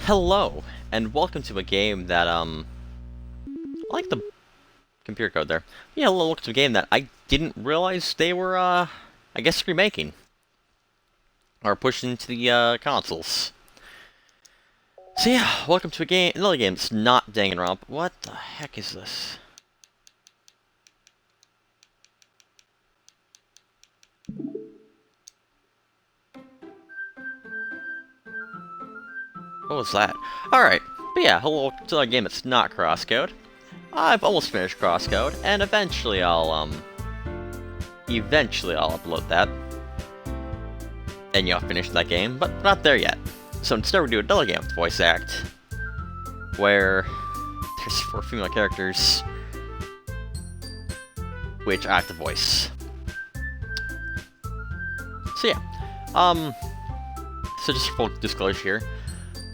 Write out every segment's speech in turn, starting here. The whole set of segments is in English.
Hello, and welcome to a game that, I like the computer code there. Yeah, welcome to a game that I didn't realize they were, I guess remaking. Or pushing to the, consoles. So yeah, welcome to another game that's not Danganronpa. What the heck is this? What was that? Alright, but yeah, hello to a game that's not crosscode. I've almost finished crosscode, and eventually I'll upload that. And you'll finish that game, but not there yet. So instead we do another game with voice act, where there's 4 female characters, which I have to voice. So yeah, so just full disclosure here,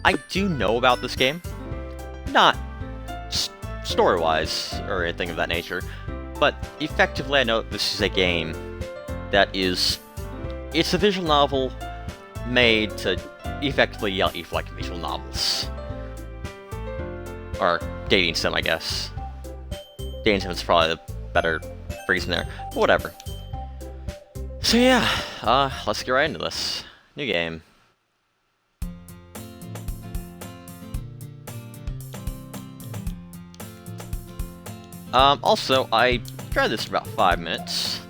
I do know about this game, not story-wise or anything of that nature, but effectively I know that this is a game that is, it's a visual novel made to effectively yell if like visual novels. Or dating sim, I guess. Dating sim is probably the better phrase in there, but whatever. So yeah, let's get right into this. New game. Also, I tried this for about 5 minutes,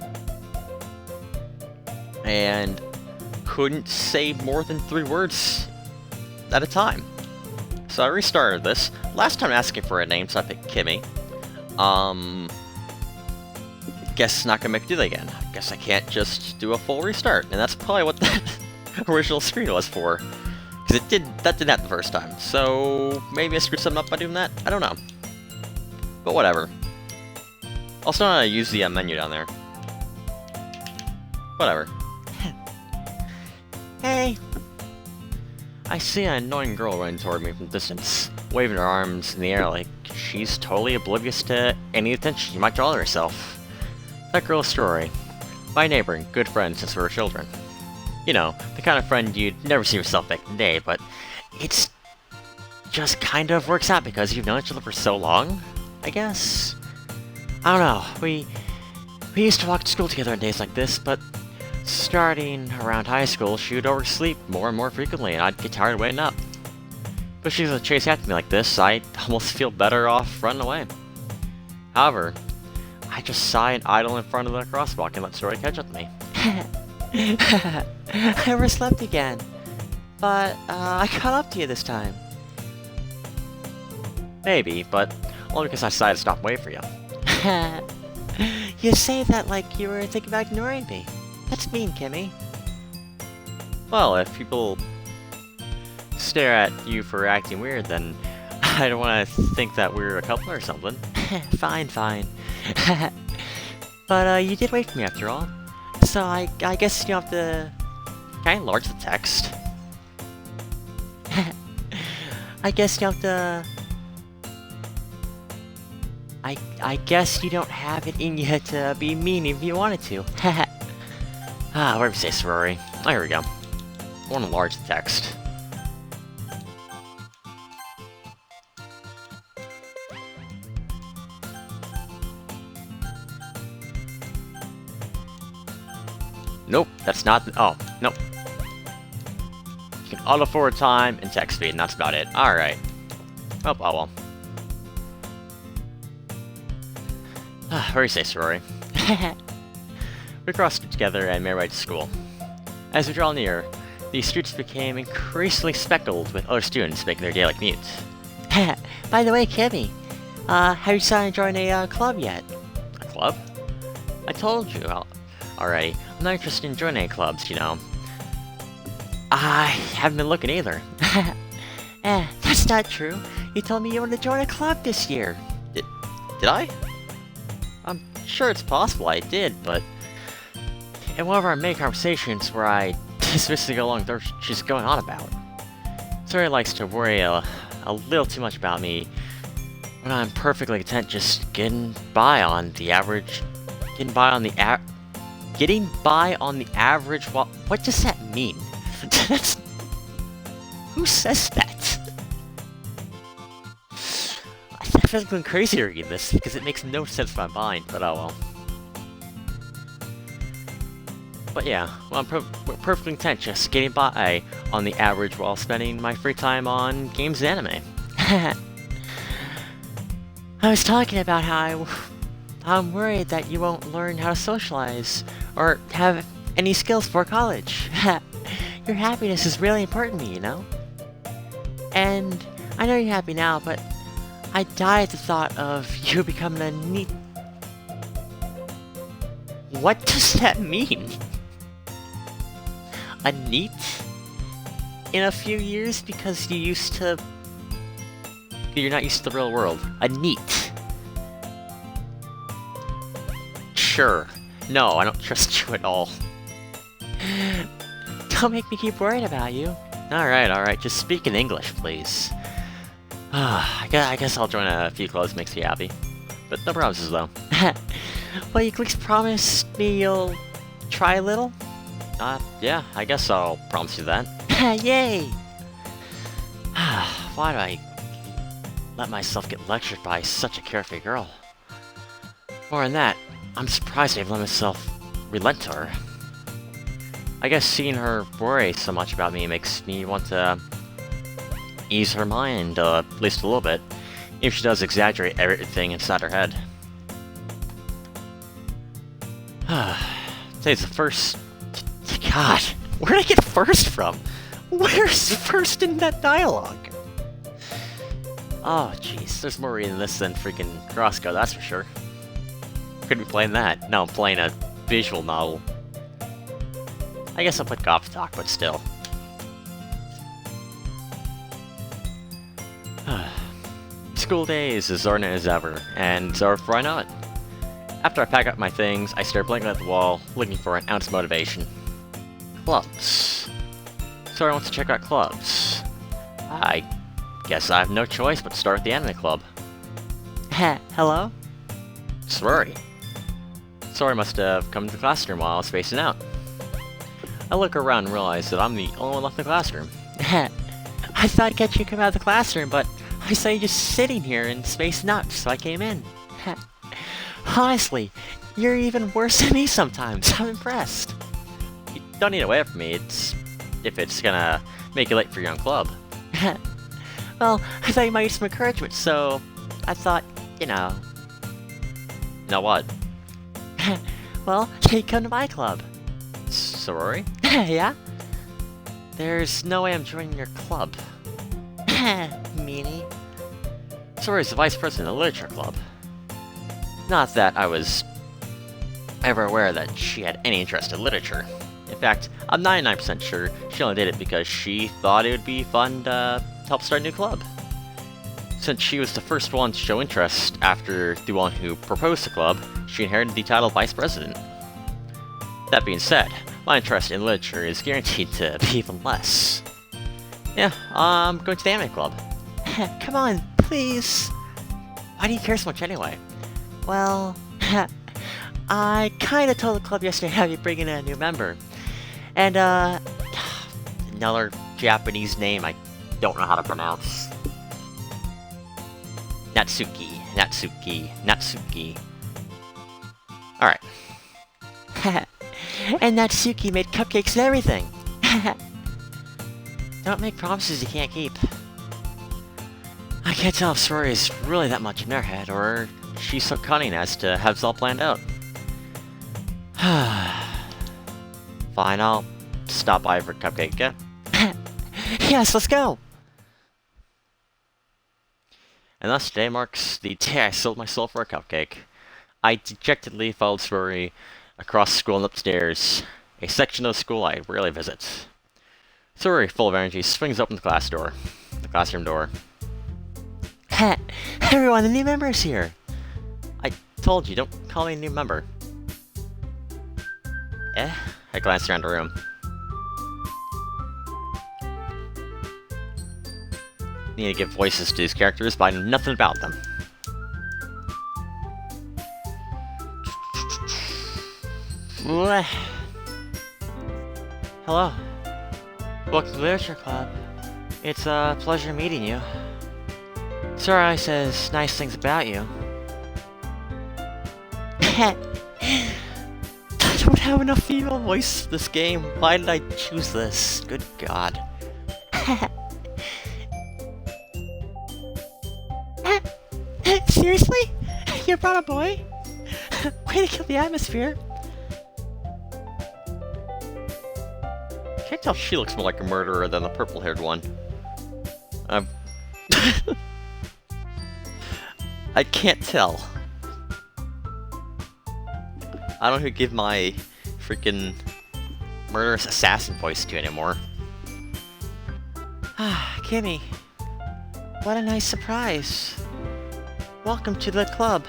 and couldn't say more than 3 words at a time. So I restarted this. Last time asking for a name, so I picked Kimmy. Guess it's not gonna make me do that again. Guess I can't just do a full restart, and that's probably what that original screen was for. Because that did that the first time. So maybe I screwed something up by doing that? I don't know. But whatever. Also, I use the menu down there. Whatever. Hey! I see an annoying girl running toward me from a distance, waving her arms in the air like she's totally oblivious to any attention she might draw to herself. That girl's Story. My neighbor and good friend since we were children. You know, the kind of friend you'd never see yourself back in the day, but it's just kind of works out because you've known each other for so long, I guess? I don't know, we used to walk to school together on days like this, but starting around high school, she would oversleep more and more frequently, and I'd get tired waiting up. But she's gonna chase after me like this, I almost feel better off running away. However, I just sigh and idle in front of the crosswalk and let Story catch up to me. I overslept again, but I caught up to you this time. Maybe, but only because I decided to stop waiting for you. You say that like you were thinking about ignoring me. That's mean, Kimmy. Well, if people stare at you for acting weird, then I don't want to think that we're a couple or something. Fine, fine. But you did wait for me after all. So I guess you have to... Can I enlarge the text? I guess you have to... I guess you don't have it in you to be mean if you wanted to. Whatever you say, sorority. Oh, here we go. I want to enlarge the text. Nope, that's not... Oh, nope. You can auto-forward time and text speed, and that's about it. Alright. Oh, well. Where do you say, sorority? We crossed together and made our way to school. As we draw near, the streets became increasingly speckled with other students making their daily commute. By the way, Kimmy, have you decided to join a club yet? A club? I told you already. I'm not interested in joining any clubs, you know. I haven't been looking either. That's not true. You told me you wanted to join a club this year. Did I? I'm sure it's possible I did, but in one of our main conversations where I dismissed to go along with what she's going on about, Suri likes to worry a little too much about me when I'm perfectly content just getting by on the average. Getting by on the average. What does that mean? Who says that? feeling going crazy reading this because it makes no sense in my mind, but oh well. But yeah, well, I'm perfectly content just getting by on the average while spending my free time on games and anime. I was talking about how I'm worried that you won't learn how to socialize or have any skills for college. Your happiness is really important to me, you know? And I know you're happy now, but I die at the thought of you becoming a neat... What does that mean? A neat? In a few years because you're not used to the real world. A neat. Sure. No, I don't trust you at all. Don't make me keep worrying about you. Alright, just speak in English, please. I guess I'll join a few clubs, makes me happy. But no promises, though. Well, you at least promise me you'll try a little? Yeah, I guess I'll promise you that. Yay! Why do I let myself get lectured by such a carefree girl? More than that, I'm surprised I've let myself relent to her. I guess seeing her worry so much about me makes me want to ease her mind, at least a little bit, if she does exaggerate everything inside her head. Today's the first... God, where did I get first from? Where's first in that dialogue? Oh, jeez, there's more reading this than freaking Roscoe, that's for sure. Could be playing that. No, I'm playing a visual novel. I guess I'll put Goth Talk, but still. School day is as ordinary as ever, and so before I know it. After I pack up my things, I stare blankly at the wall, looking for an ounce of motivation. Clubs. So I want to check out clubs. I guess I have no choice but to start with the anime club. Hello? Sorry. Sorry must have come to the classroom while I was spacing out. I look around and realize that I'm the only one left in the classroom. I thought I'd get you to come out of the classroom, but I saw you just sitting here and spacing out, so I came in. Honestly, you're even worse than me sometimes. I'm impressed. You don't need to wait for me, if it's gonna make you late for your own club. Well, I thought you might need some encouragement, so I thought, you know... Know what? Well, you come to my club. Sorry? Yeah? There's no way I'm joining your club. Meanie. Sorry's the vice president of the literature club. Not that I was ever aware that she had any interest in literature. In fact, I'm 99% sure she only did it because she thought it would be fun to help start a new club. Since she was the first one to show interest after the one who proposed the club, she inherited the title of vice president. That being said, my interest in literature is guaranteed to be even less. Yeah, I'm going to the anime club. Come on, please. Why do you care so much anyway? Well, I kinda told the club yesterday how you bring in a new member. And, another Japanese name I don't know how to pronounce. Natsuki. Alright. And Natsuki made cupcakes and everything! Don't make promises you can't keep. I can't tell if Sori is really that much in her head, or she's so cunning as to have it all planned out. Fine, I'll stop by for a cupcake, yeah? Yes, let's go! And thus today marks the day I sold my soul for a cupcake. I dejectedly followed Sori across school and upstairs, a section of the school I rarely visit. Sori, full of energy, swings open the classroom door. Everyone, the new member is here! I told you, don't call me a new member. I glanced around the room. Need to give voices to these characters, but I know nothing about them. Hello. Welcome to the Literature Club. It's a pleasure meeting you. Sarai says nice things about you. I don't have enough female voice for this game. Why did I choose this? Good God. Seriously? You brought a boy? Way to kill the atmosphere. Can't tell if she looks more like a murderer than the purple-haired one. I can't tell. I don't know who to give my freaking murderous assassin voice to anymore. Ah, Kimmy. What a nice surprise. Welcome to the club.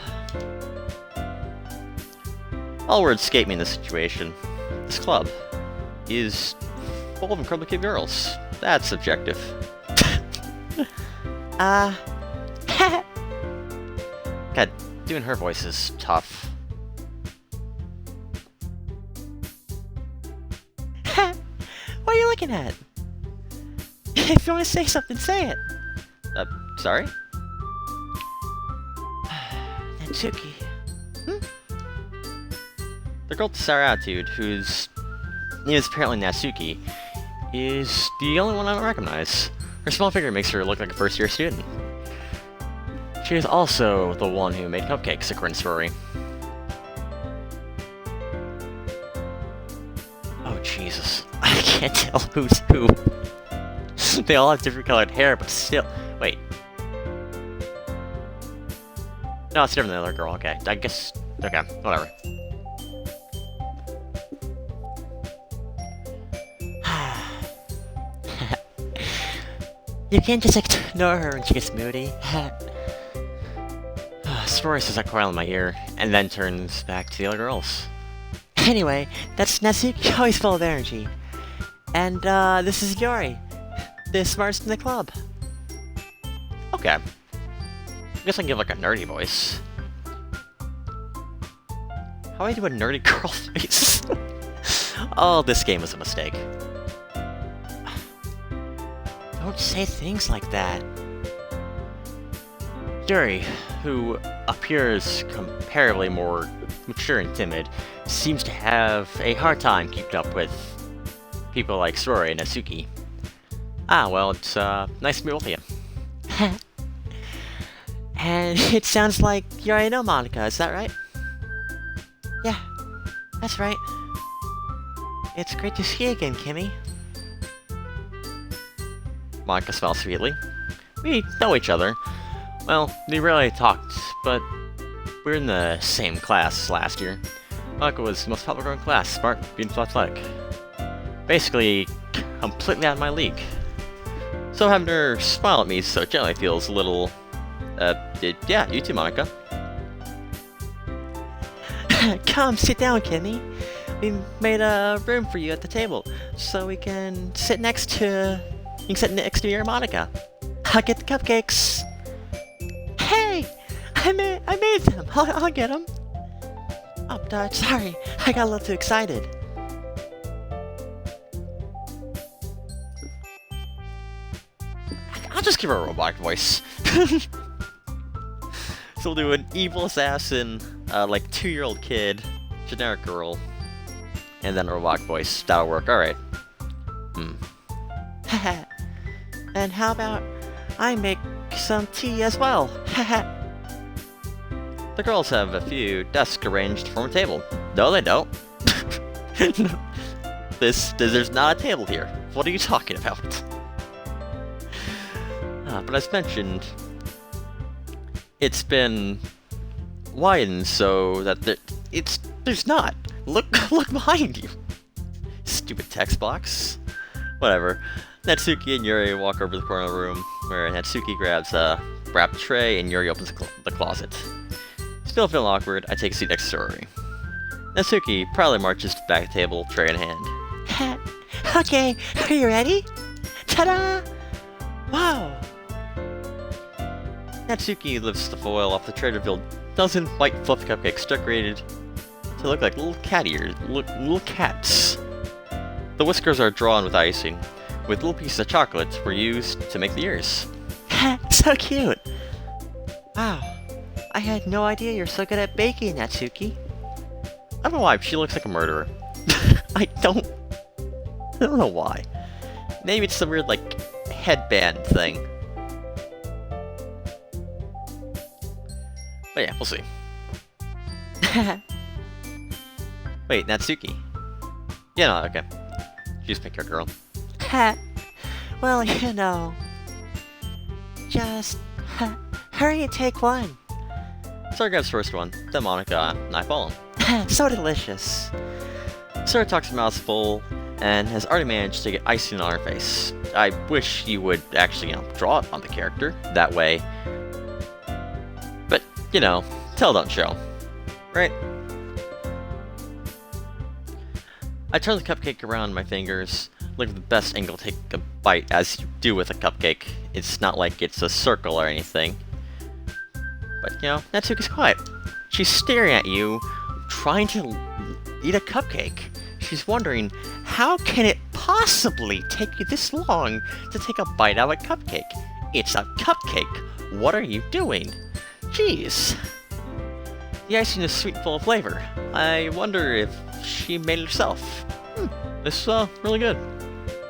All words escape me in this situation. This club is full of incredibly cute girls. That's subjective. God, doing her voice is tough. What are you looking at? If you want to say something, say it. Sorry? Natsuki. The girl with the sour attitude, whose name is apparently Natsuki, is the only one I don't recognize. Her small figure makes her look like a first-year student. She is also the one who made cupcakes, according to Rory. Oh, Jesus. I can't tell who's who. They all have different colored hair, but still... Wait. No, it's different than the other girl. Okay, I guess... Okay, whatever. You can't just ignore her when she gets moody. Rory says that quietly in my ear, and then turns back to the other girls. Anyway, that's Natsuki, always full of energy. And, this is Yori, the smartest in the club. Okay. I guess I can give, like, a nerdy voice. How do I do a nerdy girl face? Oh, this game was a mistake. Don't say things like that. Yuri, who appears comparably more mature and timid, seems to have a hard time keeping up with people like Rory and Natsuki. Ah, well, it's nice to meet both of you. And it sounds like you already know Monica, is that right? Yeah, that's right. It's great to see you again, Kimmy. Monica smiles sweetly. We know each other. Well, we rarely talked, but we were in the same class last year. Monica was the most popular in class, smart, beautiful, athletic. Basically, completely out of my league. So having her smile at me so gently feels a little... yeah, you too, Monica. Come, sit down, Kimmy. We made a room for you at the table, so we can sit next to... You can sit next to your Monica. I'll get the cupcakes. Hey! I made them. I'll get them. Oh, sorry. I got a little too excited. I'll just give her a robotic voice. So we'll do an evil assassin, like 2-year-old kid, generic girl, and then a robotic voice. That'll work. Alright. Haha. And how about I make some tea as well? Haha. The girls have a few desks arranged to form a table. No, they don't. There's not a table here. What are you talking about? But as mentioned, it's been widened so that there's not. Look behind you. Stupid text box. Whatever. Natsuki and Yuri walk over to the corner of the room, where Natsuki grabs a wrapped tray and Yuri opens the closet. Still feeling awkward, I take a seat next to Rory. Natsuki proudly marches to the back table, tray in hand. Okay, are you ready? Ta-da! Wow! Natsuki lifts the foil off the tray to reveal a dozen white fluffy cupcakes decorated to look like little cat ears, little cats. The whiskers are drawn with icing, with little pieces of chocolate were used to make the ears. So cute! Wow, I had no idea you're so good at baking, Natsuki. I don't know why, she looks like a murderer. I don't know why. Maybe it's some weird, like, headband thing. But yeah, we'll see. Wait, Natsuki. Yeah, no, okay. She's pick your girl. Well, just hurry and take one. Sora grabs first one, then Monica, and I follow him. So delicious. Sora talks a mouthful, and has already managed to get icing on her face. I wish you would actually, draw it on the character. That way. But, tell don't show. Right? I turn the cupcake around my fingers, look for the best angle to take a bite, as you do with a cupcake. It's not like it's a circle or anything. But, Natsuki's quiet. She's staring at you, trying to eat a cupcake. She's wondering, how can it possibly take you this long to take a bite out of a cupcake? It's a cupcake. What are you doing? Jeez. The icing is sweet and full of flavor. I wonder if she made it herself. This is really good.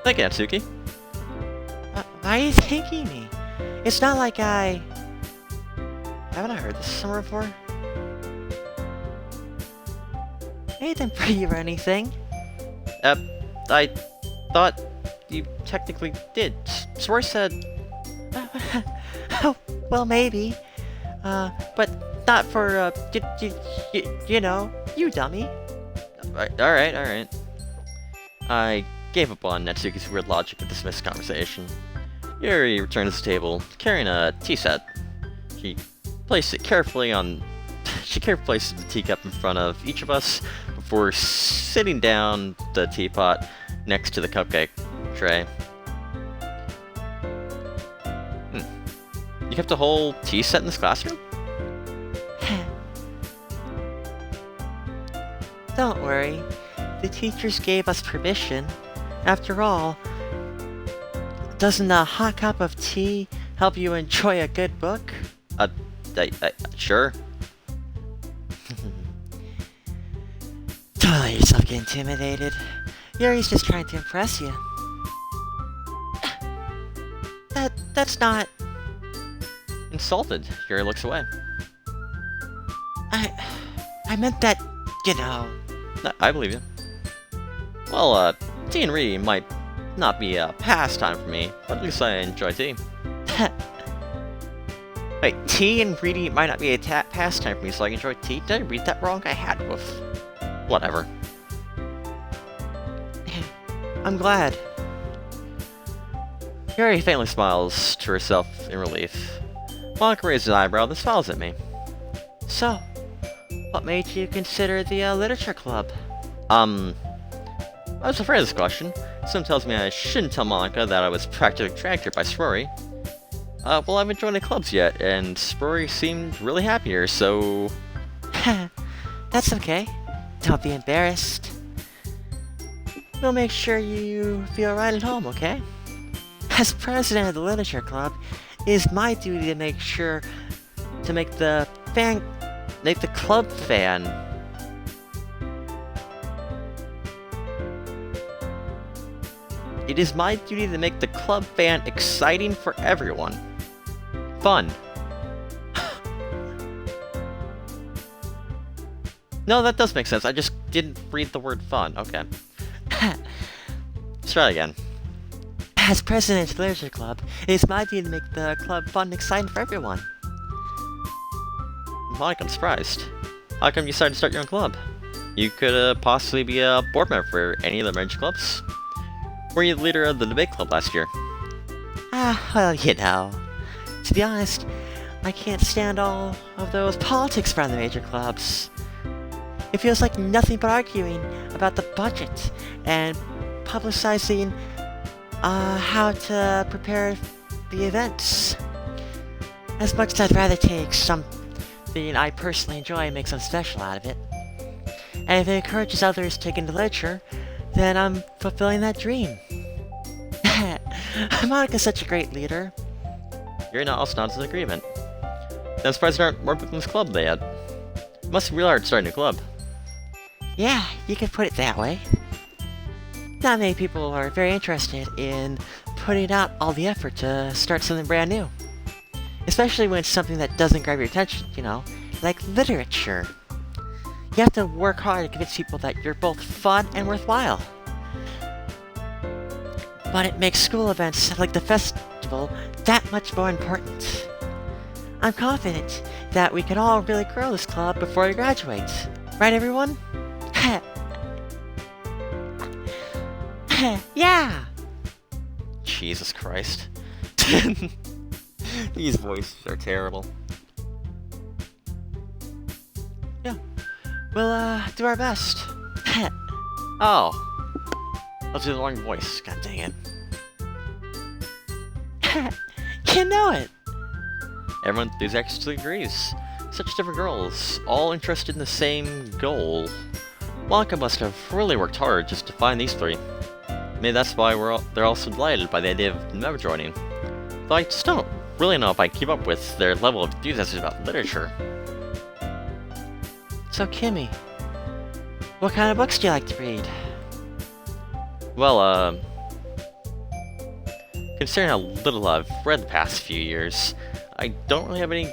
Thank you, Natsuki. Why are you thanking me? It's not like I... Haven't I heard this somewhere before? Anything for you or anything? I thought you technically did. Sora said... Oh, well, maybe. But not for, you dummy. Alright. I gave up on Natsuki's weird logic to dismiss the conversation. Yuri returns to the table, carrying a tea set. She placed it carefully on... She carefully places the teacup in front of each of us before sitting down the teapot next to the cupcake tray. You kept a whole tea set in this classroom? Don't worry. The teachers gave us permission. After all, doesn't a hot cup of tea help you enjoy a good book? Sure. Don't let yourself get intimidated. Yuri's just trying to impress you. That's not... Insulted, Yuri looks away. I meant that, I believe you. Well, tea and reading might not be a pastime for me, but at least I enjoy tea. Wait, tea and reading might not be a pastime for me, so I enjoy tea? Did I read that wrong? I had with... Whatever. I'm glad. Yuri faintly smiles to herself in relief. Monica raises an eyebrow, then smiles at me. So, what made you consider the literature club? I was afraid of this question. Someone tells me I shouldn't tell Monica that I was practically dragged here by Sprori. Well, I haven't joined the clubs yet, and Sprori seemed really happy here, so... That's okay. Don't be embarrassed. We'll make sure you feel right at home, okay? As president of the literature club, it is my duty to make sure to make the club fan. It is my duty to make the club fan exciting for everyone. Fun. No, that does make sense. I just didn't read the word fun. Okay. Let's try again. As president of the literature club, it is my duty to make the club fun and exciting for everyone. Monica, I'm surprised. How come you decided to start your own club? You could possibly be a board member for any of the marriage clubs. Were you the leader of the debate club last year? Well, to be honest, I can't stand all of those politics around the major clubs. It feels like nothing but arguing about the budget and publicizing how to prepare the events. As much as I'd rather take something I personally enjoy and make something special out of it. And if it encourages others to take into literature, then I'm fulfilling that dream. Monica's such a great leader. You're not also nods in agreement. I'm surprised there aren't more people in this club yet. It must be real hard starting a club. Yeah, you could put it that way. Not many people are very interested in putting out all the effort to start something brand new. Especially when it's something that doesn't grab your attention, you know, like literature. You have to work hard to convince people that you're both fun and worthwhile. But it makes school events like the festival that much more important. I'm confident that we can all really grow this club before we graduate. Right, everyone? Yeah! Jesus Christ. These voices are terrible. Yeah. We'll, do our best. Oh. Let's do the wrong voice. God dang it. You know it! Everyone enthusiastically agrees. Such different girls, all interested in the same goal. Blanca must have really worked hard just to find these three. Maybe that's why they're all so delighted by the idea of them joining. Though I just don't really know if I keep up with their level of enthusiasm about literature. So, Kimmy, what kind of books do you like to read? Well, considering how little I've read the past few years, I don't really have any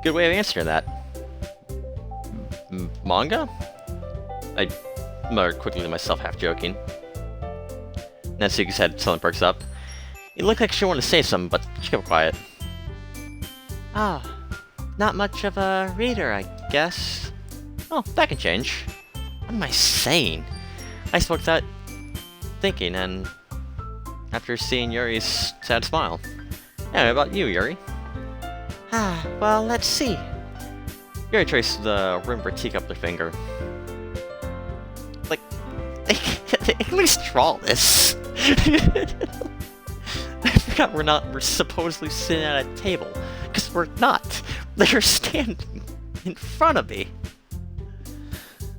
good way of answering that. Manga? I muttered quickly to myself, half joking. Natsuki's head suddenly perks up. It looked like she wanted to say something, but she kept quiet. Oh, not much of a reader, I guess. Oh, that can change. What am I saying? I spoke that thinking, and after seeing Yuri's sad smile. Yeah, how about you, Yuri? Well, let's see. Yuri traced the rim of her teacup with her finger. Like, at least draw this. I forgot we're supposedly sitting at a table. Because we're not. They're standing in front of me.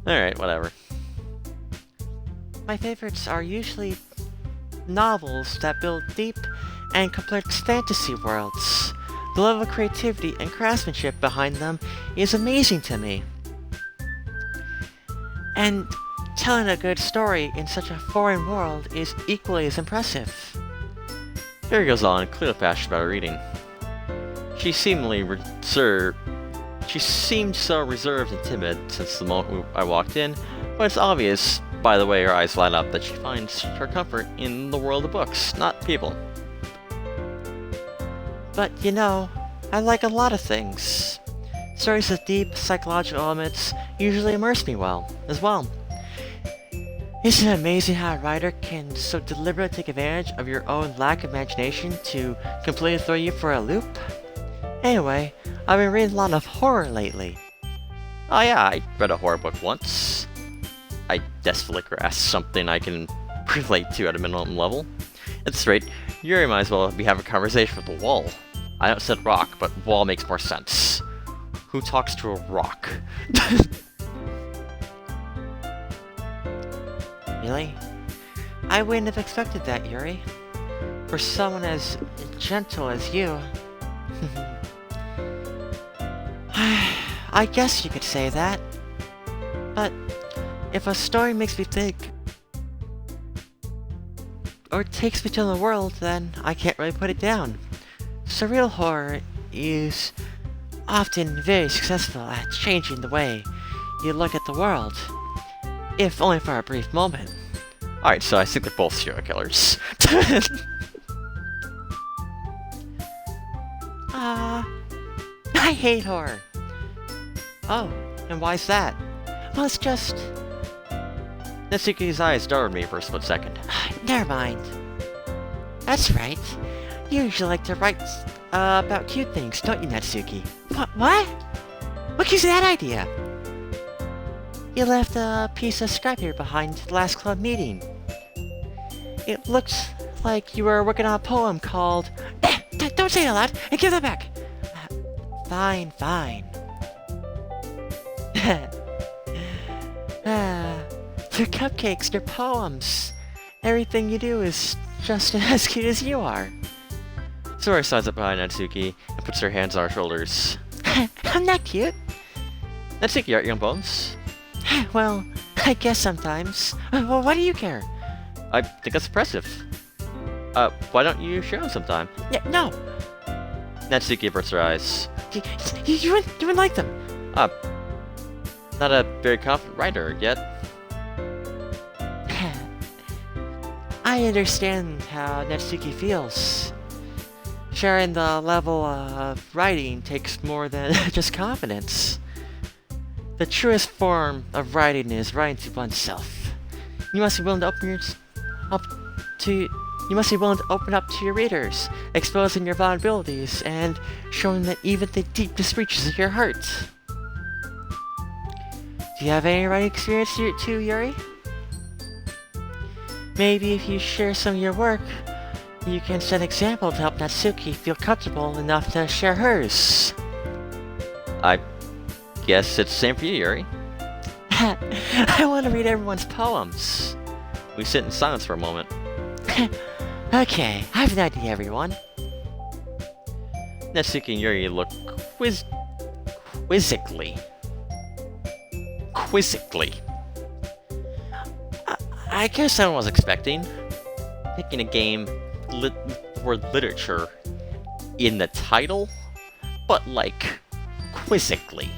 Alright, whatever. My favorites are usually novels that build deep and complex fantasy worlds. The level of creativity and craftsmanship behind them is amazing to me. And telling a good story in such a foreign world is equally as impressive. Yuri goes on, clearly passionate about her reading. She seemed so reserved and timid since the moment I walked in, but it's obvious by the way her eyes light up that she finds her comfort in the world of books, not people. But, you know, I like a lot of things. Stories with deep psychological elements usually immerse me as well. Isn't it amazing how a writer can so deliberately take advantage of your own lack of imagination to completely throw you for a loop? Anyway, I've been reading a lot of horror lately. Oh yeah, I read a horror book once. I desperately grasped something I can relate to at a minimum level. At this rate, Yuri might as well be having a conversation with the wall. I know it said rock, but wall makes more sense. Who talks to a rock? Really? I wouldn't have expected that, Yuri. For someone as gentle as you. I guess you could say that. But if a story makes me think, or takes me to the world, then I can't really put it down. Surreal horror is often very successful at changing the way you look at the world, if only for a brief moment. Alright, so I think they're both serial killers. I hate horror. Oh, and why's that? Well, it's just... Natsuki's eyes darted me for a split second. Never mind. That's right. You usually like to write about cute things, don't you, Natsuki? What? What gives you that idea? You left a piece of scrap here behind the last club meeting. It looks like you were working on a poem called... Don't say it aloud, and give that back! Fine. Your cupcakes, your poems. Everything you do is just as cute as you are. Sora slides up behind Natsuki and puts her hands on her shoulders. I'm not cute. Natsuki, you write your own poems? Well, I guess sometimes. Well, why do you care? I think that's impressive. Why don't you share them sometime? Yeah, no. Natsuki averts her eyes. You wouldn't like them. Not a very confident writer yet. I understand how Natsuki feels. Sharing the level of writing takes more than just confidence. The truest form of writing is writing to oneself. You must be willing to open up to your readers, exposing your vulnerabilities and showing that even the deepest reaches of your heart. Do you have any writing experience too, Yuri? Maybe if you share some of your work, you can set an example to help Natsuki feel comfortable enough to share hers. I guess it's the same for you, Yuri. I want to read everyone's poems. We sit in silence for a moment. Okay, I have an idea, everyone. Natsuki and Yuri look quizzically. I guess I was expecting. Picking a game for literature in the title, but like quizzically.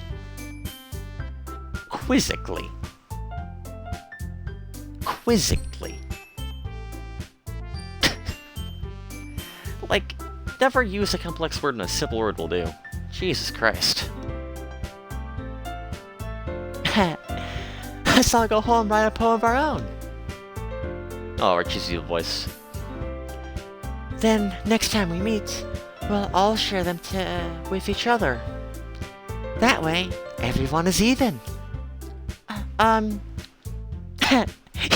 Like, never use a complex word in a simple word will do. Jesus Christ. Let's all go home and write a poem of our own. Oh, our cheesy voice. Then, next time we meet, we'll all share them with each other. That way, everyone is even.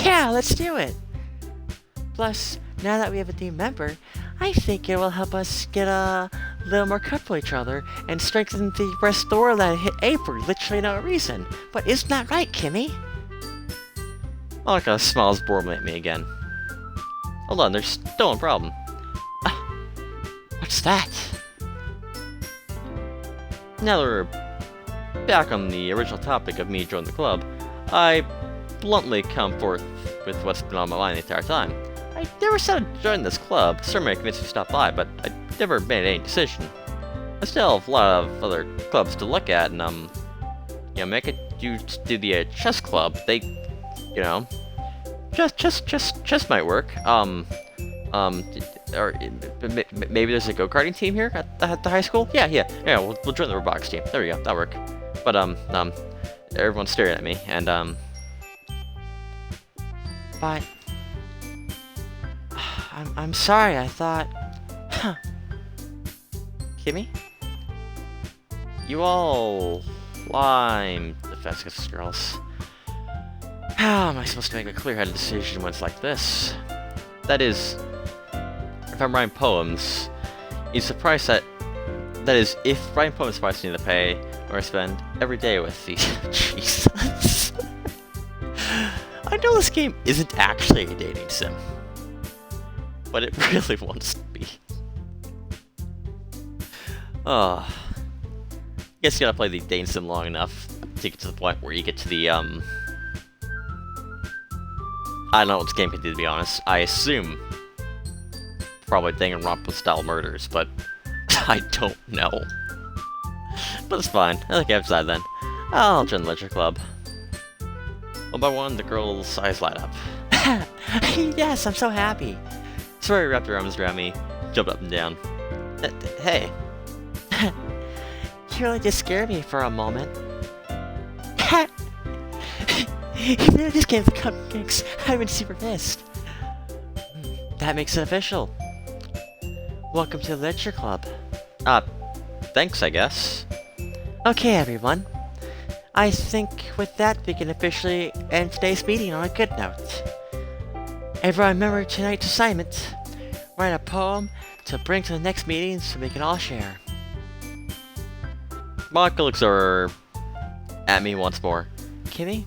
Yeah, let's do it! Plus, now that we have a team member, I think it will help us get a little more comfortable with each other and strengthen the rest of the world that hit A for literally no reason. But isn't that right, Kimmy? Monica smiles boredly at me again. Hold on, there's still a problem. What's that? Now that we're back on the original topic of me joining the club, I bluntly come forth with what's been on my mind the entire time. I never said I'd join this club. Certainly I convinced you to stop by, but I never made any decision. I still have a lot of other clubs to look at, and make it do the chess club. They, chess might work. Or maybe there's a go-karting team here at the high school. Yeah. We'll join the robotics team. There we go. That'll work. But everyone's staring at me, and But I'm sorry. I thought. Kimmy? You all lime defensive girls. How am I supposed to make a clear-headed decision when it's like this? That is, if I'm writing poems, it's a price that is, if writing poems price I need to pay or spend every day with these. Jesus. I know this game isn't actually a dating sim, but it really wants to be. I guess you gotta play the dating sim long enough to get to the point where you get to the, I don't know what this game can do, to be honest. I assume probably Danganronpa style murders, but I don't know. But it's fine. I think I've decided then. I'll join the Ledger Club. One by one, the girls' eyes light up. Yes, I'm so happy. Sorry, wrapped their arms around me, jumped up and down. Hey. You really just scared me for a moment. If you just gave the cupcakes, I would be super pissed. That makes it official. Welcome to the Literature Club. Thanks, I guess. Okay, everyone. I think with that, we can officially end today's meeting on a good note. Everyone remember tonight's assignment. Write a poem to bring to the next meeting so we can all share. Monica looks over at me once more. Kimmy,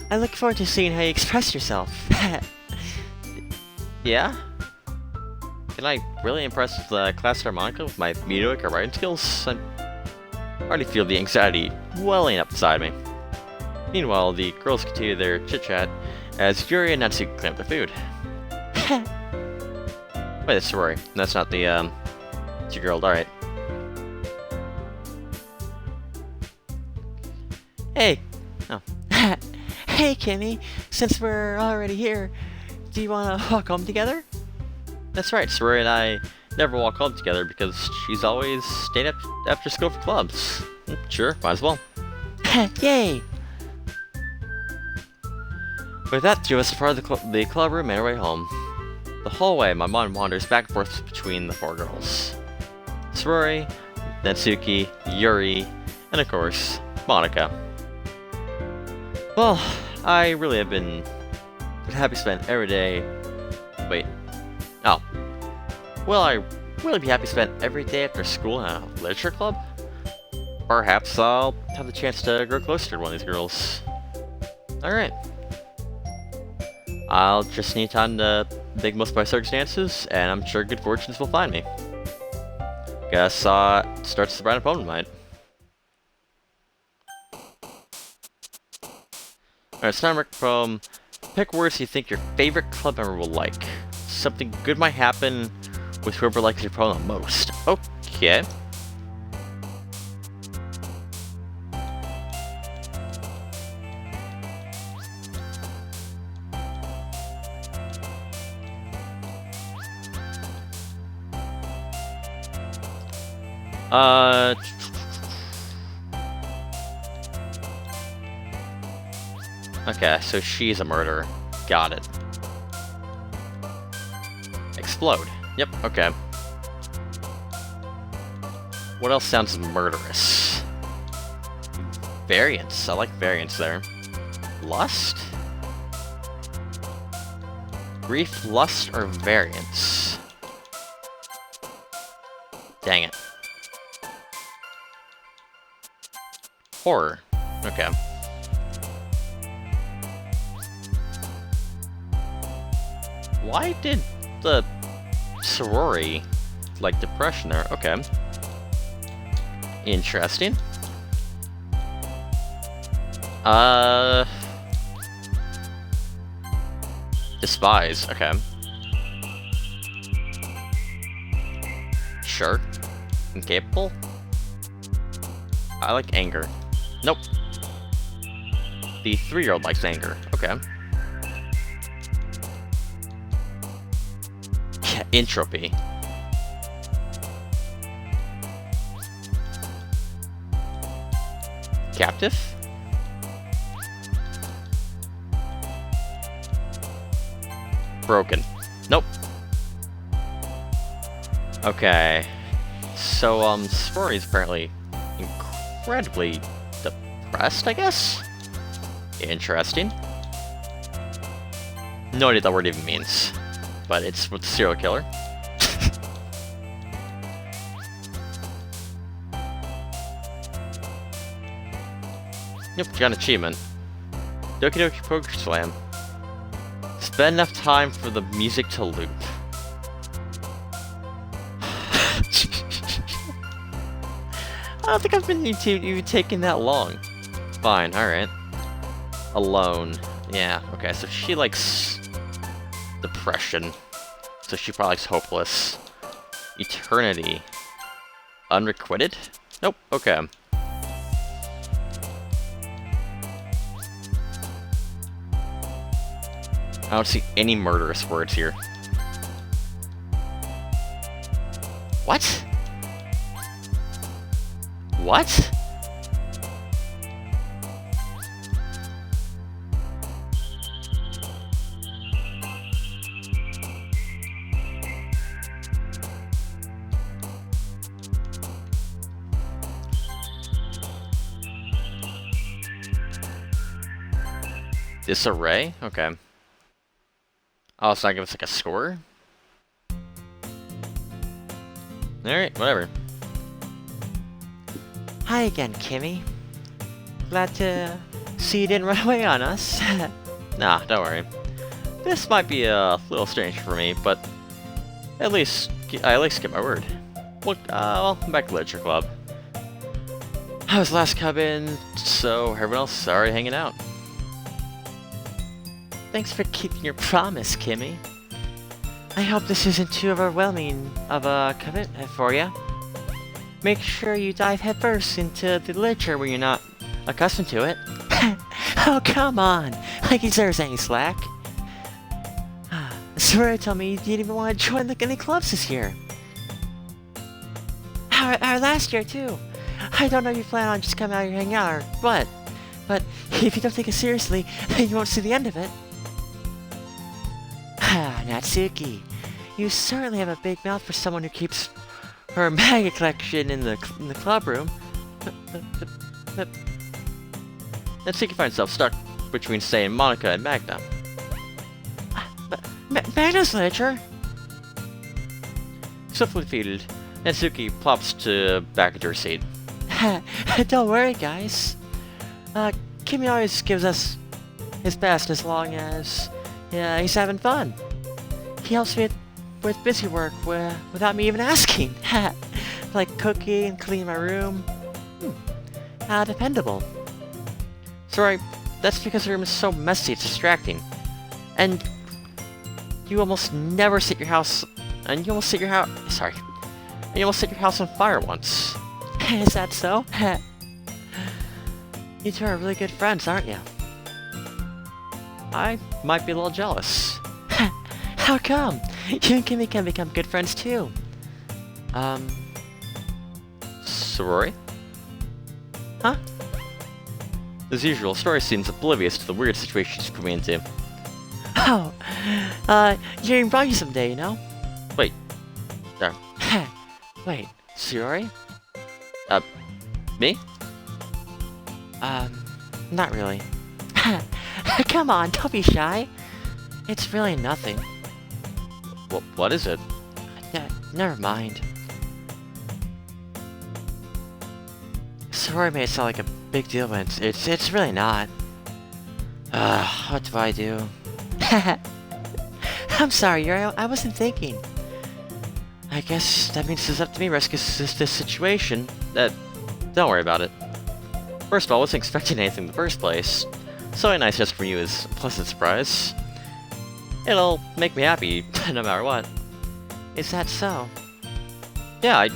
I look forward to seeing how you express yourself. Yeah? Can I really impress the class harmonica with my music or writing skills? Or already feel the anxiety welling up inside me. Meanwhile, the girls continue their chit-chat as Yuri and Natsuki clean up the food. Wait, that's Rory. That's not the, 2-year-old, alright. Hey! Oh. Hey, Kimmy! Since we're already here, do you want to walk home together? That's right, Rory and I never walk home together because she's always staying up after school for clubs. Sure, might as well. Yay! With that, two of us depart the club room and our way home. The whole way, my mind wanders back and forth between the 4 girls. Sorori, Natsuki, Yuri, and of course, Monica. Well, I really have been happy to spend every day... Wait. Oh. Will I really be happy to spend every day after school in a literature club? Perhaps I'll have the chance to grow closer to one of these girls. Alright. I'll just need time to make most of my circumstances, and I'm sure good fortunes will find me. Guess starts the bright opponent might. Alright, it's time to from pick words you think your favorite club member will like. Something good might happen with whoever likes your opponent most. Okay. Okay, so she's a murderer. Got it. Explode. Yep, okay. What else sounds murderous? Variance. I like variance there. Lust? Grief, lust, or variance? Dang it. Horror. Okay. Why did the sorority like depression there? Okay. Interesting. Despise. Okay. Sure. Incapable? I like anger. Nope. The 3-year-old likes anger. Okay. Entropy. Captive? Broken. Nope. Okay. So, Spori's apparently incredibly depressed, I guess? Interesting. No idea what that word even means. But it's with serial killer. Yep, got an achievement. Doki Doki Poker Slam. Spend enough time for the music to loop. I don't think I've been even taking that long. Fine, alright. Alone. Yeah, okay, so she likes depression. So she probably likes hopeless. Eternity. Unrequited? Nope, okay. I don't see any murderous words here. What? What? Disarray? Okay. Oh, it's not give us like a score? Alright, whatever. Hi again, Kimmy. Glad to see you didn't run away on us. Nah, don't worry. This might be a little strange for me, but I at least get my word. Look, well, I'm back to Literature Club. I was last come in, so everyone else is already hanging out. Thanks for keeping your promise, Kimmy. I hope this isn't too overwhelming of a commitment for you. Make sure you dive headfirst into the literature when you're not accustomed to it. Oh, come on! Like he deserves any slack. Sora told me you didn't even want to join any clubs this year. Our last year, too. I don't know if you plan on just coming out here and hanging out or what. But if you don't take it seriously, then you won't see the end of it. Natsuki, you certainly have a big mouth for someone who keeps her manga collection in the club room. Natsuki finds herself stuck between saying Monica and Magna. Magna's literature? Swiftly defeated, Natsuki plops back into her seat. Don't worry, guys. Kimmy always gives us his best as long as he's having fun. He helps me with busy work without me even asking. Like cooking and cleaning my room. How dependable. Sorry, that's because your room is so messy it's distracting. And you almost never set your house... And you almost set your house... Sorry. And you almost set your house on fire once. Is that so? You two are really good friends, aren't you? I might be a little jealous. How come? You and Kimmy can become good friends too. Sorori? Huh? As usual, Story seems oblivious to the weird situation she's put me into. Oh, Yuri brought you someday, you know? Wait. There. Wait, Sayori? Me? Not really. Come on, don't be shy. It's really nothing. What is it? Never mind. Sayori made it sound like a big deal when it's really not. What do I do? I'm sorry, Yuri, I wasn't thinking. I guess that means it's up to me to rescue this situation. Don't worry about it. First of all, I wasn't expecting anything in the first place. So a nice gesture from you is a pleasant surprise. It'll make me happy, no matter what. Is that so? Yeah, I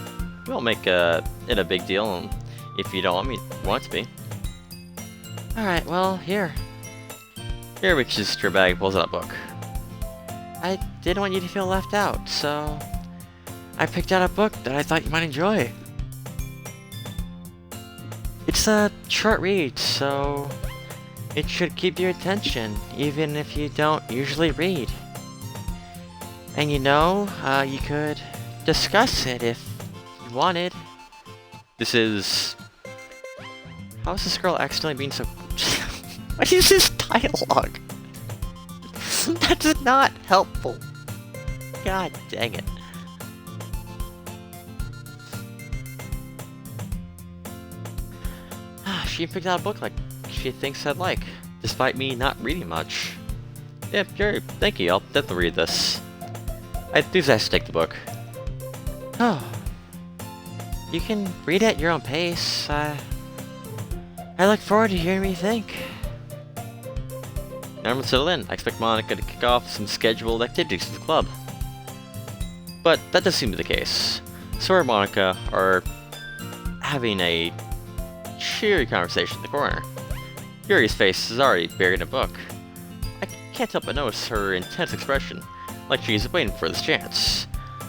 won't make it a big deal if you don't want it to be. Alright, well, here. Here reaches your bag, pulls out a book. I didn't want you to feel left out, so I picked out a book that I thought you might enjoy. It's a short read, so it should keep your attention, even if you don't usually read. And you know, you could discuss it if you wanted. This is... How is this girl accidentally being so... What is this dialogue? That's not helpful. God dang it. She picked out a book like she thinks I'd like, despite me not reading much. Yeah, Jerry, thank you, I'll definitely read this. I enthusiastically take the book. Oh. You can read at your own pace. I look forward to hearing what you think. Now I'm settled in. I expect Monica to kick off some scheduled activities at the club. But that does seem to be the case. Sora and Monica are having a cheery conversation in the corner. Yuri's face is already buried in a book. I can't help but notice her intense expression, like she's waiting for this chance.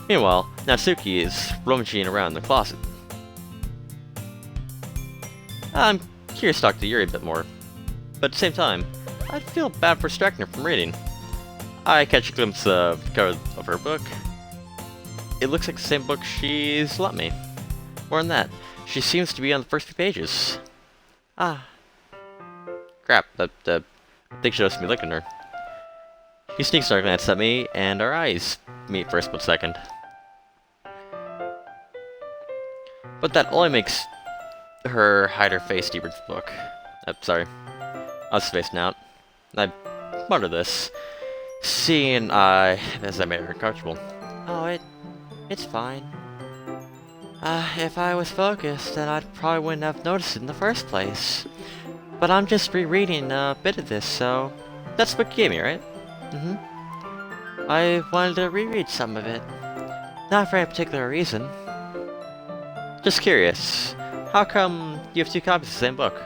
Meanwhile, Natsuki is rummaging around the closet. I'm curious to talk to Yuri a bit more, but at the same time, I'd feel bad for distracting her from reading. I catch a glimpse of the cover of her book. It looks like the same book she's lent me. More than that, she seems to be on the first few pages. Ah. Crap, I think she noticed me looking at her. She sneaks a glance at me, and our eyes meet for a split second. But that only makes her hide her face deeper into the book. Sorry. I was spacing out. I mutter this, seeing as I made her uncomfortable. Oh, it's fine. If I was focused, then I probably wouldn't have noticed it in the first place. But I'm just rereading a bit of this, so... That's what you gave me, right? I wanted to reread some of it. Not for any particular reason. Just curious. How come you have two copies of the same book?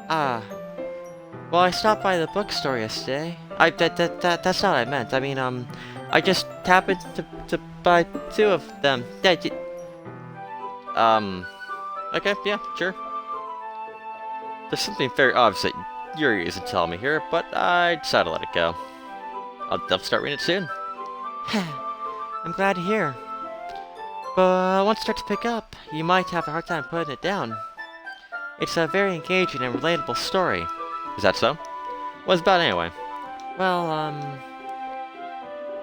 Well, I stopped by the bookstore yesterday. That's not what I meant. I mean, I just happened to buy two of them. Okay, yeah, sure. There's something very obvious that Yuri isn't telling me here, but I decided to let it go. I'll definitely start reading it soon. I'm glad to hear. But once it starts to pick up, you might have a hard time putting it down. It's a very engaging and relatable story. Is that so? What's it about anyway? Well,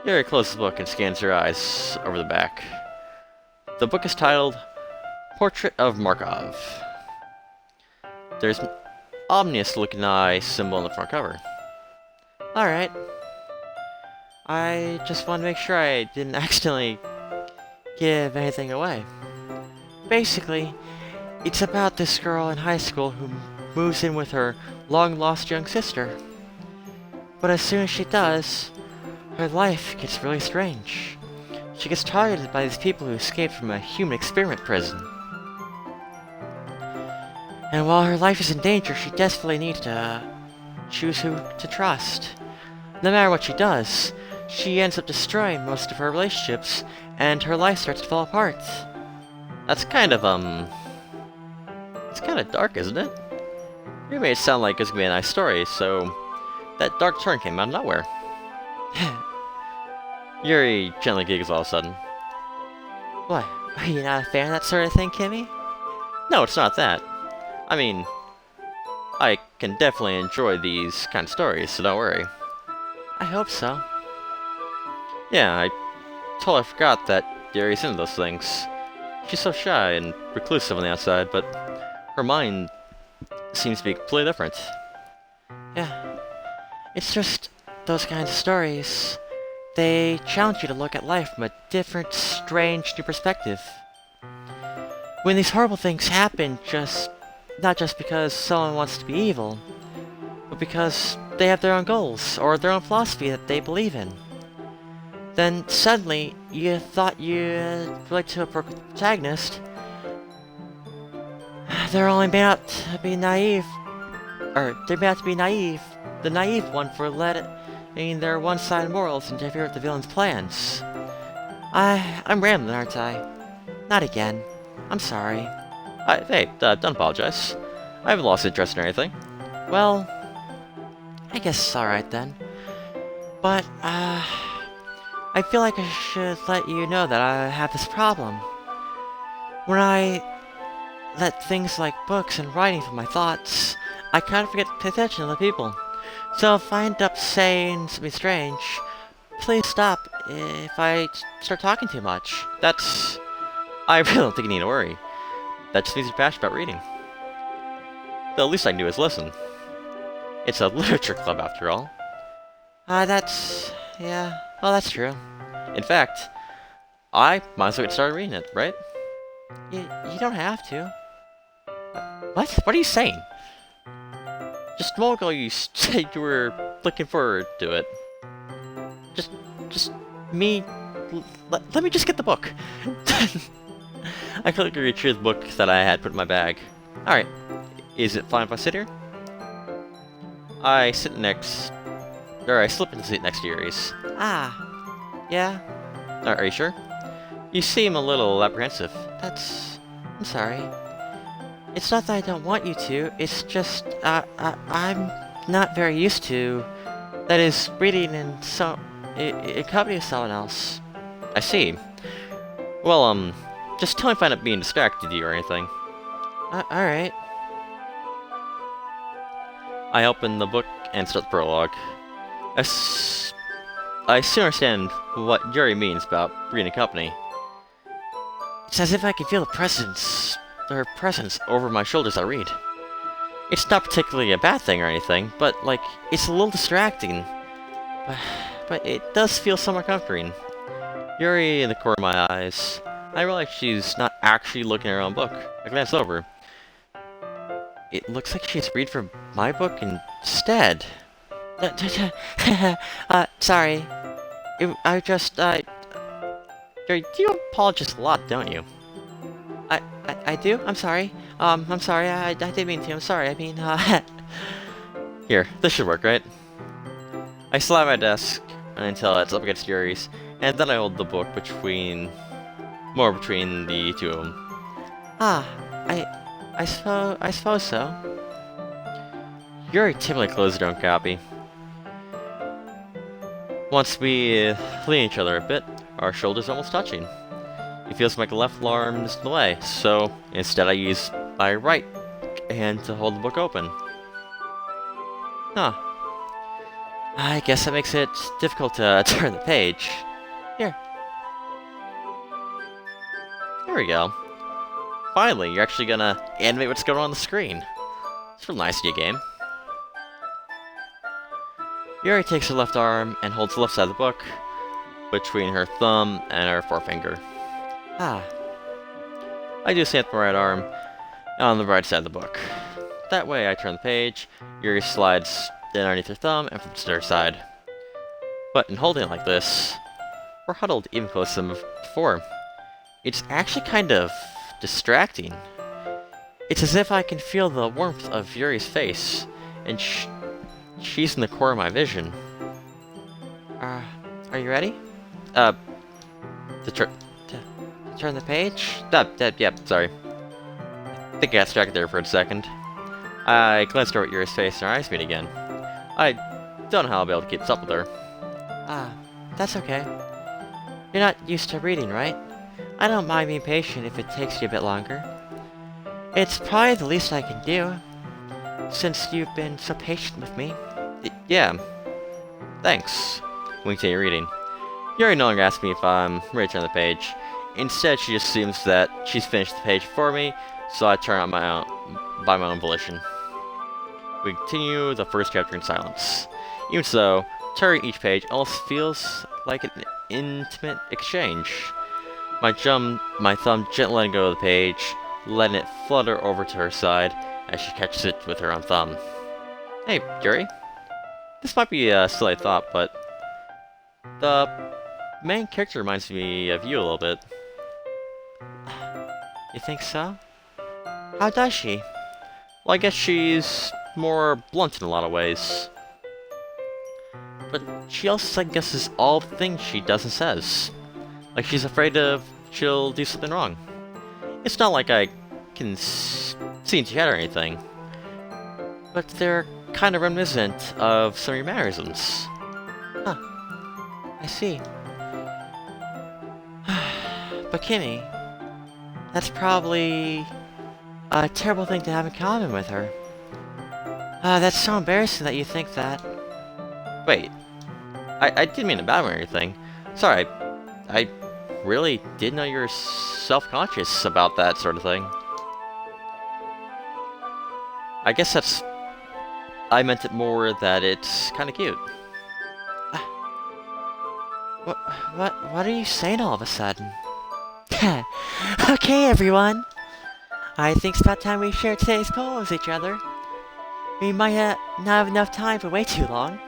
Yuri closes the book and scans her eyes over the back. The book is titled Portrait of Markov. There's an ominous-looking eye symbol on the front cover. alright. I just want to make sure I didn't accidentally give anything away. Basically, it's about this girl in high school who moves in with her long-lost young sister. But as soon as she does, her life gets really strange. She gets targeted by these people who escaped from a human experiment prison. And while her life is in danger, she desperately needs to choose who to trust. No matter what she does, she ends up destroying most of her relationships, and her life starts to fall apart. That's kind of, it's kind of dark, isn't it? You made it sound like it's gonna be a nice story, so that dark turn came out of nowhere. Yuri gently giggles all of a sudden. What? Are you not a fan of that sort of thing, Kimmy? No, it's not that. I mean, I can definitely enjoy these kind of stories, so don't worry. I hope so. Yeah, I totally forgot that Yuri's into those things. She's so shy and reclusive on the outside, but her mind seems to be completely different. Yeah. It's just those kinds of stories. They challenge you to look at life from a different, strange, new perspective. When these horrible things happen, not just because someone wants to be evil, but because they have their own goals, or their own philosophy that they believe in. Then suddenly, you thought you relate to a protagonist. They're only made out to be naive. Or, they're made out to be naive. The naive one for letting their one-sided morals interfere with the villain's plans. I'm rambling, aren't I? Not again. I'm sorry. Hey, don't apologize. I haven't lost interest in anything. Well, I guess it's alright then. But, I feel like I should let you know that I have this problem. When I let things like books and writing from my thoughts, I kind of forget to pay attention to the people. So if I end up saying something strange, please stop if I start talking too much. I really don't think you need to worry. That just means you're passionate about reading. The least I can do is listen. It's a literature club after all. Yeah, well, that's true. In fact, I might as well get started reading it, right? You don't have to. What? What are you saying? Just a moment ago you said you were looking forward to it. Just me... Let me just get the book. I quickly retrieved the book that I had put in my bag. Alright, is it fine if I sit here? I slip into the seat next to Yuri's. Yeah? Are you sure? You seem a little apprehensive. I'm sorry. It's not that I don't want you to, it's just, I'm not very used to, that is, reading in company with someone else. I see. Well, just tell me if I end up being distracted to you or anything. Alright. I open the book and start the prologue. I soon understand what Yuri means about reading company. It's as if I can feel her presence over my shoulders as I read. It's not particularly a bad thing or anything, but, like, it's a little distracting. But it does feel somewhat comforting. Yuri in the corner of my eyes. I realize she's not actually looking at her own book. I glance over. It looks like she's read from my book instead. Sorry. I just, Jerry, you apologize a lot, don't you? I do? I'm sorry. I'm sorry, I didn't mean to, I'm sorry, I mean, Here, this should work, right? I slide my desk until it's up against Yuri's, and then I hold the book between the two of them. I suppose so. Yuri timidly closes her own copy. Once we lean each other a bit, our shoulders almost touching. It feels like my left arm is in the way, so instead I use my right hand to hold the book open. Huh. I guess that makes it difficult to turn the page. Here. There we go. Finally, you're actually gonna animate what's going on the screen. It's real nice of you, game. Yuri takes her left arm and holds the left side of the book between her thumb and her forefinger. I do the same with my right arm on the right side of the book. That way I turn the page, Yuri slides in underneath her thumb and flips to her side. But in holding it like this, we're huddled even closer than before. It's actually kind of distracting. It's as if I can feel the warmth of Yuri's face, and she's in the core of my vision. Are you ready? To Turn the page? Yep, sorry. I think I got distracted there for a second. I glanced over at Yuri's face and our eyes meet again. I don't know how I'll be able to keep this up with her. That's okay. You're not used to reading, right? I don't mind being patient if it takes you a bit longer. It's probably the least I can do, since you've been so patient with me. Yeah. Thanks. We continue reading. Yuri no longer asks me if I'm ready to turn the page. Instead, she just assumes that she's finished the page for me, so I turn on by my own volition. We continue the first chapter in silence. Even so, turning each page almost feels like an intimate exchange. My thumb gently letting go of the page, letting it flutter over to her side as she catches it with her own thumb. Hey, Yuri. This might be a silly thought, but the main character reminds me of you a little bit. You think so? How does she? Well, I guess she's more blunt in a lot of ways. But she also second-guesses all the things she does and says. Like she's afraid she'll do something wrong. It's not like I can see into your head or anything. But they're kind of reminiscent of some of your mannerisms. Huh. I see. But Kimmy, that's probably a terrible thing to have in common with her. That's so embarrassing that you think that. Wait. I didn't mean to bad or anything. Sorry, I really did know you were self-conscious about that sort of thing. I guess I meant it more that it's kind of cute. What are you saying all of a sudden? Okay, everyone. I think it's about time we share today's poem with each other. We might not have enough time for way too long.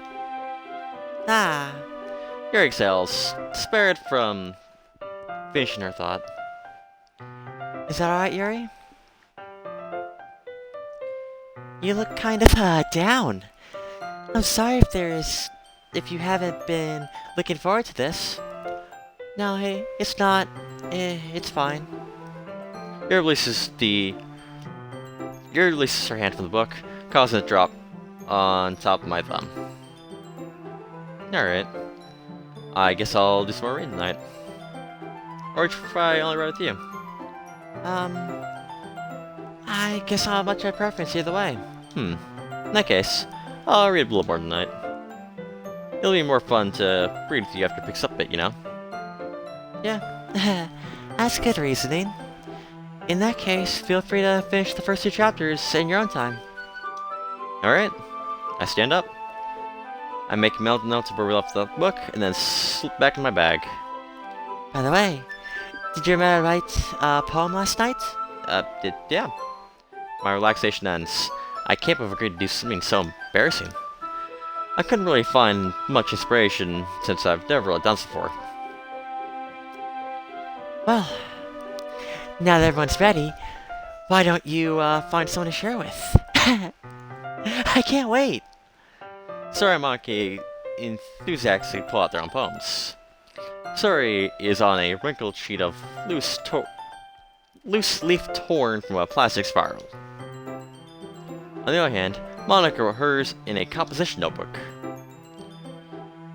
Yuri exhales, spared from finishing her thought. Is that alright, Yuri? You look kind of, down. I'm sorry if you haven't been looking forward to this. No, hey, it's not. It's fine. Yuri releases her hand from the book, causing it to drop on top of my thumb. Alright. I guess I'll do some more reading tonight. Or if I only read with you. I guess I'll have much of a preference either way. In that case, I'll read a little more tonight. It'll be more fun to read with you after it picks up a bit, you know? Yeah, that's good reasoning. In that case, feel free to finish the first two chapters in your own time. Alright. I stand up. I make mental notes of where we left the book, and then slip back in my bag. By the way, Did you remember write a poem last night? Yeah. My relaxation ends. I can't have agreed to do something so embarrassing. I couldn't really find much inspiration since I've never really done this before. Well, now that everyone's ready, why don't you find someone to share with? I can't wait. Sora and Monkey enthusiastically pull out their own poems. Sora is on a wrinkled sheet of loose leaf torn from a plastic spiral. On the other hand, Monica wrote hers in a composition notebook.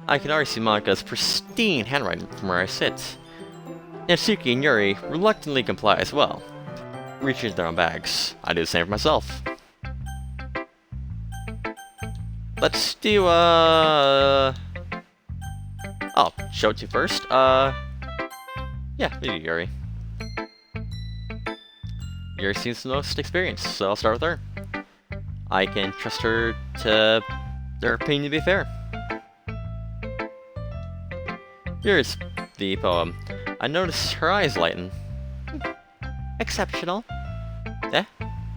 I can already see Monica's pristine handwriting from where I sit. Natsuki and Yuri reluctantly comply as well, reaching into their own bags. I do the same for myself. Let's do, I'll show it to you first. Yeah, maybe Yuri. Yuri seems the most experienced, so I'll start with her. I can trust her to their opinion to be fair. Here's the poem. I noticed her eyes lighten. Exceptional. Eh?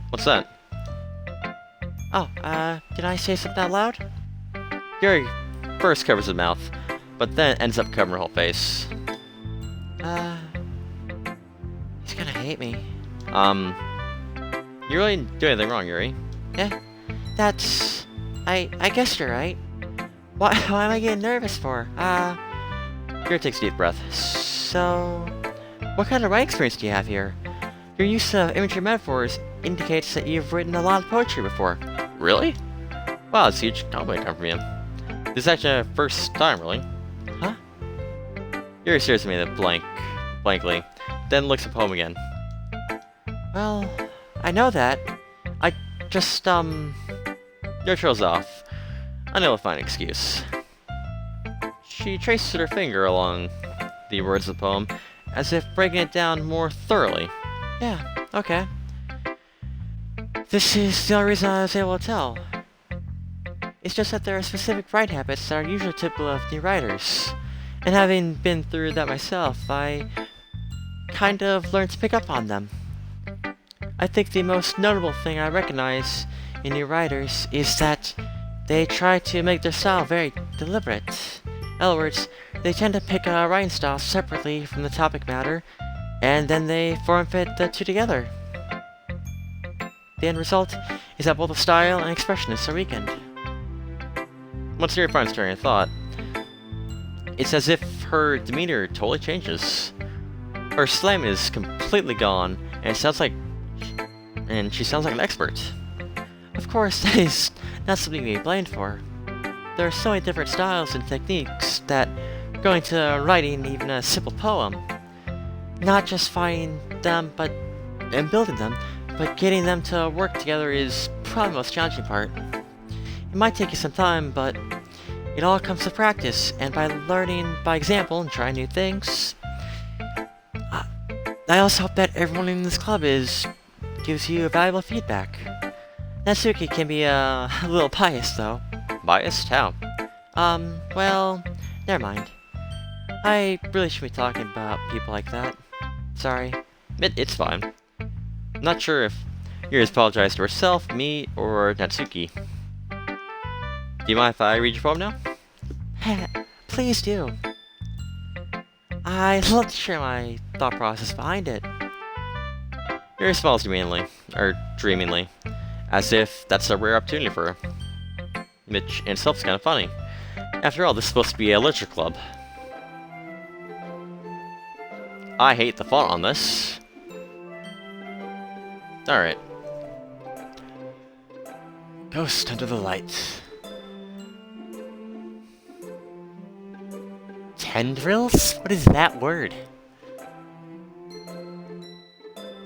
What's that? Oh, did I say something out loud? Yuri first covers his mouth, but then ends up covering her whole face. He's gonna hate me. You really didn't do anything wrong, Yuri. Yeah, that's... I guess you're right. Why am I getting nervous for? Yuri takes a deep breath. So... what kind of writing experience do you have here? Your use of imagery metaphors indicates that you've written a lot of poetry before. Really? Wow, it's a huge compliment come from you. This is actually the first time, really. Huh? Yuri stares at me blankly, then looks at the poem again. Well, I know that. I just, Yuri trails off. I know I'll find an excuse. She traces her finger along the words of the poem, as if breaking it down more thoroughly. yeah, okay. This is the only reason I was able to tell. It's just that there are specific writing habits that are usually typical of new writers. And having been through that myself, I kind of learned to pick up on them. I think the most notable thing I recognize in new writers is that they try to make their style very deliberate. In other words, they tend to pick a writing style separately from the topic matter, and then they form fit the two together. The end result is that both the style and expression is so weakened. Once Yuri finds train of thought, it's as if her demeanor totally changes. Her slang is completely gone, and she sounds like an expert. Of course, that is not something to be blamed for. There are so many different styles and techniques that going to writing even a simple poem, not just finding them and building them, but getting them to work together is probably the most challenging part. It might take you some time, but it all comes to practice, and by learning by example and trying new things. I also hope that everyone in this club gives you valuable feedback. Natsuki can be a little biased, though. Biased? How? Well, never mind. I really shouldn't be talking about people like that. Sorry. It's fine. I'm not sure if Yuri's apologized to herself, me, or Natsuki. Do you mind if I read your poem now? Please do. I'd love to share my thought process behind it. Yuri smiles dreamingly, as if that's a rare opportunity for her. Which in itself is kind of funny. After all, this is supposed to be a literature club. I hate the font on this. Alright. Ghost under the light. Tendrils? What is that word?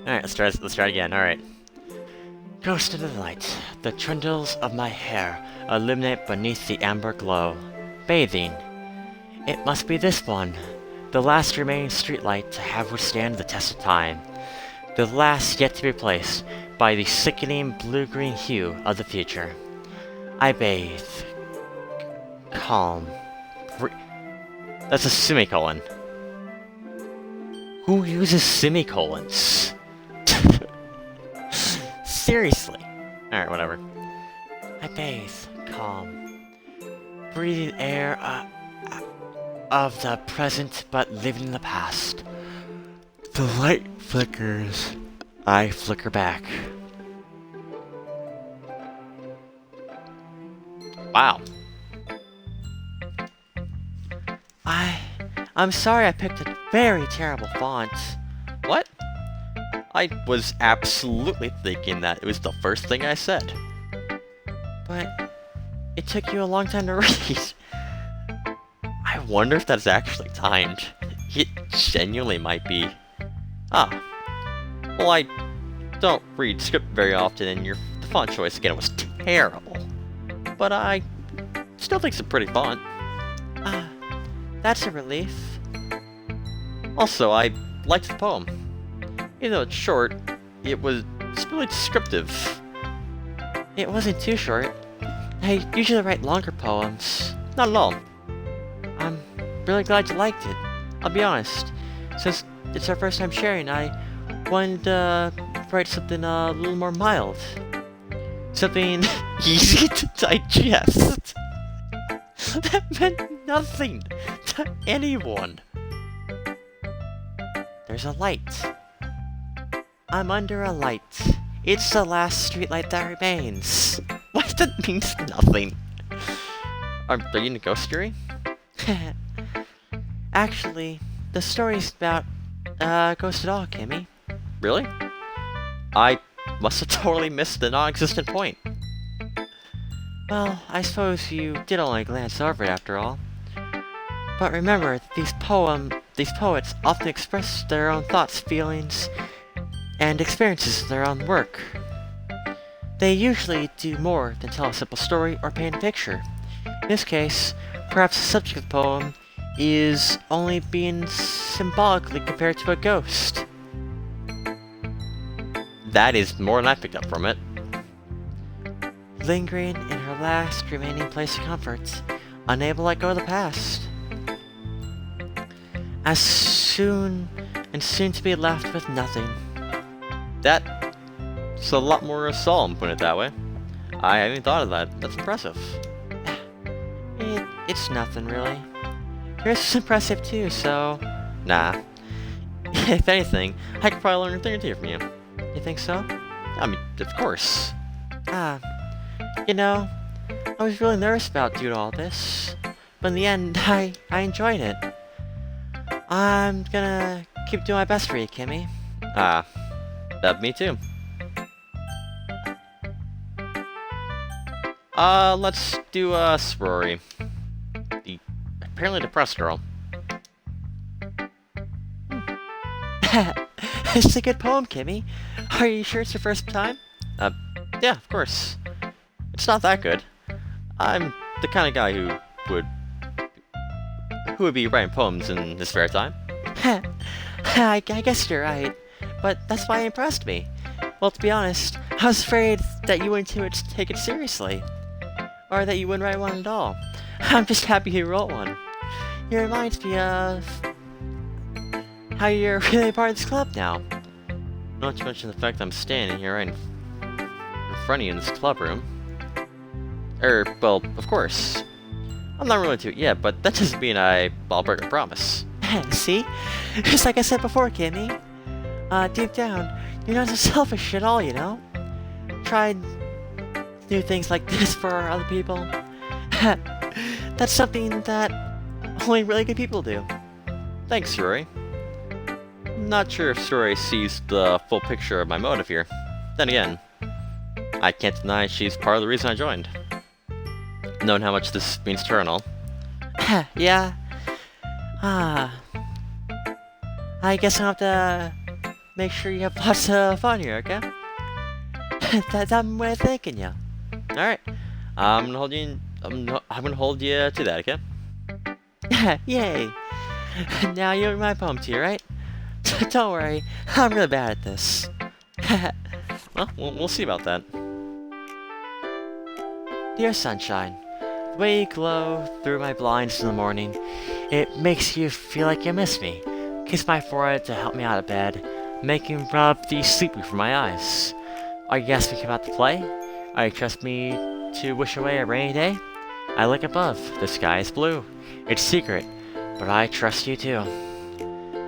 Alright, let's try again, alright. Ghost under the light. The trundles of my hair illuminate beneath the amber glow. Bathing. It must be this one. The last remaining streetlight to have withstand the test of time. The last yet to be replaced by the sickening blue-green hue of the future. I bathe. Calm. That's a semicolon. Who uses semicolons? Seriously. Alright, whatever. I bathe, calm, breathe air of the present but living in the past. The light flickers. I flicker back. Wow. I'm sorry I picked a very terrible font. What? I was absolutely thinking that it was the first thing I said. But it took you a long time to read. I wonder if that's actually timed. It genuinely might be. Ah. Well, I don't read script very often, and the font choice again was terrible. But I still think it's a pretty font. That's a relief. Also, I liked the poem. Even though it's short, it's really descriptive. It wasn't too short. I usually write longer poems. Not at all. I'm really glad you liked it. I'll be honest. Since it's our first time sharing, I wanted to write something a little more mild. Something Easy to digest. that meant nothing to anyone. There's a light. I'm under a light. It's the last streetlight that remains. What? That means nothing. Are you into ghost story? Actually, the story's about ghost at all, Kimmy. Really? I must have totally missed the non-existent point. Well, I suppose you did only glance over it after all. But remember, these poets often express their own thoughts, feelings, and experiences in their own work. They usually do more than tell a simple story or paint a picture. In this case, perhaps the subject of the poem is only being symbolically compared to a ghost. That is more than I picked up from it. Lingering in her last remaining place of comfort, unable to let go of the past. Soon to be left with nothing. That's a lot more solemn, put it that way. I hadn't thought of that. That's impressive. It's nothing, really. Yours is impressive too, so... Nah. If anything, I could probably learn a thing or two from you. You think so? I mean, of course. You know, I was really nervous about doing all this, but in the end, I enjoyed it. I'm gonna keep doing my best for you, Kimmy. Me too. Let's do, sorority. The apparently depressed girl. It's a good poem, Kimmy. Are you sure it's your first time? Yeah, of course. It's not that good. I'm the kind of guy who would be writing poems in his spare time. I guess you're right, but that's why it impressed me. Well, to be honest, I was afraid that you wouldn't take it seriously, or that you wouldn't write one at all. I'm just happy you wrote one. It reminds me of how you're really part of this club now. Not to mention the fact I'm standing here right in front of you in this club room. Well, of course. I'm not really into it yet, but that doesn't mean I'll break a promise. See? Just like I said before, Kimmy. Deep down, you're not so selfish at all, you know? Try and do things like this for other people. That's something that only really good people do. Thanks, Rory. Not sure if Rory sees the full picture of my motive here. Then again, I can't deny she's part of the reason I joined. Knowing how much this means to her and all. Yeah. I guess I'll have to make sure you have lots of fun here, okay? That's my way of thanking you. Alright. I'm gonna hold you to that, okay? Yay! Now you read my poem to you, right? Don't worry, I'm really bad at this. Well, we'll see about that. Dear sunshine, the way you glow through my blinds in the morning, it makes you feel like you miss me. kiss my forehead to help me out of bed, making rub the sleepy from my eyes. Are you asking about the play? Are you trust me to wish away a rainy day? I look above, the sky is blue. It's secret, but I trust you too.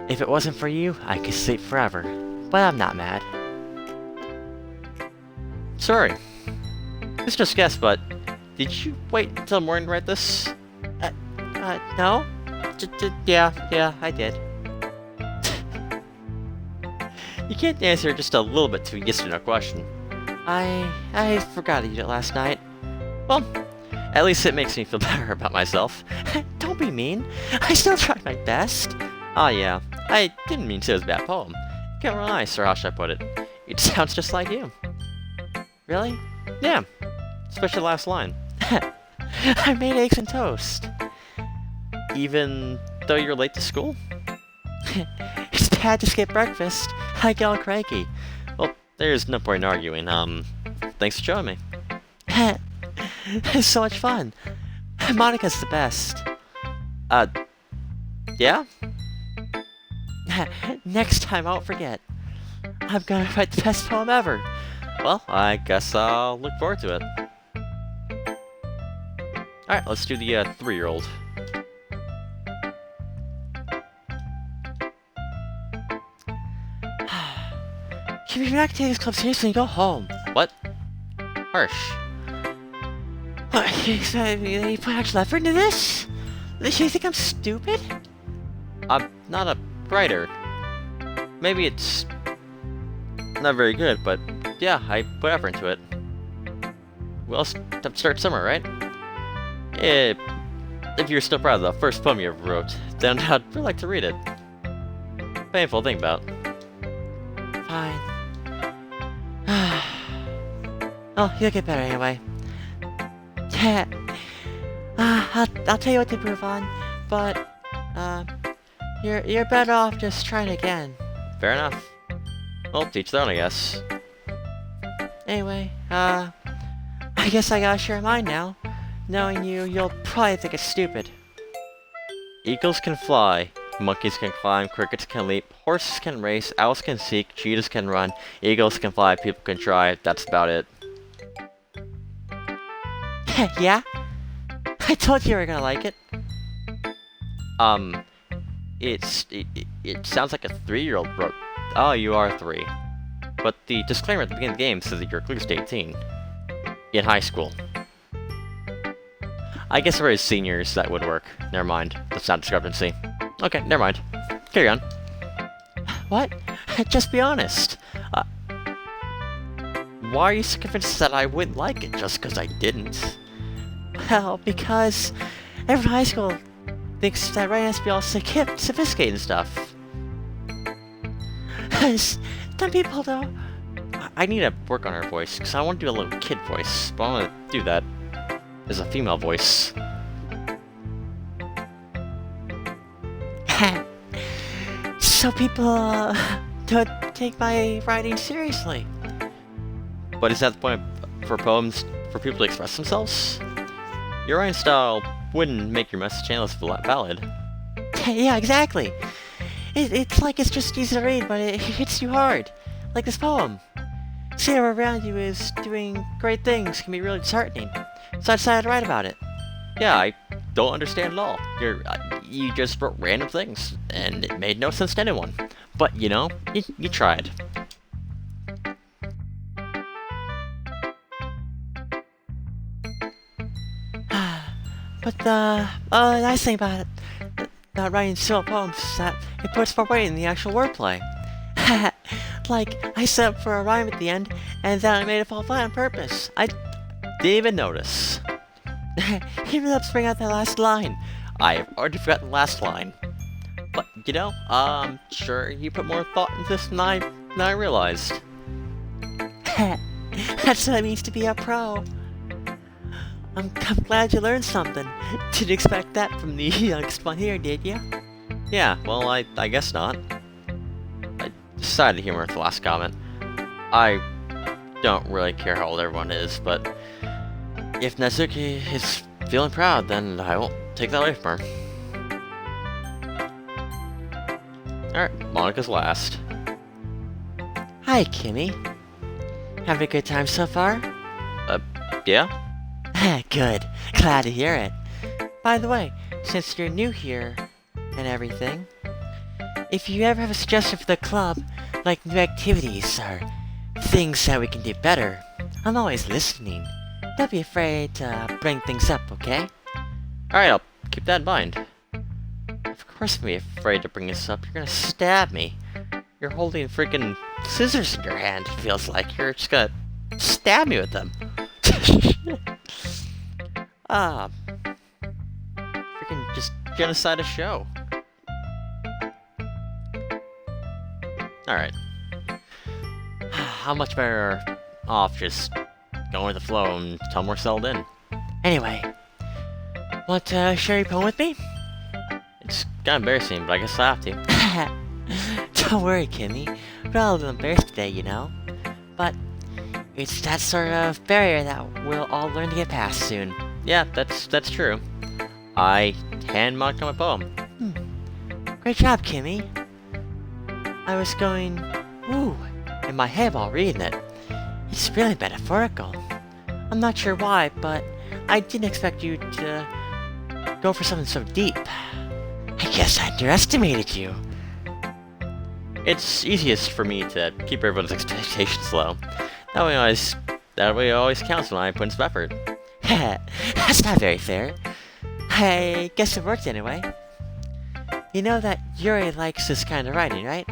If it wasn't for you, I could sleep forever, but I'm not mad. Sorry. This just guess, but did you wait until morning to write this? No? Yeah, I did. You can't answer just a little bit to a yes or no question. I forgot to eat it last night. Well, at least it makes me feel better about myself. Don't be mean. I still tried my best. Oh yeah, I didn't mean to say it was a bad poem. Can't real nice, or how should I put it? It sounds just like you. Really? Yeah, especially the last line. I made eggs and toast. Even though you're late to school? It's bad to skip breakfast. I get all cranky. Well, there's no point in arguing. Thanks for showing me. It's so much fun. Monica's the best. Yeah? Next time, I won't forget. I'm gonna write the best poem ever. Well, I guess I'll look forward to it. Alright, let's do the 3-year-old. Keep your activities club seriously and go home. What? Harsh. What, you put actual effort into this? You think I'm stupid? I'm not a writer. Maybe it's not very good, but yeah, I put effort into it. Well, have to start somewhere, right? If you're still proud of the first poem you ever wrote, then I'd really like to read it. Painful to think about. Fine. Oh, you'll get better anyway. I'll tell you what to improve on, but you're better off just trying again. Fair enough. Well, teach their own, I guess. Anyway, I guess I gotta share mine now. Knowing you, you'll probably think it's stupid. Eagles can fly, monkeys can climb, crickets can leap, horses can race, owls can seek, cheetahs can run, eagles can fly, people can try. That's about it. Yeah? I told you were gonna like it. It sounds like a 3-year-old wrote. Oh, you are 3. But the disclaimer at the beginning of the game says that you're at least 18. In high school. I guess for his seniors that would work. Never mind. That's not a discrepancy. Okay, never mind. Carry on. What? Just be honest. Why are you so convinced that I wouldn't like it just because I didn't? Well, because everyone in high school thinks that writing has to be all sophisticated and stuff. Some people though. I need to work on her voice, because I want to do a little kid voice, but I want to do that as a female voice. So people don't take my writing seriously. But is that the point for poems for people to express themselves? Your writing style wouldn't make your message any less valid. Yeah, exactly. It's like it's just easy to read, but it hits you hard. Like this poem. Seeing everyone around you is doing great things can be really disheartening. So I decided to write about it. Yeah, I don't understand at all. You just wrote random things, and it made no sense to anyone. But, you know, you tried. But the nice thing about writing simple poems is that it puts more weight in the actual wordplay. Like, I set up for a rhyme at the end, and then I made it fall flat on purpose. I didn't even notice. Even up to bring out that last line. I have already forgotten the last line. But, you know, sure you put more thought into this than I realized. That's what it means to be a pro. I'm glad you learned something. Didn't expect that from the youngest one here, did you? Yeah, well, I guess not. I decided to humor with the last comment. I don't really care how old everyone is, but if Natsuki is feeling proud, then I won't take that away from her. Alright, Monica's last. Hi, Kimmy. Having a good time so far? Yeah? Good. Glad to hear it. By the way, since you're new here and everything, if you ever have a suggestion for the club, like new activities or things that we can do better, I'm always listening. Don't be afraid to bring things up, okay? Alright, I'll keep that in mind. Of course I'm gonna be afraid to bring this up. You're gonna stab me. You're holding freaking scissors in your hand, it feels like. You're just gonna stab me with them. Freaking just genocide a show. Alright. How much better off just going with the flow and tell them we're settled in? Anyway, want to share your poem with me? It's kinda embarrassing, but I guess I have to. Don't worry, Kimmy. We're all a little embarrassed today, you know? But it's that sort of barrier that we'll all learn to get past soon. Yeah, that's true. I hand Monica my poem. Great job, Kimmy. I was going, ooh, in my head while reading it. It's really metaphorical. I'm not sure why, but I didn't expect you to go for something so deep. I guess I underestimated you. It's easiest for me to keep everyone's expectations low. That way it always counts when I put in some effort. That's not very fair. I guess it worked anyway. You know that Yuri likes this kind of writing, right?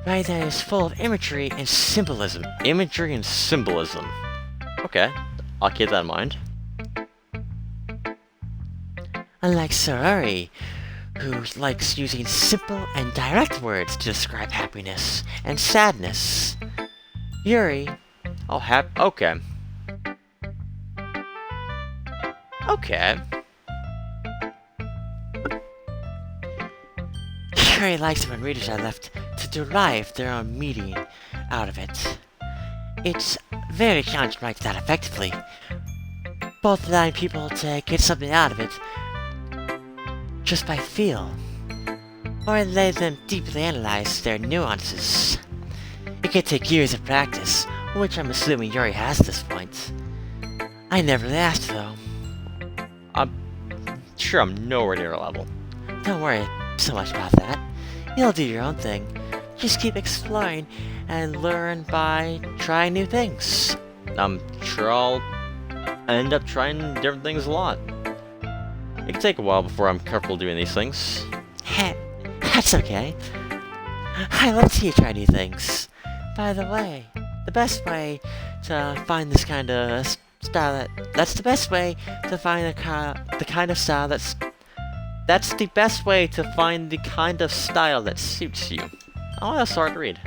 Writing that is full of imagery and symbolism. Imagery and symbolism. Okay, I'll keep that in mind. Unlike Sorori, who likes using simple and direct words to describe happiness and sadness, Yuri... Okay. Okay. Yuri likes it when readers are left to derive their own meaning out of it. It's very challenging to write that effectively, both allowing people to get something out of it just by feel, or let them deeply analyze their nuances. It can take years of practice, which I'm assuming Yuri has at this point. I never really asked, though. I'm sure I'm nowhere near a level. Don't worry so much about that. You'll do your own thing. Just keep exploring and learn by trying new things. I'm sure I'll end up trying different things a lot. It can take a while before I'm comfortable doing these things. That's okay. I love to see you try new things. By the way, the best way to find this kind of style that's the best way to find the kind of style that's the best way to find the kind of style that suits you. Oh, that's hard to read.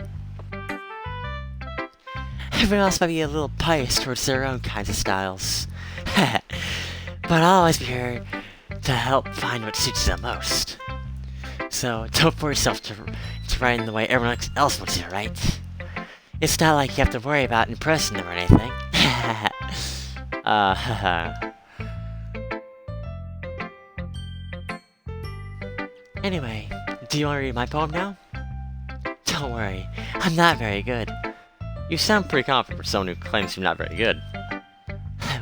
Everyone else might be a little biased towards their own kinds of styles. But I'll always be here to help find what suits them most. So don't force yourself to write in the way everyone else wants you to write. It's not like you have to worry about impressing them or anything. Anyway, do you want to read my poem now? Don't worry, I'm not very good. You sound pretty confident for someone who claims you're not very good.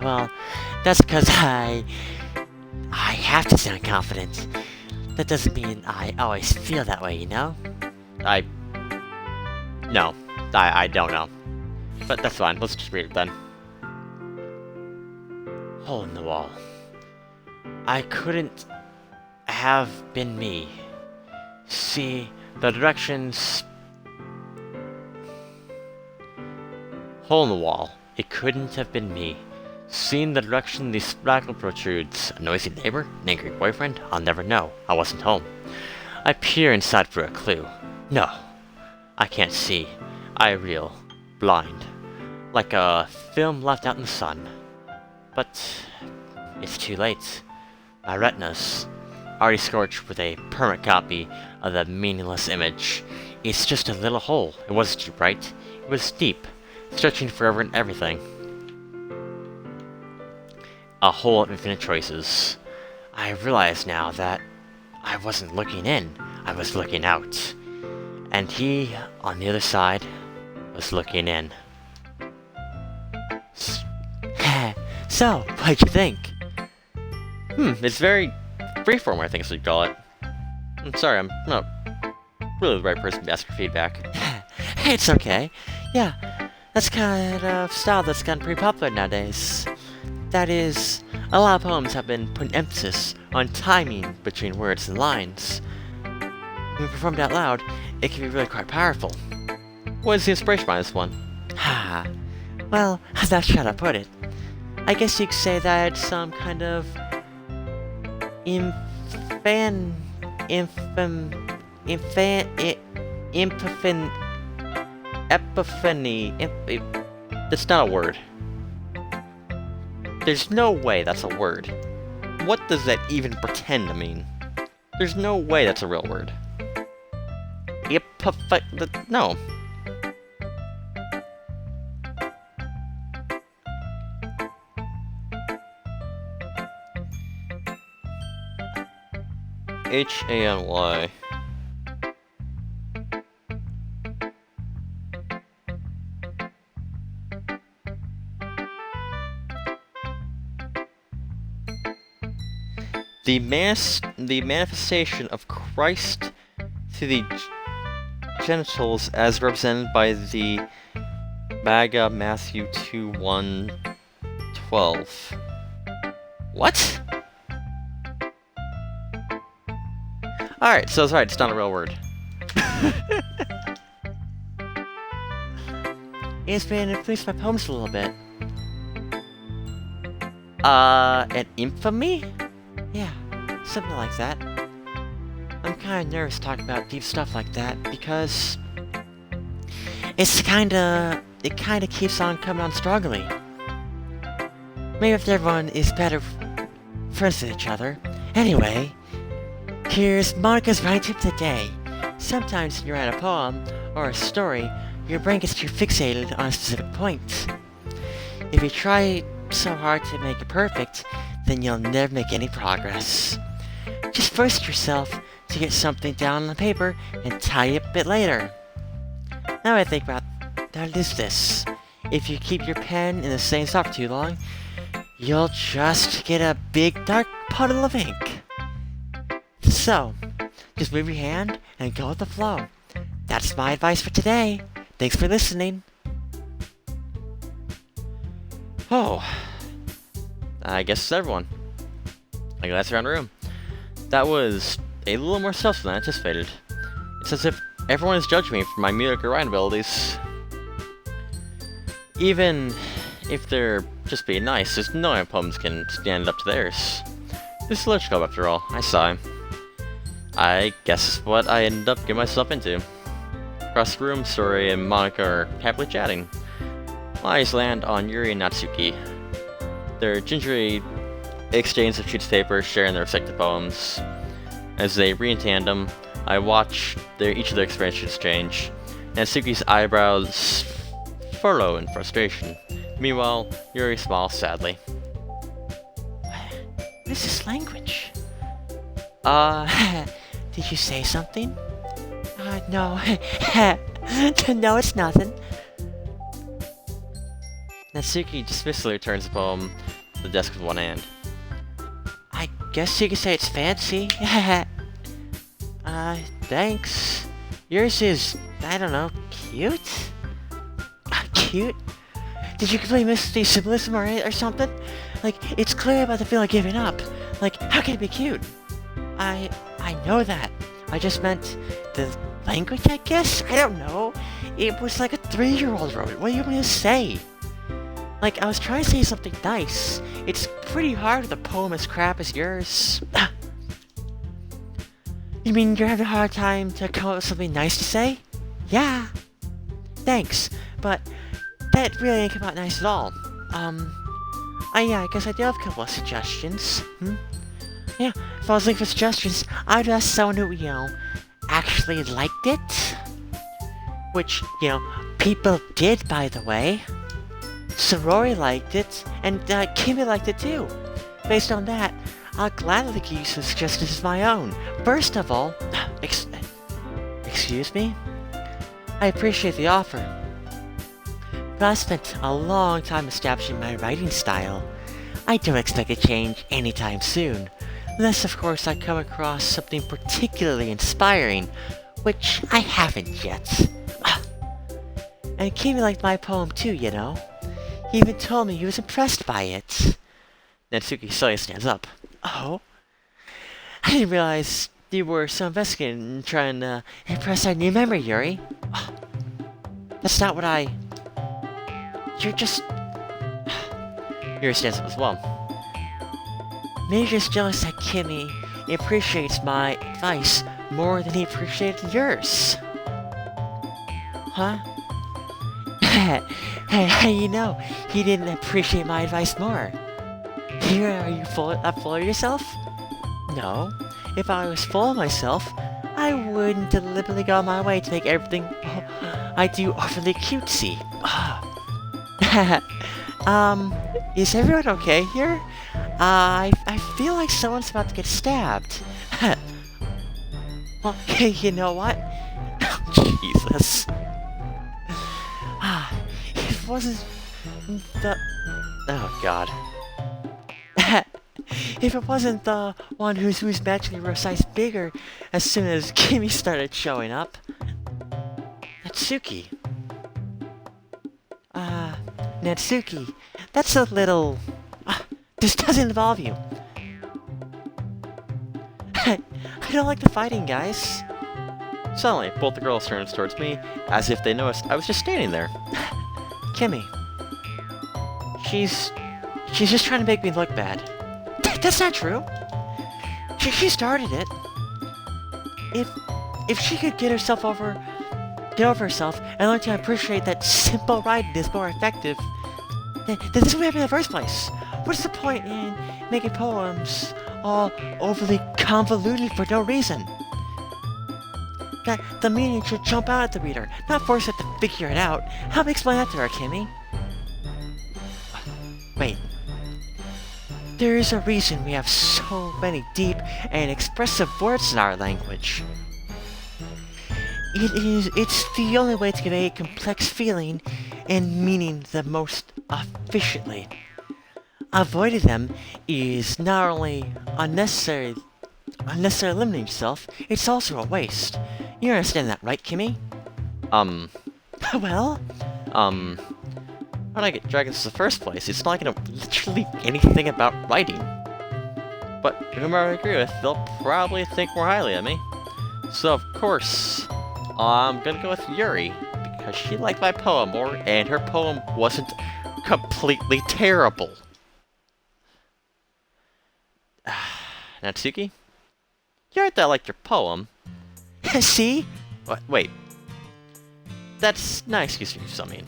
Well, that's because I have to sound confident. That doesn't mean I always feel that way, you know? No, I don't know. But that's fine, let's just read it then. Hole in the wall. I couldn't have been me. See the directions. Hole in the wall. It couldn't have been me. Seeing the direction the spackle protrudes, a noisy neighbor, an angry boyfriend, I'll never know. I wasn't home. I peer inside for a clue. No, I can't see. I reel, blind, like a film left out in the sun. But it's too late. My retinas, already scorched with a permanent copy of the meaningless image. It's just a little hole. It wasn't too bright. It was deep, stretching forever and everything. A hole of infinite choices. I realize now that I wasn't looking in. I was looking out, and he, on the other side, was looking in. So, what'd you think? It's very freeform, I think, so you call it. I'm sorry, I'm not really the right person to ask for feedback. It's okay. Yeah, that's kind of style that's gotten pretty popular nowadays. That is, a lot of poems have been putting emphasis on timing between words and lines. When performed out loud, it can be really quite powerful. What is the inspiration behind this one? Well, that's how to put it. I guess you could say that it's some kind of Epiphany. That's not a word. There's no way that's a word. What does that even pretend to mean? There's no way that's a real word. No. H-A-N-Y. The manifestation of Christ to the genitals as represented by the MAGA Matthew 2:1-12. What? Alright, so it's right, it's not a real word. It's been influenced by poems a little bit. An infamy? Yeah, something like that. I'm kinda nervous talking about deep stuff like that because it kinda keeps on coming on strongly. Maybe if everyone is better friends with each other. Anyway, here's Monica's writing tip of the day. Sometimes when you write a poem or a story, your brain gets too fixated on a specific point. If you try so hard to make it perfect, then you'll never make any progress. Just force yourself to get something down on paper and tidy up a bit later. Now I think about that is this. If you keep your pen in the same spot for too long, you'll just get a big dark puddle of ink. So, just move your hand and go with the flow. That's my advice for today. Thanks for listening. Oh. I guess it's everyone. Like that's around the room. That was a little more subtle than I anticipated. It's as if everyone is judging me for my music or writing abilities. Even if they're just being nice, there's no way my poems can stand up to theirs. This is a literature club after all, I sigh. I guess it's what I ended up getting myself into. Across the room, Sori and Monica are happily chatting. My eyes land on Yuri and Natsuki. Their gingery exchange of sheets of paper, sharing their respective poems. As they read in tandem, I watch each of their expressions change. Natsuki's eyebrows furrow in frustration. Meanwhile, Yuri smiles sadly. What is this language? Did you say something? No. No, it's nothing. Natsuki dismissively returns the poem to the desk with one hand. I guess you could say it's fancy. Thanks. Yours is, I don't know, cute? Cute? Did you completely miss the symbolism or something? Like, it's clear about the feeling of giving up. Like, how can it be cute? I know that. I just meant the language, I guess? I don't know. It was like a 3-year-old wrote it. What do you want me to say? Like, I was trying to say something nice. It's pretty hard with a poem as crap as yours. You mean you're having a hard time to come up with something nice to say? Yeah. Thanks, but that really ain't come out nice at all. Yeah, I guess I do have a couple of suggestions. Yeah, if I was looking for suggestions, I'd ask someone who, actually liked it. Which, people did, by the way. Sorori liked it, and Kimmy liked it too. Based on that, I'll gladly give you some suggestions of my own. First of all, excuse me? I appreciate the offer, but I spent a long time establishing my writing style. I don't expect a change anytime soon, unless of course I come across something particularly inspiring, which I haven't yet. And Kimi liked my poem too, you know. He even told me he was impressed by it. Natsuki slowly stands up. Oh? I didn't realize you were so invested in trying to impress our new member, Yuri. That's not what I... You're just... Yuri stands up as well. Maybe you're just jealous that Kimi appreciates my advice more than he appreciated yours. Huh? Hey, you know, he didn't appreciate my advice more. Here, are you full of yourself? No. If I was full of myself, I wouldn't deliberately go my way to make everything I do overly cutesy. Is everyone okay here? I feel like someone's about to get stabbed. Well, you know what? Jesus. It wasn't the... Oh, God. If it wasn't the one who's magically grew a size bigger as soon as Kimi started showing up. Natsuki. Natsuki. That's a little... this doesn't involve you. I don't like the fighting, guys. Suddenly, both the girls turn towards me, as if they noticed I was just standing there. Kimmy. She's just trying to make me look bad. That's not true. She started it. If she could get over herself and learn to appreciate that simple writing is more effective, then this would happen in the first place. What's the point in making poems all overly convoluted for no reason? That the meaning should jump out at the reader, not force it to figure it out. Help me explain that to her, Kimmy. Wait. There is a reason we have so many deep and expressive words in our language. It's the only way to convey a complex feeling and meaning the most efficiently. Avoiding them is not only unnecessary limiting yourself, it's also a waste. You understand that, right, Kimmy? Well? How did I get dragons in the first place? It's not like I know literally anything about writing. But whomever I agree with, they'll probably think more highly of me. So of course, I'm gonna go with Yuri, because she liked my poem more, and her poem wasn't completely terrible. Natsuki? You heard that I liked your poem. See? What? Wait. That's not an excuse for something.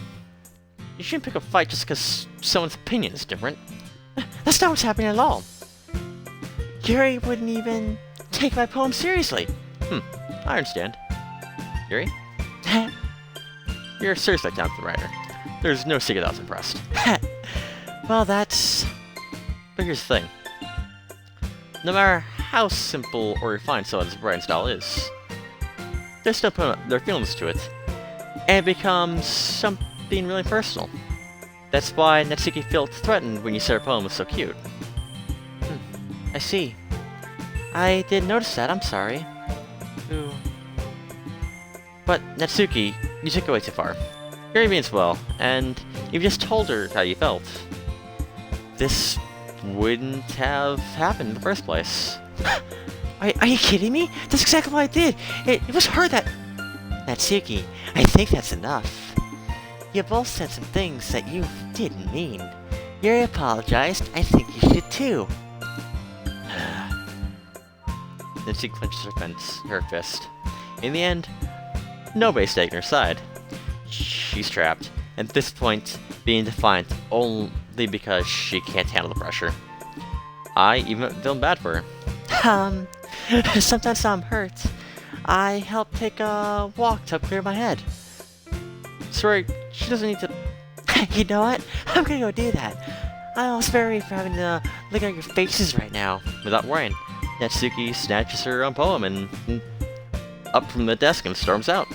You shouldn't pick a fight just because someone's opinion is different. That's not what's happening at all. Yuri wouldn't even take my poem seriously. I understand. Yuri? You're a seriously talented writer. There's no secret I was impressed. Well, that's... But here's the thing. No matter how simple or refined someone's writing style is, they're still putting their feelings to it, and it becomes something really personal. That's why Natsuki felt threatened when you said her poem was so cute. I see. I didn't notice that, I'm sorry. Ooh. But Natsuki, you took it way too far. Yuri means well, and you just told her how you felt. This wouldn't have happened in the first place. Are you kidding me? That's exactly what I did. It was her that... Natsuki, I think that's enough. You both said some things that you didn't mean. Yuri apologized. I think you should too. Natsuki clenches her fist. In the end, nobody's taking her side. She's trapped, and at this point, being defiant only because she can't handle the pressure. I even feel bad for her. Sometimes I'm hurt. I help take a walk to clear my head. Sorry, she doesn't need to... You know what? I'm gonna go do that. I'm sorry for having to look at your faces right now. Without worrying, Natsuki snatches her own poem and up from the desk and storms out.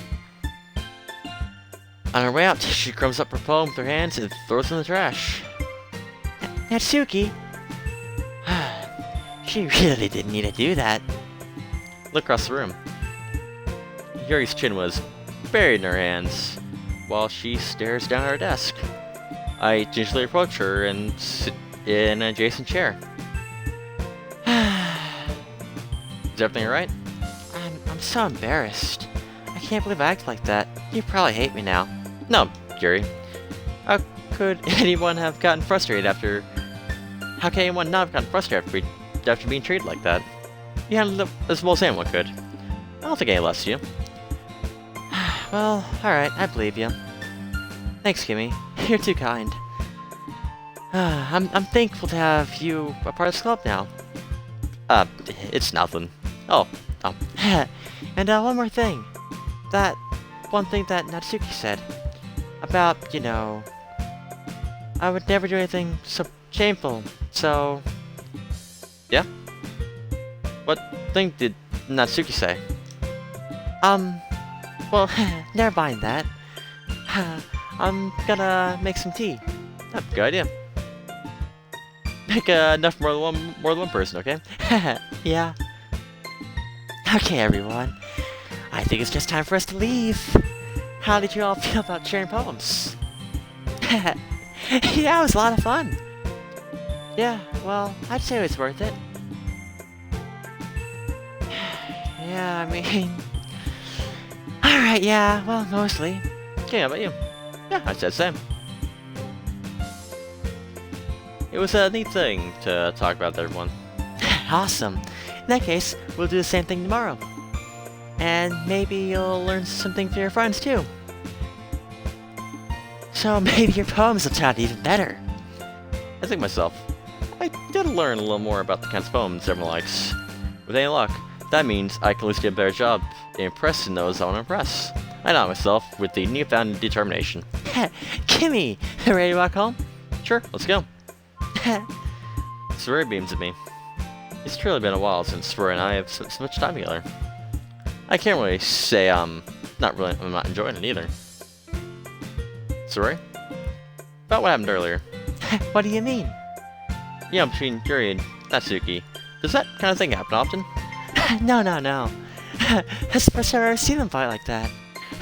On her way out, she crumbs up her poem with her hands and throws it in the trash. Natsuki? She really didn't need to do that. Look across the room. Yuri's chin was buried in her hands while she stares down at her desk. I gingerly approach her and sit in an adjacent chair. Is everything alright? I'm so embarrassed. I can't believe I act like that. You probably hate me now. No, Yuri. How could anyone have gotten frustrated after... How can anyone not have gotten frustrated after being treated like that? You handled it as well as anyone could. I don't think any less to you. Well, alright, I believe you. Thanks, Kimmy. You're too kind. I'm thankful to have you a part of this club now. It's nothing. Oh. And one more thing. That one thing that Natsuki said. About, you know... I would never do anything so shameful, so... Yeah? What thing did Natsuki say? Well, never mind that. I'm gonna make some tea. Oh, good idea. Make enough more than one person, okay? Yeah. Okay, everyone. I think it's just time for us to leave. How did you all feel about sharing poems? Yeah, it was a lot of fun. Yeah, well, I'd say it was worth it. Yeah, I mean... Alright, yeah, well, mostly. Okay, how about you? Yeah, I said same. It was a neat thing to talk about with everyone. Awesome. In that case, we'll do the same thing tomorrow. And maybe you'll learn something for your friends too. So maybe your poems will turn out even better. I think myself, I did learn a little more about the kinds of poems everyone likes. With any luck, that means I can at least do a better job impressing those I want to impress. I know myself with the newfound determination. Kimmy, ready to walk home? Sure, let's go. Suri beams at me. It's truly been a while since Suri and I have spent so much time together. I can't really say I'm not enjoying it either. Suri? About what happened earlier. What do you mean? Yeah, between Yuri and Natsuki. Does that kind of thing happen often? No. That's the first time I've ever seen them fight like that.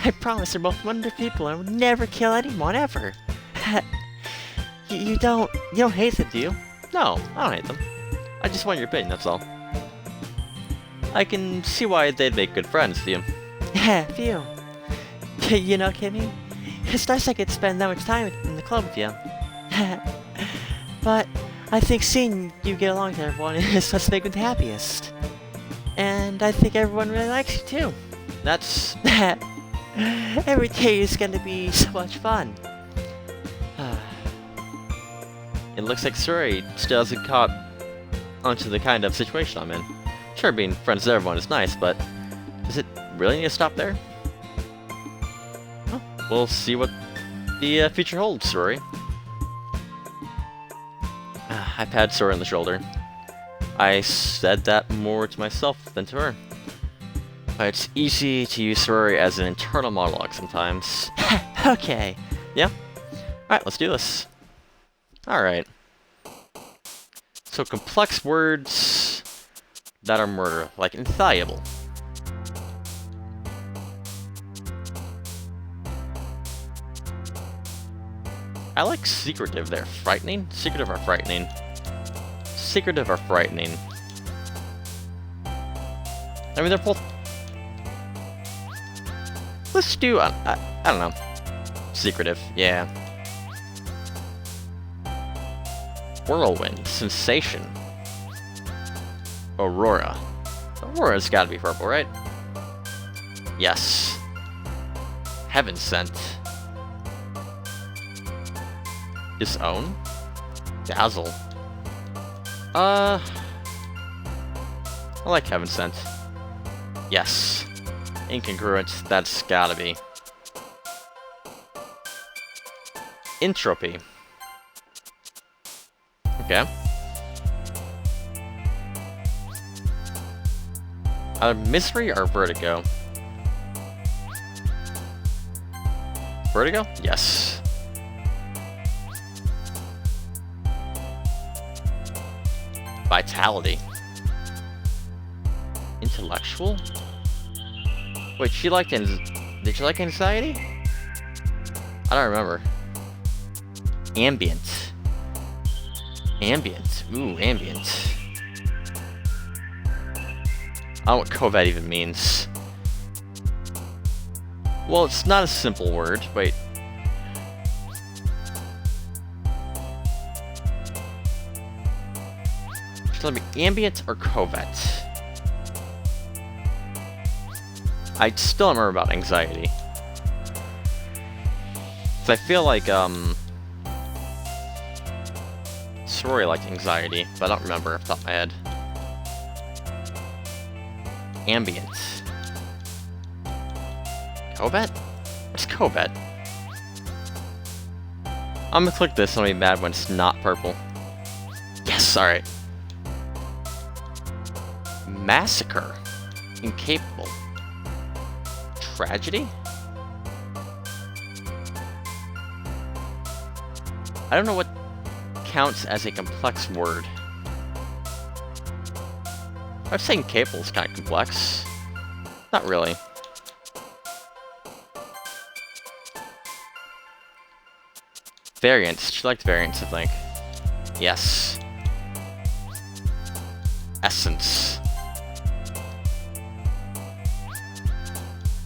I promise they're both wonderful people and would never kill anyone ever. You don't hate them, do you? No, I don't hate them. I just want your opinion, that's all. I can see why they'd make good friends with you. Yeah, phew. You know, Kimmy, it's nice I could spend that much time in the club with you. But I think seeing you get along with everyone is what's making me the happiest. And I think everyone really likes you too. That's... Every day is gonna be so much fun. It looks like Suri still hasn't caught onto the kind of situation I'm in. Sure, being friends with everyone is nice, but does it really need to stop there? Well, we'll see what the future holds, Suri. I pat Suri on the shoulder. I said that more to myself than to her. But it's easy to use Suri as an internal monologue sometimes. Okay. Yeah? Alright, let's do this. Alright. So complex words that are murder, like invaluable. I like secretive there. Frightening? Secretive or frightening? Secretive or frightening? I mean, they're both... Let's do... I don't know. Secretive, yeah. Whirlwind. Sensation. Aurora. Aurora's gotta be purple, right? Yes. Heaven sent. Disown? Dazzle. I like heaven sent. Yes. Incongruent, that's gotta be. Entropy. Okay. Either mystery or vertigo. Vertigo? Yes. Vitality. Intellectual? Wait, she liked did she like anxiety? I don't remember. Ambient. Ambient. Ooh, ambient. I don't know what covert even means. Well, it's not a simple word. Wait. Just let me ambient or covert. I still don't remember about anxiety. I feel like, Sorori liked anxiety, but I don't remember off the top of my head. Ambient. Cobet? What's Cobet? I'm gonna click this and I'll be mad when it's not purple. Yes, alright. Massacre. Incapable. Tragedy? I don't know what counts as a complex word. I've saying capable is kind of complex. Not really. Variance. She liked variance, I think. Yes. Essence.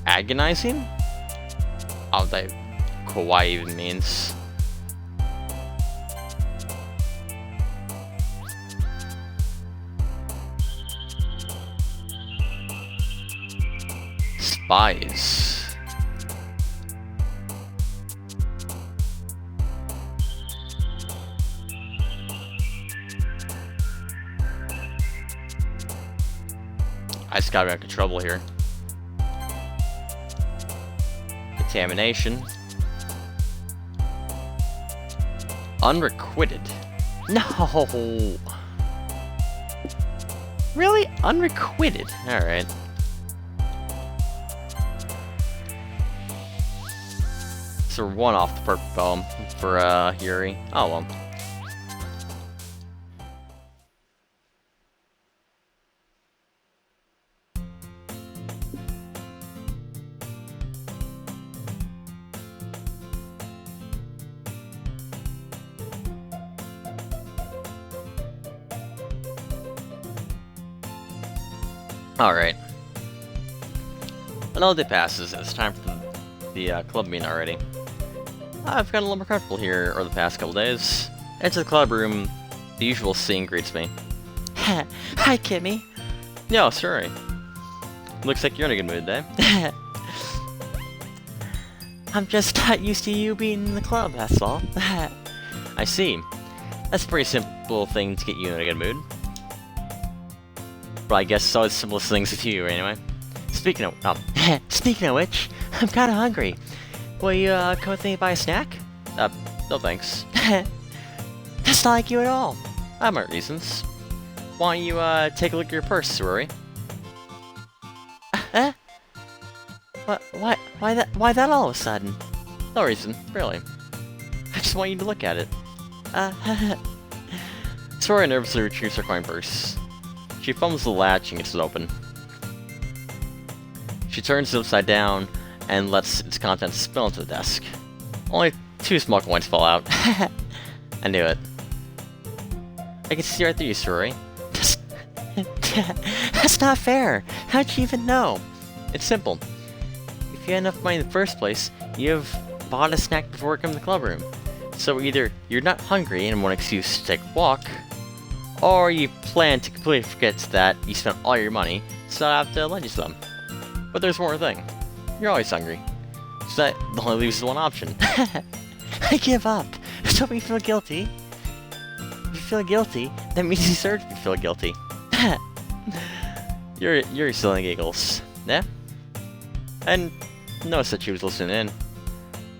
Agonizing? I don't know what kawaii even means. Spies. I just gotta be out of trouble here. Contamination. Unrequited. No! Really? Unrequited? Alright. So we're one off the purple poem for Yuri. Oh well. Alright. Another day passes, and it's time for the club meeting already. I've gotten a little more comfortable here over the past couple days. Enter the club room, the usual scene greets me. Hi, Kimmy. Yo, sorry. Looks like you're in a good mood today. I'm just not used to you being in the club, that's all. I see. That's a pretty simple thing to get you in a good mood. Well, I guess it's always the simplest things with you, anyway. Speaking of which, I'm kinda hungry. Will you, come with me and buy a snack? No thanks. That's not like you at all. I have my reasons. Why don't you, take a look at your purse, Sorori? Why that all of a sudden? No reason, really. I just want you to look at it. Sorori nervously retrieves her coin purse. She fumbles the latch and gets it open. She turns it upside down and lets its contents spill into the desk. Only 2 small coins fall out. I knew it. I can see right through you, Sorori. That's not fair. How'd you even know? It's simple. If you had enough money in the first place, you've bought a snack before coming to the club room. So either you're not hungry and want an excuse to take a walk, or you plan to completely forget that you spent all your money, so I have to lend you some. But there's one more thing. You're always hungry. So that only leaves one option. I give up. Don't make me feel guilty. If you feel guilty, that means you deserve to feel guilty. You're silly giggles. Yeah? And notice that she was listening in.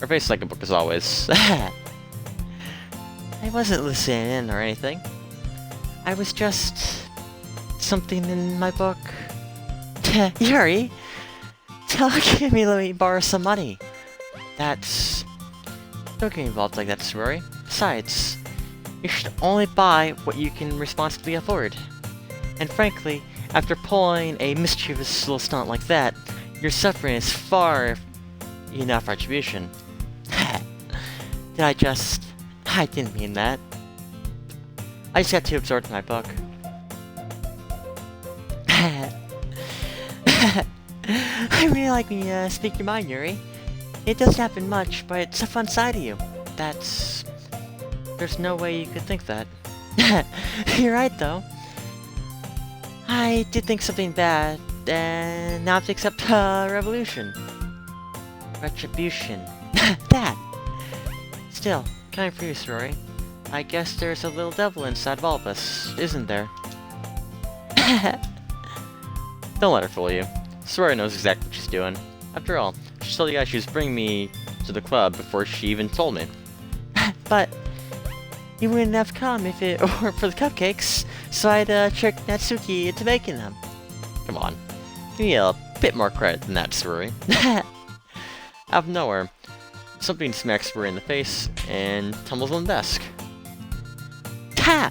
Her face like a book as always. I wasn't listening in or anything. I was just something in my book. Yuri, tell Kimmy let me borrow some money. That's... Don't get involved like that, Sorori. Besides, you should only buy what you can responsibly afford. And frankly, after pulling a mischievous little stunt like that, your suffering is far enough retribution. I didn't mean that. I just got too absorbed in my book. I really like when you speak your mind, Yuri. It doesn't happen much, but it's a fun side of you. There's no way you could think that. You're right, though. I did think something bad, and now I have to accept revolution. Retribution. That! Still, coming for you, Sorori. I guess there's a little devil inside of all of us, isn't there? Don't let her fool you. Sorori knows exactly what she's doing. After all, she told the guy she was bringing me to the club before she even told me. But you wouldn't have come if it weren't for the cupcakes, so I'd trick Natsuki into making them. Come on, give me a bit more credit than that, Sorori. Out of nowhere, something smacks Sorori in the face and tumbles on the desk. Ha!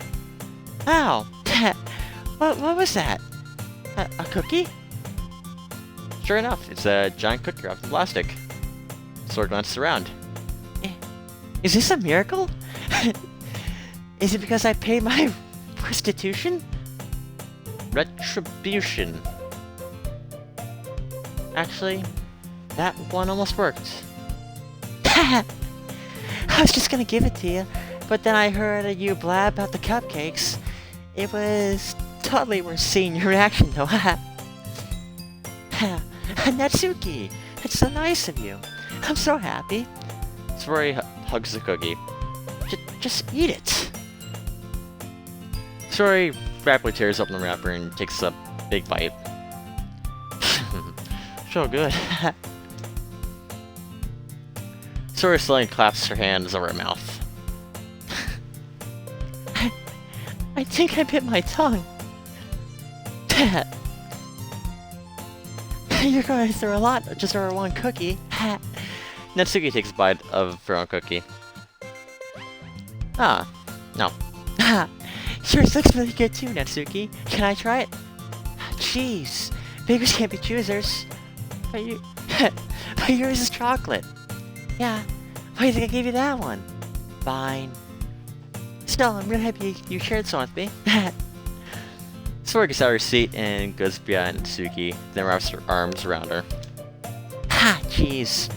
Ow! What was that? A cookie? Sure enough, it's a giant cookie wrapped in plastic. Sorori glances around. Is this a miracle? Is it because I paid my restitution? Retribution. Actually, that one almost worked. I was just gonna give it to you, but then I heard you blab about the cupcakes. It was totally worth seeing your reaction, though. Natsuki, it's so nice of you. I'm so happy. Sorori hugs the cookie. Just eat it. Sorori rapidly tears open the wrapper and takes a big bite. So good. Sorori slowly claps her hands over her mouth. I think I bit my tongue. You're going through a lot just over one cookie. Natsuki takes a bite of her own cookie. Ah, no. Sure, it looks really good too, Natsuki. Can I try it? Jeez, babies can't be choosers. But yours is chocolate. Yeah, why do you think I gave you that one? Fine. Still, I'm really happy you shared some with me. Sorori gets out of her seat and goes behind Natsuki, then wraps her arms around her. Ha, jeez.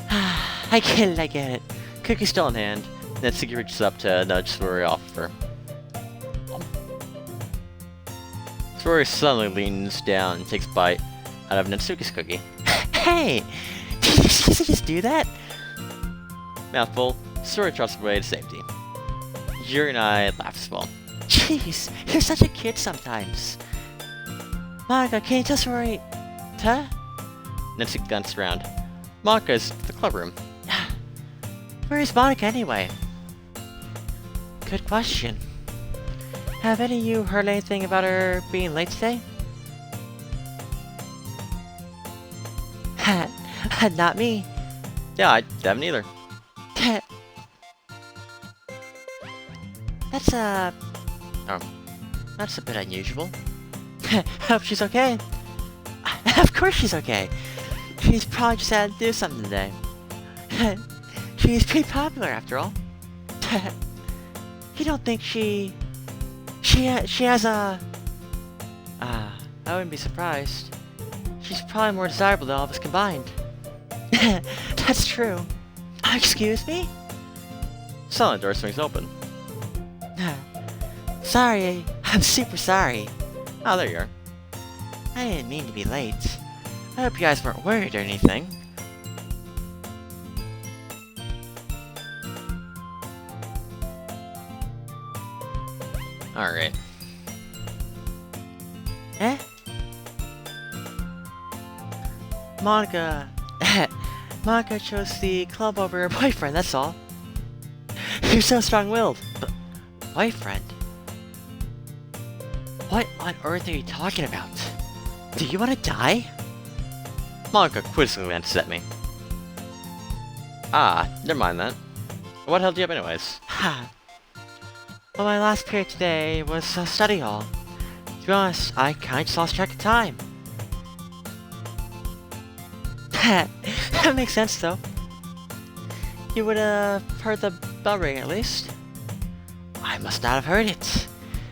I get it. Cookie's still in hand. Natsuki reaches up to nudge Sorori off of her. Sorori suddenly leans down and takes a bite out of Natsuki's cookie. Hey! Did you just do that? Mouthful, Sorori trots away to safety. Yuri and I laugh as well. Jeez, you're such a kid sometimes. Monika, can you tell Sorori... Huh? Natsuki glances around. Monika's in the clubroom. Where is Monika anyway? Good question. Have any of you heard anything about her being late today? Not me. Yeah, I haven't either. That's a bit unusual. Hope she's okay. Of course she's okay. She's probably just had to do something today. She's pretty popular after all. You don't think she has a... I wouldn't be surprised. She's probably more desirable than all of us combined. That's true. Excuse me? Suddenly, the door swings open. Sorry, I'm super sorry. Oh, there you are. I didn't mean to be late. I hope you guys weren't worried or anything. Alright. Eh? Monika... Monika chose the club over her boyfriend, that's all. You're so strong-willed. Boyfriend? What on earth are you talking about? Do you want to die? Monika quizzically glances at me. Ah, never mind that. What held you up anyways? Ha. Well, my last period today was study hall. To be honest, I kinda just lost track of time. That makes sense, though. You would have heard the bell ring, at least. I must not have heard it,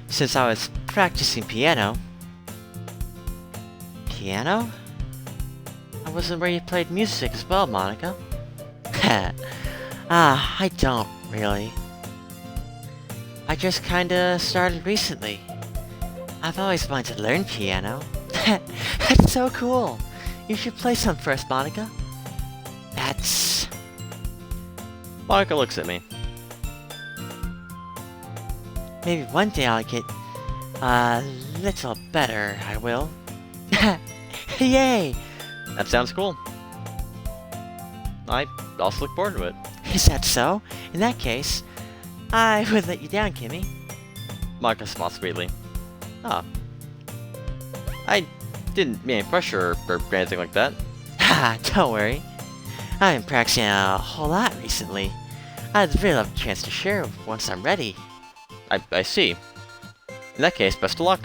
since I was practicing piano. Piano? I wasn't where you played music as well, Monica. I don't, really. I just kinda started recently. I've always wanted to learn piano. That's so cool. You should play some for us, Monica. That's... Monica looks at me. Maybe one day I'll get a little better, I will. Yay! That sounds cool. I also look forward to it. Is that so? In that case, I would let you down, Kimmy. Monica smiles sweetly. Ah. I didn't mean any pressure or anything like that. Ha, don't worry. I've been practicing a whole lot recently. I'd really love a chance to share once I'm ready. I see. In that case, best of luck.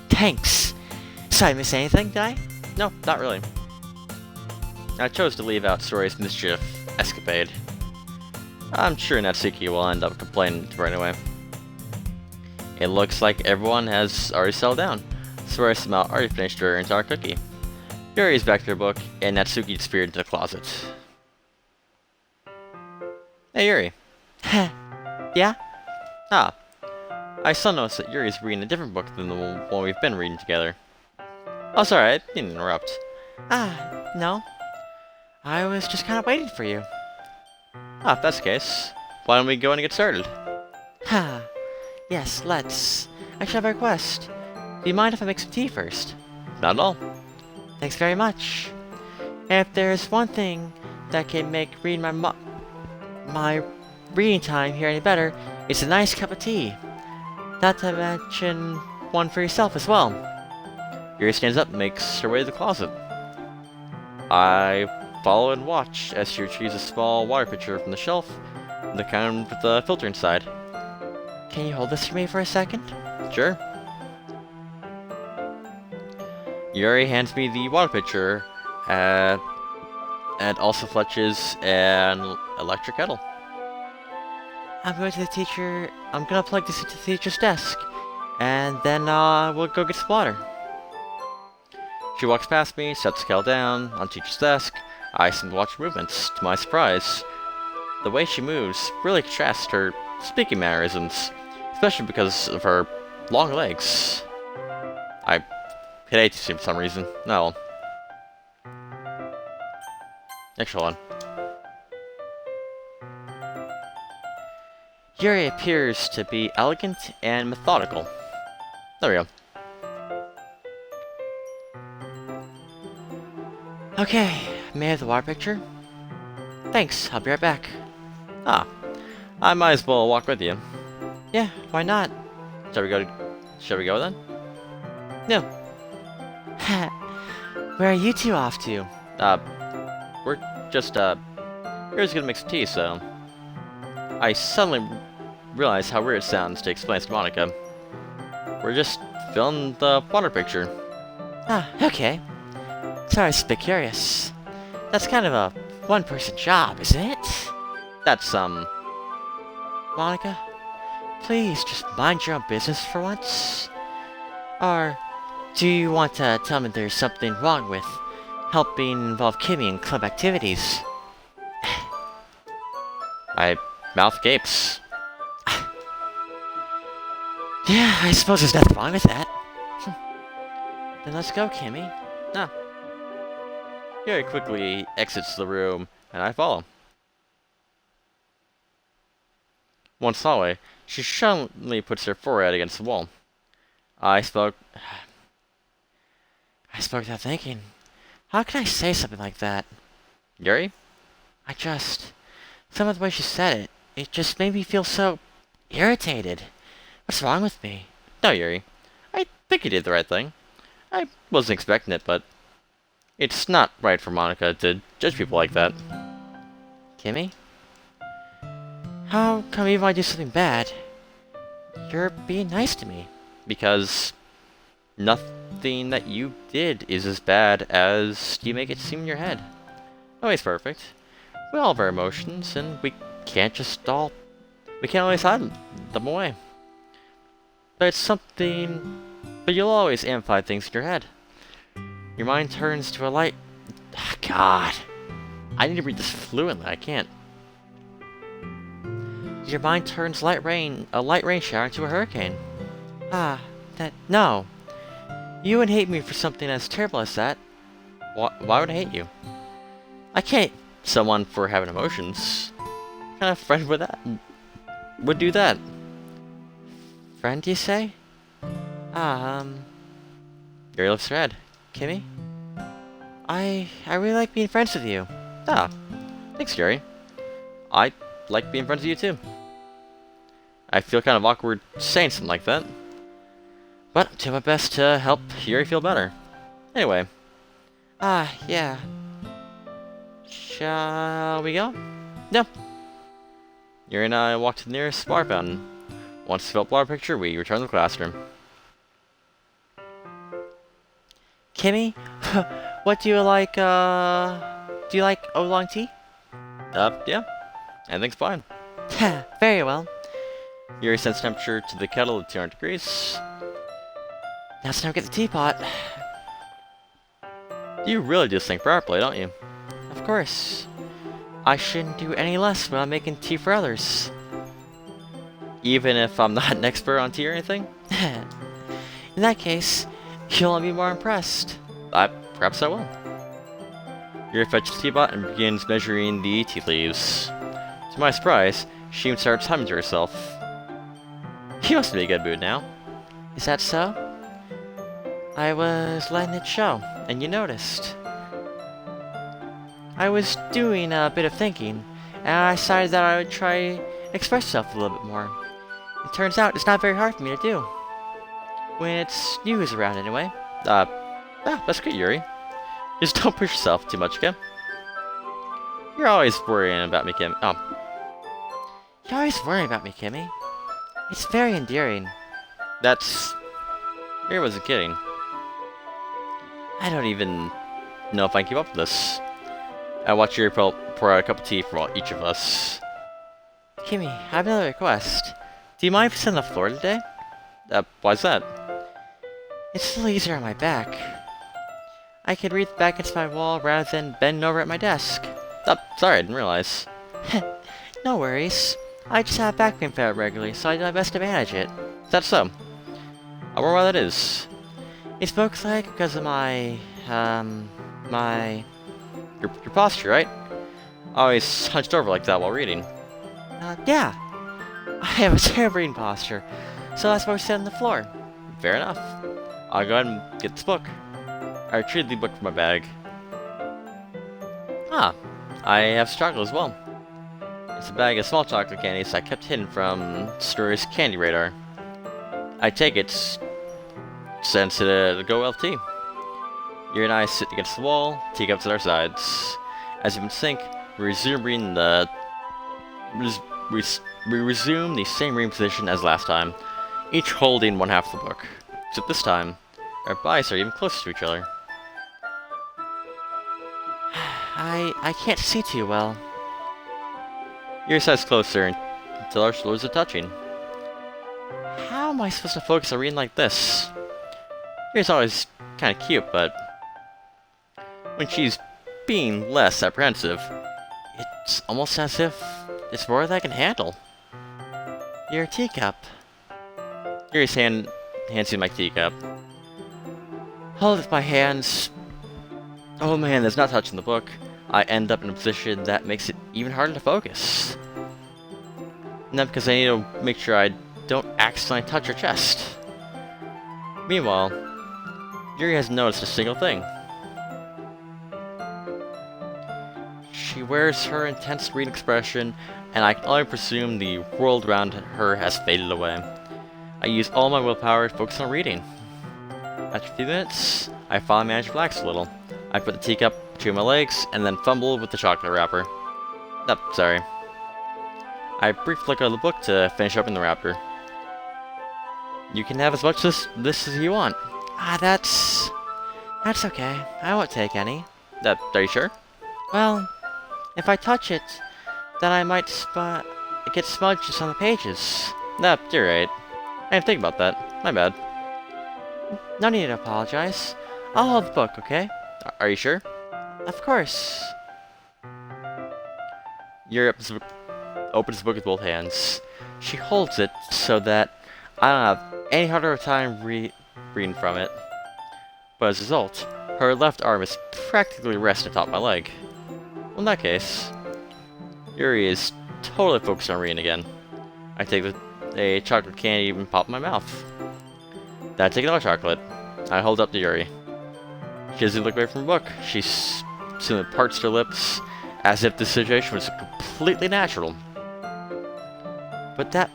Thanks. Sorry, I miss anything, did I? No, not really. I chose to leave out Sori's mischief escapade. I'm sure Natsuki will end up complaining to her anyway. It looks like everyone has already settled down. Sori somehow already finished her entire cookie. Yuri is back to her book, and Natsuki disappeared into the closet. Hey Yuri. Yeah? Ah. I saw notice that Yuri's reading a different book than the one we've been reading together. Oh, sorry, I didn't interrupt. No. I was just kind of waiting for you. Ah, if that's the case, why don't we go and get started? Ha. Yes, let's. I should have a request. Do you mind if I make some tea first? Not at all. Thanks very much. And if there's one thing that can make reading my reading time here any better, it's a nice cup of tea. Not to mention one for yourself as well. Yuri stands up and makes her way to the closet. I follow and watch as she retrieves a small water pitcher from the shelf, the kind with the filter inside. Can you hold this for me for a second? Sure. Yuri hands me the water pitcher, and also fetches an electric kettle. I'm gonna plug this into the teacher's desk, and then we'll go get some water. She walks past me, sets the kettle down on teacher's desk. I simply watch her movements. To my surprise, the way she moves really contrasts her speaking mannerisms, especially because of her long legs. I hate to see for some reason. No. Actually, hold on. Yuri appears to be elegant and methodical. There we go. Okay, may I have the water picture? Thanks, I'll be right back. Ah, I might as well walk with you. Yeah, why not? Shall we go then? No. Where are you two off to? We're just, Yuri's gonna make some tea, so... I suddenly realized how weird it sounds to explain this to Monica. We're just filming the water picture. Ah, okay. Sorry, I was a bit curious. That's kind of a one-person job, isn't it? That's, Monica, please just mind your own business for once. Or do you want to tell me there's something wrong with helping involve Kimmy in club activities? my mouth gapes. Yeah, I suppose there's nothing wrong with that. Then let's go, Kimmy. Ah. Yuri quickly exits the room, and I follow. Once hallway, she suddenly puts her forehead against the wall. I spoke without thinking. How can I say something like that? Yuri? Some of the way she said it just made me feel so irritated. What's wrong with me? No, Yuri. I think you did the right thing. I wasn't expecting it, but it's not right for Monica to judge people like that. Kimmy? How come even when I do something bad, you're being nice to me? Because nothing that you did is as bad as you make it seem in your head. Nobody's perfect. We all have our emotions, and we can't always hide them away. But you'll always amplify things in your head. Your mind turns to a light... God! I need to read this fluently, I can't. Your mind turns a light rain shower into a hurricane. No. You wouldn't hate me for something as terrible as that. Why would I hate you? I can't hate someone for having emotions. What kind of friend would do that? Friend, you say? Your lips red. Kimmy? I really like being friends with you. Thanks, Gary. I like being friends with you too. I feel kind of awkward saying something like that. But I'm doing my best to help Yuri feel better. Anyway. Yeah. Shall we go? No. Yuri and I walked to the nearest water fountain. Once we felt our picture, we returned to the classroom. Kimmy? What do you like, do you like oolong tea? Yeah. Anything's fine. Very well. Yuri sets temperature to the kettle at 200 degrees. Now it's time to get the teapot. You really do this thing properly, don't you? Of course. I shouldn't do any less when I'm making tea for others. Even if I'm not an expert on tea or anything? In that case, you'll only be more impressed. Perhaps I will. Yuri fetches the teapot and begins measuring the tea leaves. To my surprise, she even starts humming to herself. You must be in a good mood now. Is that so? I was letting it show, and you noticed. I was doing a bit of thinking, and I decided that I would try express myself a little bit more. It turns out it's not very hard for me to do. When it's you who's around, anyway. That's great, Yuri. Just don't push yourself too much, okay? You're always worrying about me, Kim. You're always worrying about me, Kimmy. It's very endearing. Yuri wasn't kidding. I don't even know if I can keep up with this. I watch Yuri pour out a cup of tea for each of us. Kimmy, I have another request. Do you mind if we sit on the floor today? Why's that? It's a little easier on my back. I could reach back against my wall rather than bend over at my desk. Sorry, I didn't realize. No worries. I just have back pain fairly regularly, so I do my best to manage it. Is that so? I wonder why that is. It's folks like because of my Your posture, right? Always hunched over like that while reading. Yeah. I have a terrible reading posture, so that's why we sit on the floor. Fair enough. I'll go ahead and get this book. I retrieved the book from my bag. I have chocolate as well. It's a bag of small chocolate candies I kept hidden from Story's candy radar. I take it since it'll go well with tea. Yuri and I sit against the wall, teacups at our sides. As we sync, we resume the same reading position as last time, each holding one half of the book. Except this time, our bodies are even closer to each other. I can't see too well. Yuri sides closer until our shoulders are touching. How am I supposed to focus on reading like this? Yuri's always kind of cute, but when she's being less apprehensive, it's almost as if it's more than I can handle. Your teacup. Yuri's hands me my teacup. Hold it with my hands. Oh man, that's not touching the book. I end up in a position that makes it even harder to focus. Not because I need to make sure I don't accidentally touch her chest. Meanwhile, Yuri hasn't noticed a single thing. She wears her intense reading expression, and I can only presume the world around her has faded away. I use all my willpower to focus on reading. After a few minutes, I finally manage to relax a little. I put the teacup between my legs, and then fumble with the chocolate wrapper. Oh, sorry. I briefly look at the book to finish opening the wrapper. You can have as much of this as you want. Ah, that's okay. I won't take any. Are you sure? Well, if I touch it, then I might get smudges on the pages. No, you're right. I didn't think about that. My bad. No need to apologize. I'll hold the book, okay? Are you sure? Of course. Yuri opens the book with both hands. She holds it so that I don't have any harder time reading from it. But as a result, her left arm is practically resting atop my leg. Well, in that case, Yuri is totally focused on reading again. I take a chocolate candy and pop in my mouth. Then I take another chocolate. I hold it up to Yuri. She doesn't look away from her book. She simply parts her lips as if the situation was completely natural. But that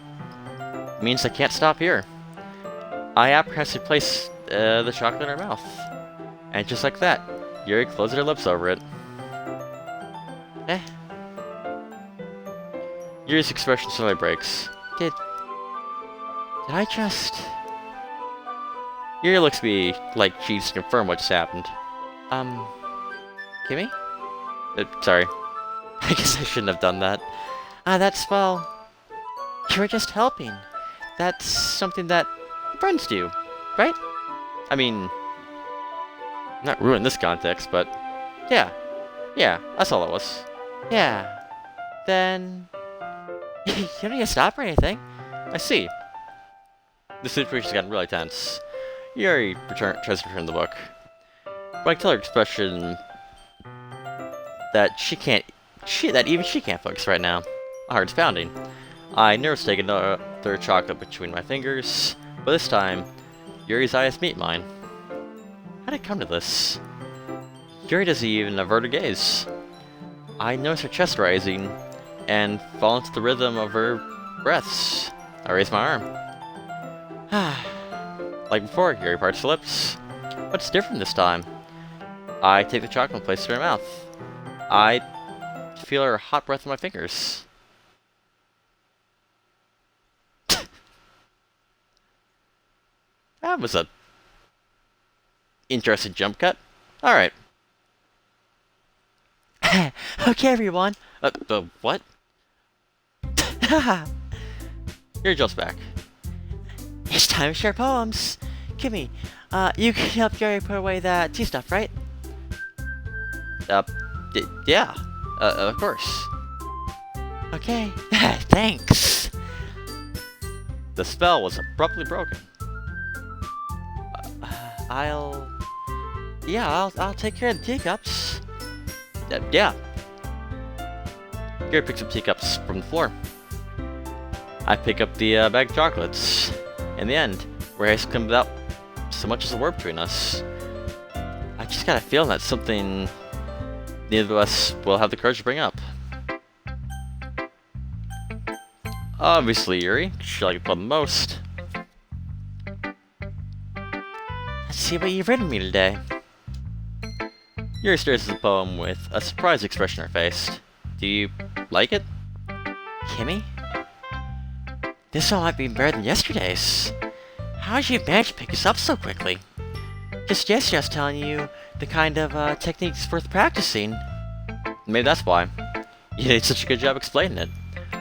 means I can't stop here. I apprehensively place the chocolate in her mouth. And just like that, Yuri closes her lips over it. Yuri's expression suddenly breaks. Did I just... Yuri looks at me like she's to confirm what just happened. Kimmy? Sorry. I guess I shouldn't have done that. Well... You were just helping. That's something that friends do, right? I mean... Not ruin this context, but... Yeah. Yeah, that's all it was. Yeah. Then... you don't need to stop or anything. I see. The situation's gotten really tense. Yuri tries to return the book. But I tell her expression that even she can't focus right now. My heart's pounding. I nervously take another chocolate between my fingers, but this time, Yuri's eyes meet mine. How did it come to this? Yuri doesn't even avert her gaze. I notice her chest rising, and fall into the rhythm of her breaths. I raise my arm. Like before, Yuri parts her lips. What's different this time? I take the chocolate and place it in her mouth. I feel her hot breath on my fingers. That was a interesting jump cut. Alright. Okay, everyone. What? Yuri jumps back. It's time to share poems. Kimmy, you can help Yuri put away that tea stuff, right? Yeah. Of course. Okay. Thanks. The spell was abruptly broken. I'll take care of the teacups. Yeah. Yuri picks up teacups from the floor. I pick up the bag of chocolates. In the end, we're come without so much as a word between us. I just got a feeling that's something neither of us will have the courage to bring up. Obviously, Yuri, she liked the club most. Let's see what you've written me today. Yuri stares at the poem with a surprised expression on her face. Do you like it? Kimmy? This one might be better than yesterday's. How did you manage to pick this up so quickly? Just yesterday I was telling you the kind of techniques worth practicing. Maybe that's why. You did such a good job explaining it.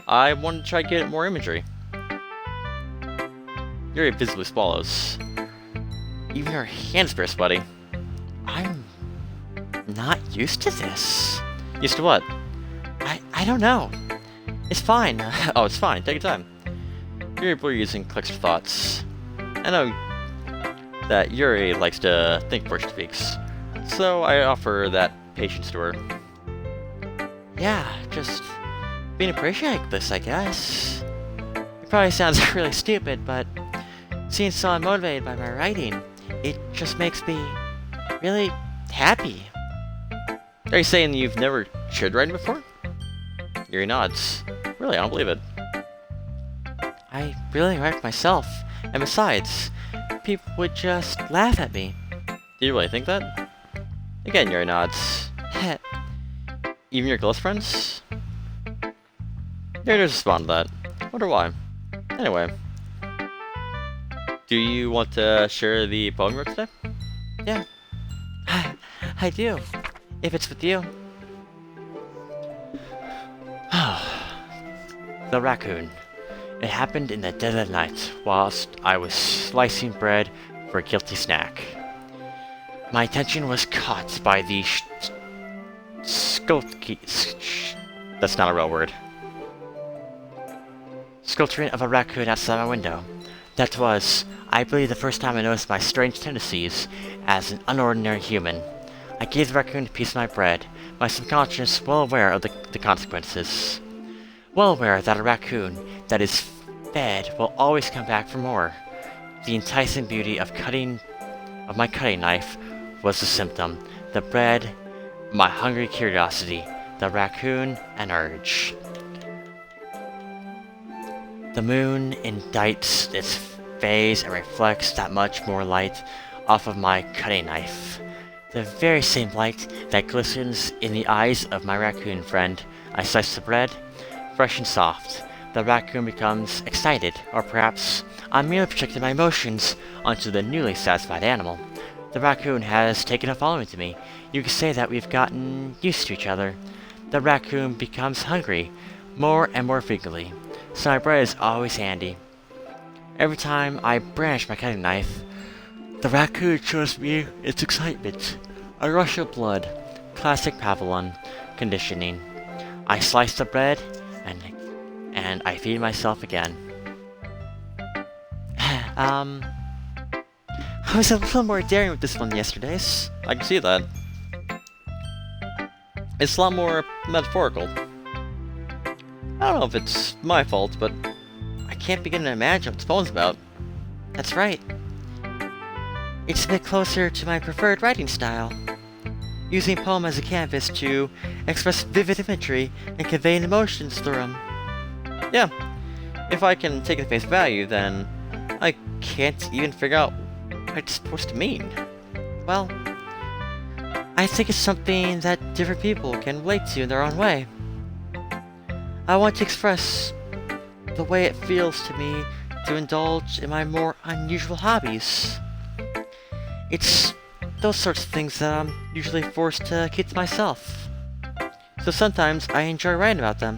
I wanted to try to get it more imagery. Yuri visibly swallows. Even her hands very sweaty. I'm not used to this. Used to what? I don't know. It's fine. Oh, it's fine. Take your time. Yuri breathes and collects her thoughts. I know that Yuri likes to think before she speaks, so I offer that patience to her. Yeah, just being appreciative like this, I guess. It probably sounds really stupid, but seeing someone motivated by my writing, it just makes me really happy. Are you saying you've never shared writing before? Yuri nods. Really, I don't believe it. I really write myself, and besides, people would just laugh at me. Do you really think that? Again, Yuri nods. Even your close friends? Didn't respond to that. Wonder why. Anyway. Do you want to share the poem you wrote today? Yeah. I do. If it's with you. The raccoon. It happened in the dead of night, whilst I was slicing bread for a guilty snack. My attention was caught by the that's not a real word. Skulking of a raccoon outside my window. That was, I believe, the first time I noticed my strange tendencies as an unordinary human. I gave the raccoon a piece of my bread, my subconscious well aware of the consequences. Well aware that a raccoon that is fed will always come back for more. The enticing beauty of my cutting knife was the symptom. The bread, my hungry curiosity. The raccoon, an urge. The moon indicts its phase and reflects that much more light off of my cutting knife. The very same light that glistens in the eyes of my raccoon friend. I slice the bread, fresh and soft. The raccoon becomes excited, or perhaps I'm merely projecting my emotions onto the newly satisfied animal. The raccoon has taken a following to me. You could say that we've gotten used to each other. The raccoon becomes hungry, more and more frequently, so my bread is always handy. Every time I brandish my cutting knife, the raccoon shows me its excitement. A rush of blood, classic Pavlov conditioning. I slice the bread, and I feed myself again. I was a little more daring with this one than yesterday's. I can see that. It's a lot more metaphorical. I don't know if it's my fault, but I can't begin to imagine what this poem's about. That's right. It's a bit closer to my preferred writing style. Using poem as a canvas to express vivid imagery and convey emotions through them. Yeah, if I can take it at face value, then I can't even figure out what it's supposed to mean. Well, I think it's something that different people can relate to in their own way. I want to express the way it feels to me to indulge in my more unusual hobbies. It's those sorts of things that I'm usually forced to keep to myself. So sometimes I enjoy writing about them.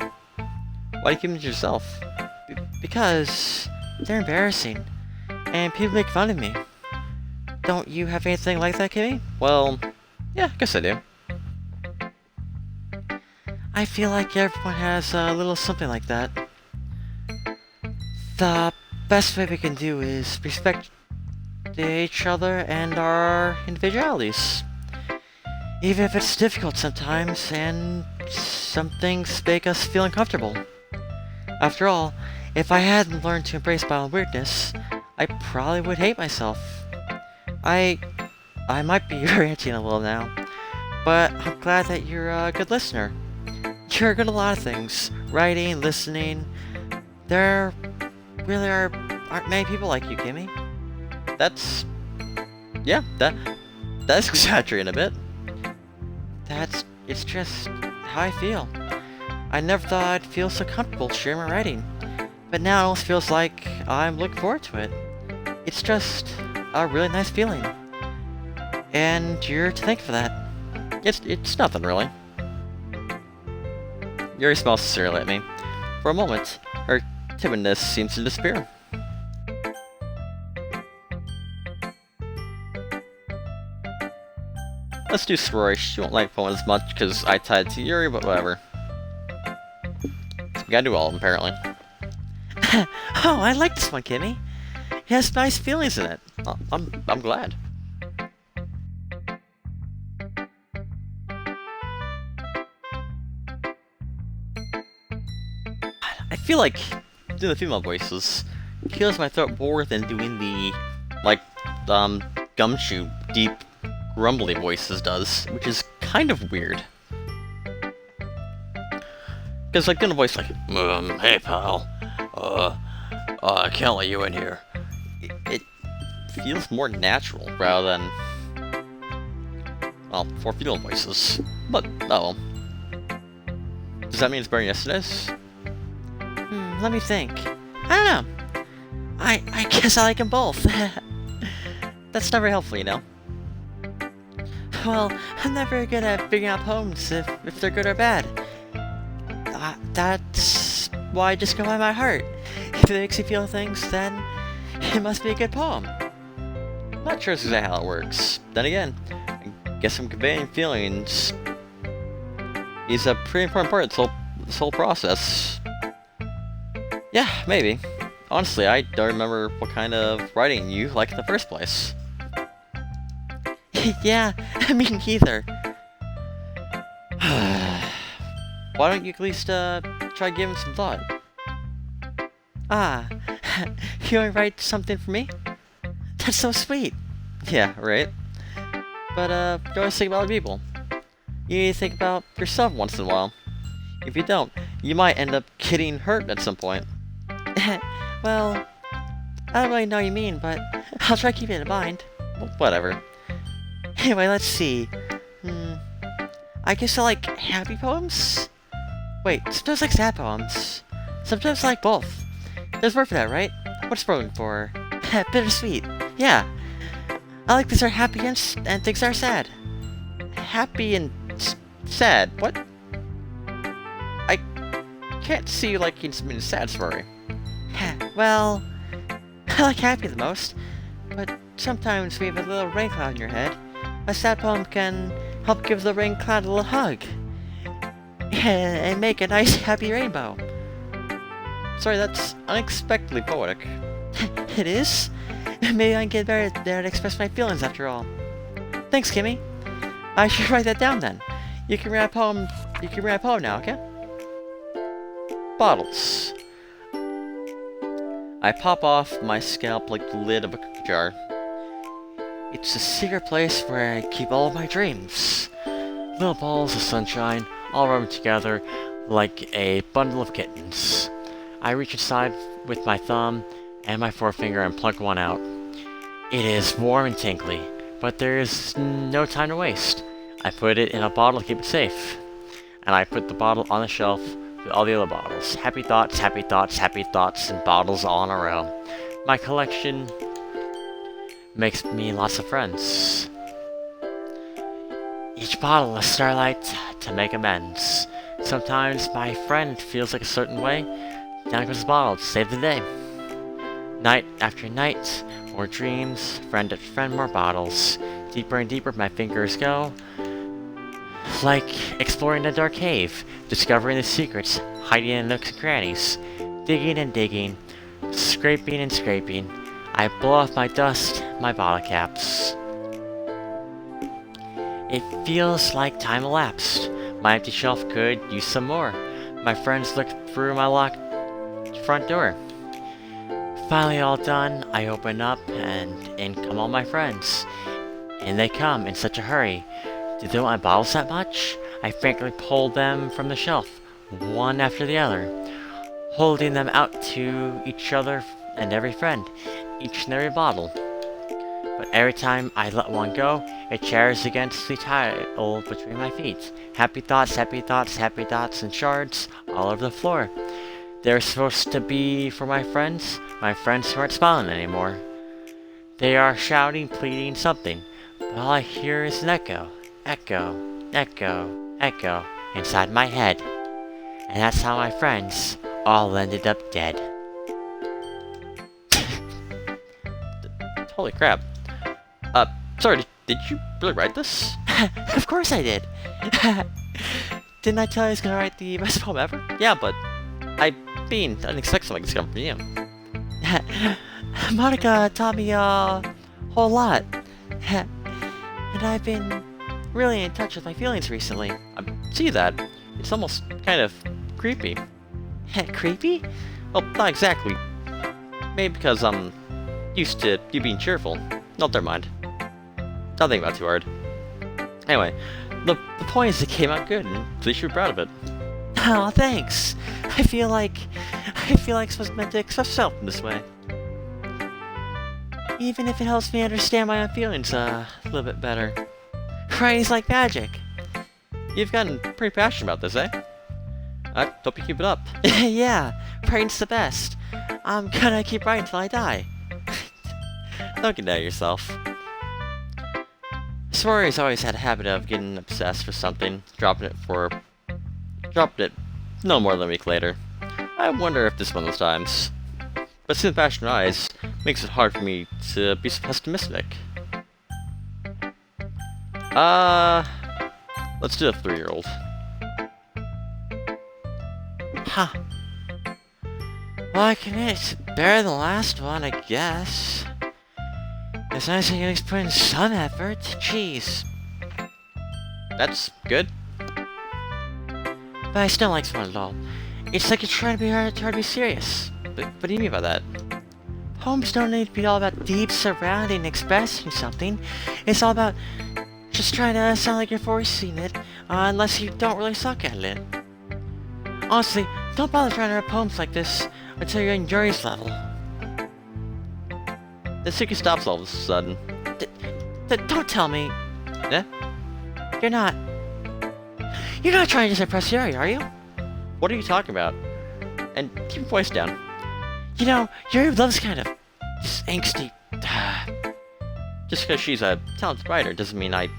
Why do you keep them to yourself? Because they're embarrassing, and people make fun of me. Don't you have anything like that, Kimmy? Well, yeah, I guess I do. I feel like everyone has a little something like that. The best way we can do is respect each other and our individualities. Even if it's difficult sometimes, and some things make us feel uncomfortable. After all, if I hadn't learned to embrace my own weirdness, I probably would hate myself. I might be ranting a little now, but I'm glad that you're a good listener. You're good at a lot of things. Writing, listening. There really aren't many people like you, Kimmy. That's exaggerating a bit. It's just how I feel. I never thought I'd feel so comfortable sharing my writing, but now it almost feels like I'm looking forward to it. It's just a really nice feeling, and you're to thank for that. It's nothing really. Yuri smiles sincerely at me. For a moment, her timidness seems to disappear. Let's do sorority. She won't like poem as much because I tied to Yuri, but whatever. We gotta do all of them, apparently. Oh, I like this one, Kimmy. It has nice feelings in it. I'm glad. I feel like doing the female voices kills my throat more than doing the gumshoe deep grumbly voices does, which is kind of weird. Because like doing a voice like, hey pal, I can't let you in here. It feels more natural rather than, well, for female voices. But, oh well. Does that mean it's better than yesterday's? Let me think. I don't know. I guess I like them both. That's not very helpful, you know. Well, I'm not very good at figuring out poems if they're good or bad. That's why I just go by my heart. If it makes you feel things, then it must be a good poem. Not sure exactly how it works. Then again, I guess I'm conveying feelings is a pretty important part of this whole process. Yeah, maybe. Honestly, I don't remember what kind of writing you like in the first place. Yeah, me neither. Why don't you at least try giving some thought? Ah, you want to write something for me? That's so sweet. Yeah, right? But you always think about other people. You need to think about yourself once in a while. If you don't, you might end up getting hurt at some point. Well, I don't really know what you mean, but I'll try keeping it in mind. Well, whatever. Anyway, let's see. I guess I like happy poems? Wait, sometimes I like sad poems. Sometimes I like both. There's a word for that, right? What's spelling for? Bittersweet. Yeah. I like things that are happy and things that are sad. Happy and sad? What? I can't see you liking something sad, sorry. Well, I like happy the most, but sometimes when you have a little rain cloud in your head, a sad poem can help give the rain cloud a little hug and make a nice happy rainbow. Sorry, that's unexpectedly poetic. It is? Maybe I can get better there to express my feelings after all. Thanks, Kimmy. I should write that down then. You can read a poem. You can read a poem now, okay? Bottles. I pop off my scalp like the lid of a cookie jar. It's a secret place where I keep all of my dreams. Little balls of sunshine, all rubbing together like a bundle of kittens. I reach inside with my thumb and my forefinger and pluck one out. It is warm and tingly, but there is no time to waste. I put it in a bottle to keep it safe. And I put the bottle on the shelf with all the other bottles. Happy thoughts, happy thoughts, happy thoughts, and bottles all in a row. My collection makes me lots of friends. Each bottle a starlight to make amends. Sometimes my friend feels like a certain way. Down goes the bottle to save the day. Night after night, more dreams, friend after friend, more bottles. Deeper and deeper my fingers go. Like exploring a dark cave, discovering the secrets, hiding in nooks and crannies. Digging and digging, scraping and scraping. I blow off my dust, my bottle caps. It feels like time elapsed. My empty shelf could use some more. My friends look through my locked front door. Finally all done, I open up and in come all my friends. And they come in such a hurry. Do they want my bottles that much? I frankly pull them from the shelf, one after the other, holding them out to each other and every friend, each and every bottle. But every time I let one go, it shatters against the tile between my feet. Happy thoughts, happy thoughts, happy thoughts, and shards all over the floor. They're supposed to be for my friends who aren't smiling anymore. They are shouting, pleading something, but all I hear is an echo, echo, echo, echo inside my head. And that's how my friends all ended up dead. Holy crap. Sorry, did you really write this? Of course I did. Didn't I tell you I was gonna write the best poem ever? Yeah, but I didn't expect something to come from you. Monica taught me a whole lot. And I've been really in touch with my feelings recently. I see that. It's almost kind of creepy. Creepy? Well, not exactly. Maybe because I'm used to you being cheerful. No, never mind. Don't think about it too hard. Anyway, the point is it came out good, and at least you're proud of it. Oh, thanks. I feel like it's was meant to express myself in this way. Even if it helps me understand my own feelings a little bit better. Writing's like magic. You've gotten pretty passionate about this, eh? Hope you keep it up. Yeah, writing's the best. I'm gonna keep writing till I die. Don't get down yourself. Swery's always had a habit of getting obsessed with something, dropping it no more than a week later. I wonder if this is one of those times. But seeing the passion in her eyes makes it hard for me to be so pessimistic. Let's do a 3-year-old. Huh. Well, I can admit it's better than the last one, I guess. It's nice that you guys put in some effort. Jeez. That's good. But I still don't like this one at all. It's like you're trying to be hard to be serious. But what do you mean by that? Poems don't need to be all about deep surrounding expressing something. It's all about just trying to sound like you're forcing it, unless you don't really suck at it. Honestly, don't bother trying to write poems like this until you're in Yuri's level. Natsuki stops all of a sudden. Don't tell me. Yeah? You're not trying to impress Yuri, are you? What are you talking about? And keep your voice down. You know, Yuri loves kind of just angsty. Just because she's a talented writer doesn't mean I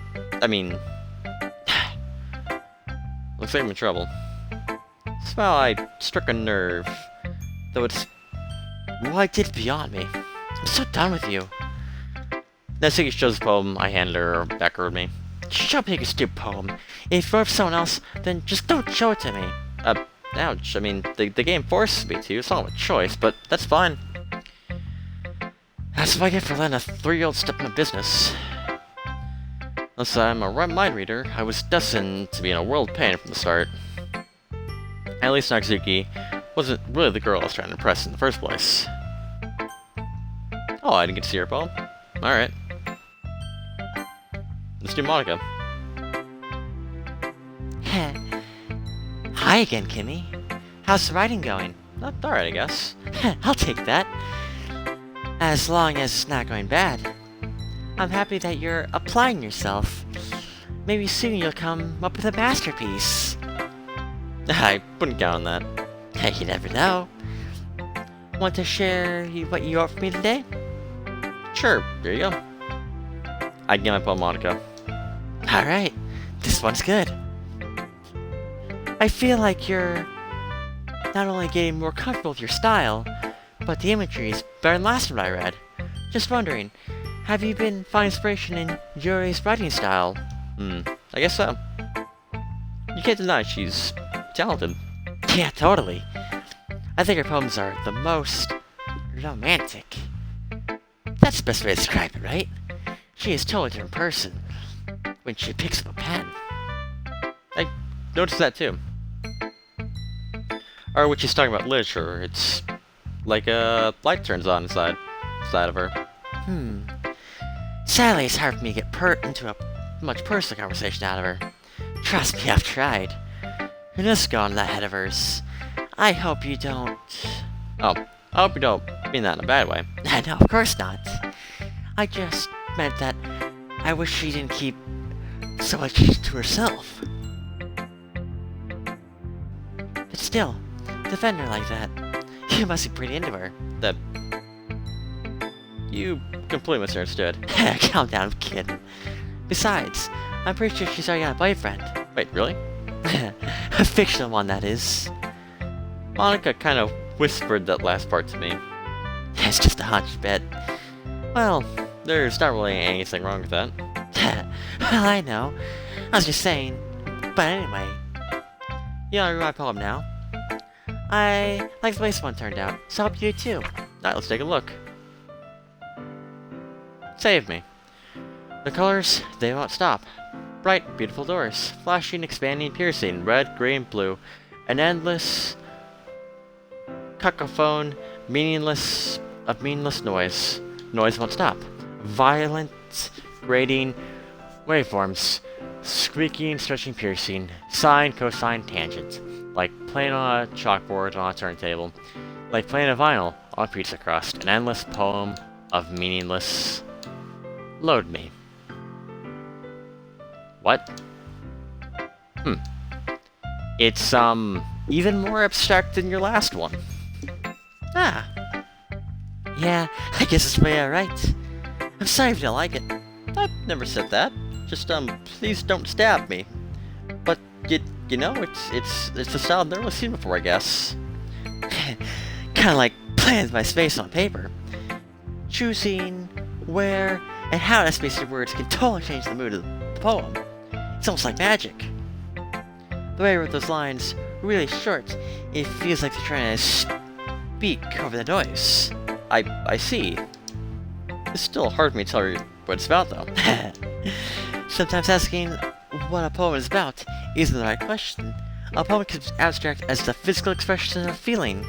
mean... Looks like I'm in trouble. Somehow I struck a nerve. Though it's... Well, I did beyond me. I'm so done with you. Natsuki shows the poem I handed her back toward me. Show me a stupid poem. If you wrote for someone else, then just don't show it to me. Ouch. I mean, the game forces me to. It's not a choice, but that's fine. That's what I get for letting a 3-year-old step into business. Unless I'm a mind reader, I was destined to be in a world of pain from the start. At least Natsuki wasn't really the girl I was trying to impress in the first place. Oh, I didn't get to see her poem? Alright. Let's do Monica. Hi again, Kimmy. How's the writing going? Not alright, I guess. I'll take that. As long as it's not going bad. I'm happy that you're applying yourself. Maybe soon you'll come up with a masterpiece. I wouldn't count on that. You never know. Want to share what you wrote for me today? Sure, here you go. I get my poem Monica. Alright, this one's good. I feel like you're not only getting more comfortable with your style, but the imagery is better than last one I read. Just wondering, have you been finding inspiration in Yuri's writing style? I guess so. You can't deny she's talented. Yeah, totally. I think her poems are the most romantic. That's the best way to describe it, right? She is a totally different person when she picks up a pen. I noticed that too. Or when she's talking about literature, it's like a light turns on inside of her. Sadly, it's hard for me to get into a much personal conversation out of her. Trust me, I've tried. You're just going that head of hers. I hope you don't... Oh, I hope you don't mean that in a bad way. No, of course not. I just meant that I wish she didn't keep so much to herself. But still, defend her like that. You must be pretty into her. You completely misunderstood. Calm down, I'm kidding. Besides, I'm pretty sure she's already got a boyfriend. Wait, really? A fictional one, that is. Monica kind of whispered that last part to me. It's just a hunch bet. Well, there's not really anything wrong with that. Well, I know. I was just saying. But anyway. You wanna read my poem now? I like the way this one turned out, so I hope you do too. Alright, let's take a look. Save me. The colors, they won't stop. Bright, beautiful doors, flashing, expanding, piercing, red, green, blue. An endless cacophone, meaningless noise. Noise won't stop. Violent, grating, waveforms. Squeaking, stretching, piercing. Sine, cosine, tangent. Like playing on a chalkboard on a turntable. Like playing a vinyl on a pizza crust. An endless poem of meaningless... Load me. What? It's, even more abstract than your last one. Ah. Yeah, I guess it's way alright. I'm sorry if you don't like it. I've never said that. Just, please don't stab me. But, you know, it's a style I've never seen before, I guess. Kinda like plans my space on paper. Choosing where and how to space your words can totally change the mood of the poem. It's almost like magic. The way I wrote those lines really short, it feels like they're trying to speak over the noise. I see. It's still hard for me to tell you what it's about, though. Sometimes asking what a poem is about isn't the right question. A poem can be abstract as the physical expression of feeling,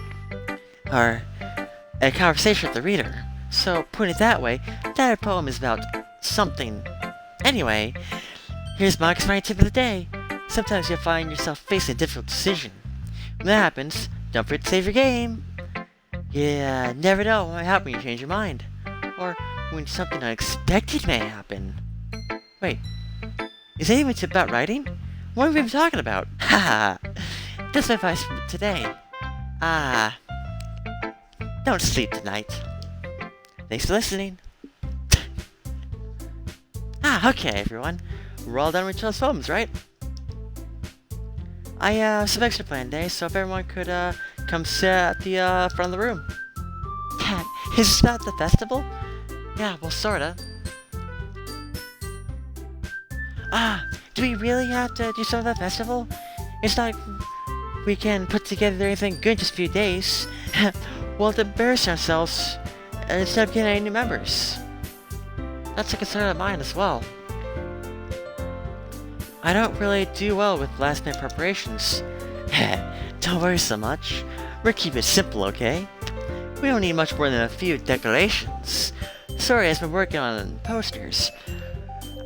or a conversation with the reader. So, putting it that way, that poem is about something. Anyway, here's my explain tip of the day. Sometimes you'll find yourself facing a difficult decision. When that happens, don't forget to save your game. Yeah, never know what might happen when you change your mind. Or when something unexpected may happen. Wait, is anyone tip about writing? What have we been talking about? Haha, that's my advice for today. Don't sleep tonight. Thanks for listening. Okay, everyone. We're all done with each other's poems, right? I have some extra planned today, so if everyone could come sit at the front of the room. Is this not the festival? Yeah, well, sorta. Do we really have to do some of the festival? It's not like we can put together anything good in just a few days. We'll have to embarrass ourselves instead of getting any new members. That's a concern of mine as well. I don't really do well with last-minute preparations. Don't worry so much. We're keeping it simple, okay? We don't need much more than a few decorations. Sorry has been working on posters.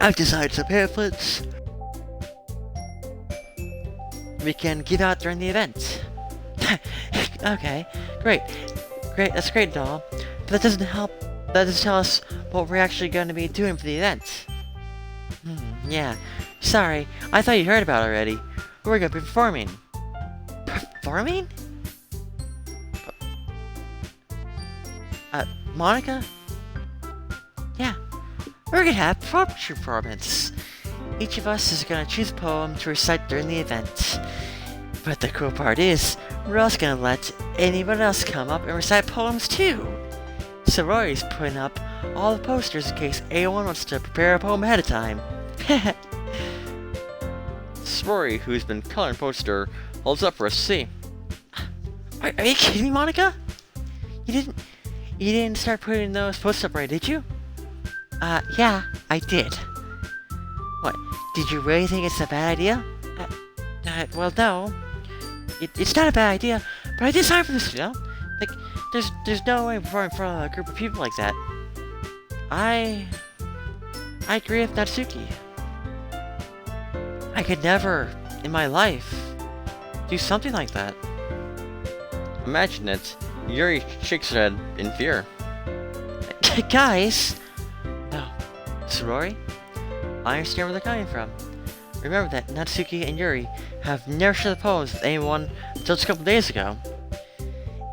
I've designed some pamphlets we can give out during the event. Okay, great. That's great and all. But that doesn't help. That doesn't tell us what we're actually going to be doing for the event. Yeah. Sorry, I thought you heard about it already. We're going to be performing. Performing? Monica? Yeah. We're going to have a performance. Each of us is going to choose a poem to recite during the event. But the cool part is, we're also going to let anyone else come up and recite poems too. So Rory's putting up all the posters in case anyone wants to prepare a poem ahead of time. Rory, who's been coloring poster, holds up for us to see. Are you kidding me, Monica? You didn't start putting those posters up right, did you? Yeah, I did. What, did you really think it's a bad idea? Well, no. It's not a bad idea, but I did sign for this, you know? Like, there's no way before in front of a group of people like that. I agree with Natsuki. I could never, in my life, do something like that. Imagine it. Yuri shakes her head in fear. Guys! No. Sorori? I understand where they're coming from. Remember that Natsuki and Yuri have never shared the poems with anyone until just a couple days ago.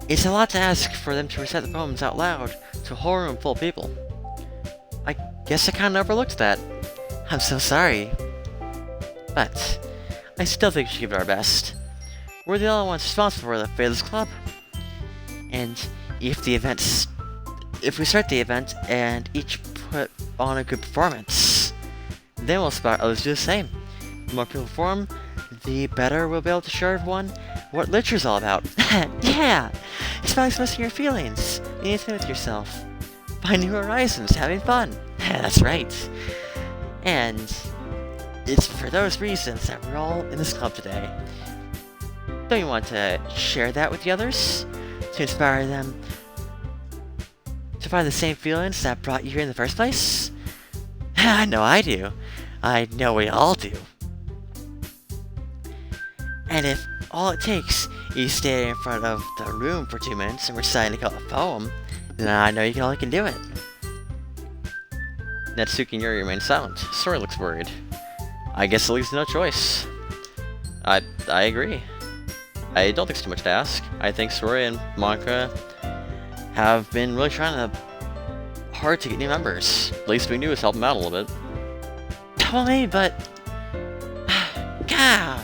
It's a lot to ask for them to recite the poems out loud to a whole room full of people. I guess I kinda overlooked that. I'm so sorry. But I still think we should give it our best. We're the only ones responsible for the fate of this club. And if we start the event and each put on a good performance, then we'll inspire others to do the same. The more people perform, the better we'll be able to show everyone what literature's all about. Yeah! It's about expressing your feelings, being intimate with yourself, finding new horizons, having fun. That's right. And it's for those reasons that we're all in this club today. Don't you want to share that with the others? To inspire them to find the same feelings that brought you here in the first place? I know I do. I know we all do. And if all it takes is stay in front of the room for 2 minutes and recite a poem, then I know you all can do it. Natsuki and Yuri remain silent. Sori looks worried. I guess it leaves no choice. I agree. I don't think it's too much to ask. I think Sori and Monica have been really trying hard to get new members. The least we can do is help them out a little bit. Well, maybe, but... Gah!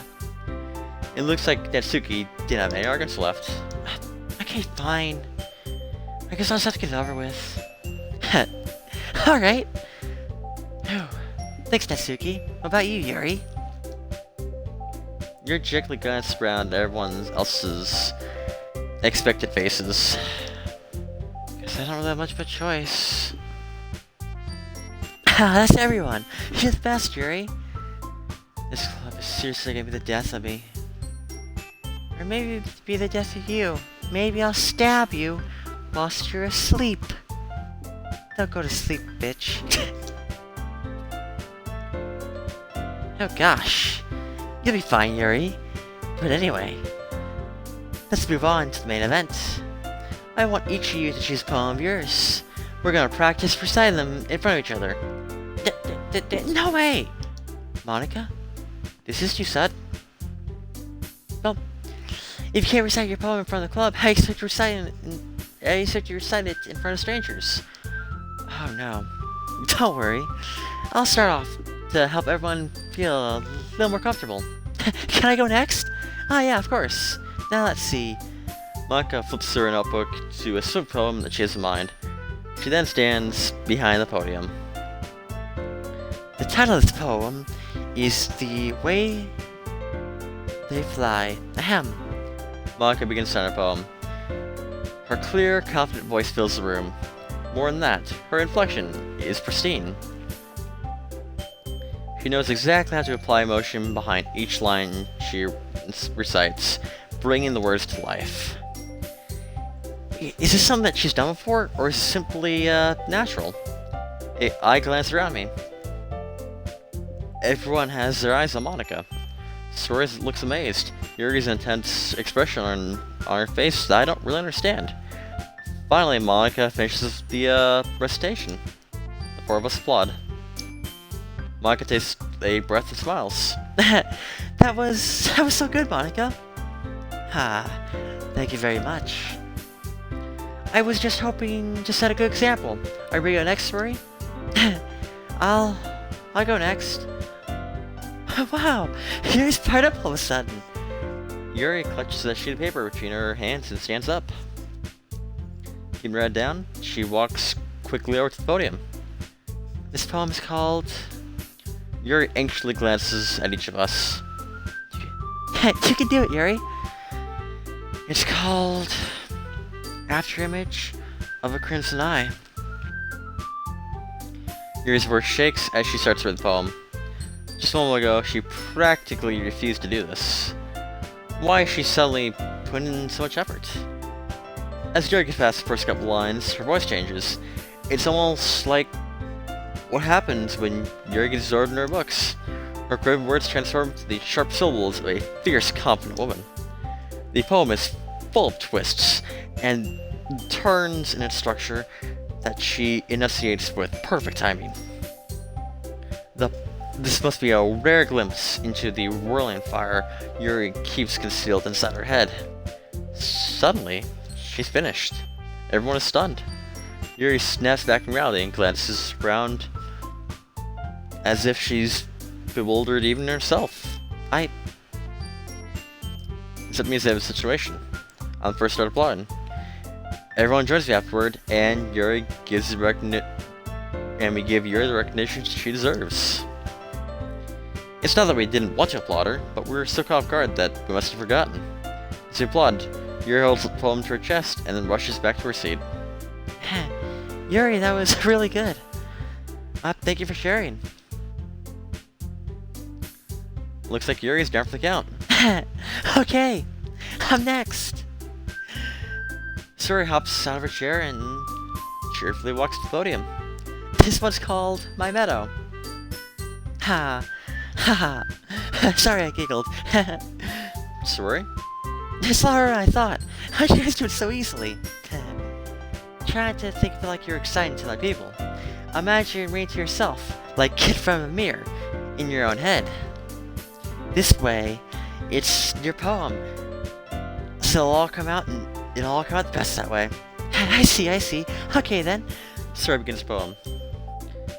It looks like Natsuki didn't have any arguments left. Okay, fine. I guess I'll just have to get it over with. Alright. Thanks, Natsuki. What about you, Yuri? You're jerkily glanced around everyone else's expected faces. Guess I don't really have much of a choice. That's everyone. You're the best, Yuri. This club is seriously gonna be the death of me. Or maybe it'll be the death of you. Maybe I'll stab you whilst you're asleep. Don't go to sleep, bitch. Oh gosh. You'll be fine, Yuri. But anyway, let's move on to the main event. I want each of you to choose a poem of yours. We're gonna practice reciting them in front of each other. No way! Monica? This is you, son. Well, if you can't recite your poem in front of the club, how do you expect to recite it in front of strangers? Oh no. Don't worry. I'll start off to help everyone feel a little more comfortable. Can I go next? Oh yeah, of course. Now let's see. Monica flips through her notebook to a swift poem that she has in mind. She then stands behind the podium. The title of this poem is The Way They Fly. Ahem. Monica begins to her poem. Her clear, confident voice fills the room. More than that, her inflection is pristine. She knows exactly how to apply emotion behind each line she recites, bringing the words to life. Is this something that she's done before, or is it simply, natural? I glance around me. Everyone has their eyes on Monica. Sori looks amazed. Yuri's intense expression on her face that I don't really understand. Finally, Monica finishes the recitation. The four of us applaud. Monica takes a breath and smiles. that was so good, Monica. Thank you very much. I was just hoping to set a good example. Are we go next, Sori? I'll go next. Wow, Yuri's fired up all of a sudden. Yuri clutches a sheet of paper between her hands and stands up. Keeping her head down, she walks quickly over to the podium. This poem is called... Yuri anxiously glances at each of us. You can do it, Yuri. It's called... Afterimage of a Crimson Eye. Yuri's voice shakes as she starts to read the poem. Just a moment ago, she practically refused to do this. Why is she suddenly putting in so much effort? As Yuri gets past the first couple lines, her voice changes. It's almost like what happens when Yuri gets absorbed in her books. Her craven words transform to the sharp syllables of a fierce, confident woman. The poem is full of twists and turns in its structure that she enunciates with perfect timing. This must be a rare glimpse into the whirling fire Yuri keeps concealed inside her head. Suddenly, she's finished. Everyone is stunned. Yuri snaps back in reality and glances around as if she's bewildered even herself. Except me save the situation. I'm the first to start applauding. Everyone joins me afterward, and Yuri gives and we give Yuri the recognition she deserves. It's not that we didn't want to applaud her, but we were so caught off guard that we must have forgotten. As we applaud, Yuri holds the poem to her chest and then rushes back to her seat. Yuri, that was really good. Thank you for sharing. Looks like Yuri's down for the count. Okay, I'm next. Sori hops out of her chair and cheerfully walks to the podium. This one's called My Meadow. Sorry, I giggled. Sori? It's slower than I thought. How'd you guys do it so easily? Trying to think like you're exciting to other people. Imagine reading to yourself, like kid from a mirror, in your own head. This way, it's your poem. So it'll all come out the best that way. I see. Okay then. Sora begins the poem.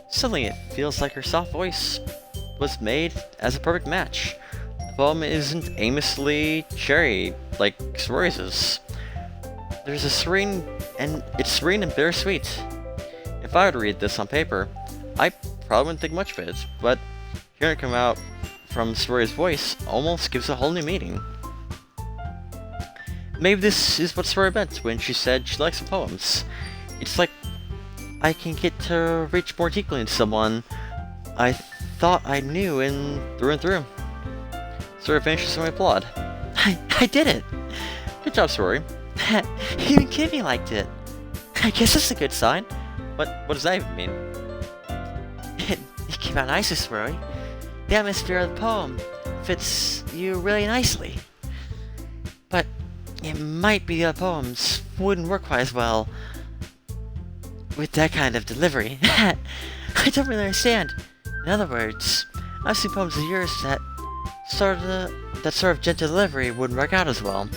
Suddenly it feels like her soft voice was made as a perfect match. The poem isn't aimlessly cherry like Rory's is. It's serene and bittersweet. If I were to read this on paper, I probably wouldn't think much of it, but hearing it come out from Rory's voice almost gives a whole new meaning. Maybe this is what Sora meant when she said she likes the poems. It's like I can get to reach more deeply into someone I thought I knew through and through. Sora finishes my applaud. I did it! Good job, Rory. Even Kimmy liked it. I guess that's a good sign. What does that even mean? It came out nicely, Rory. The atmosphere of the poem fits you really nicely. But it might be the other poems wouldn't work quite as well with that kind of delivery. I don't really understand. In other words, I've seen poems of yours that sort of gentle delivery wouldn't work out as well.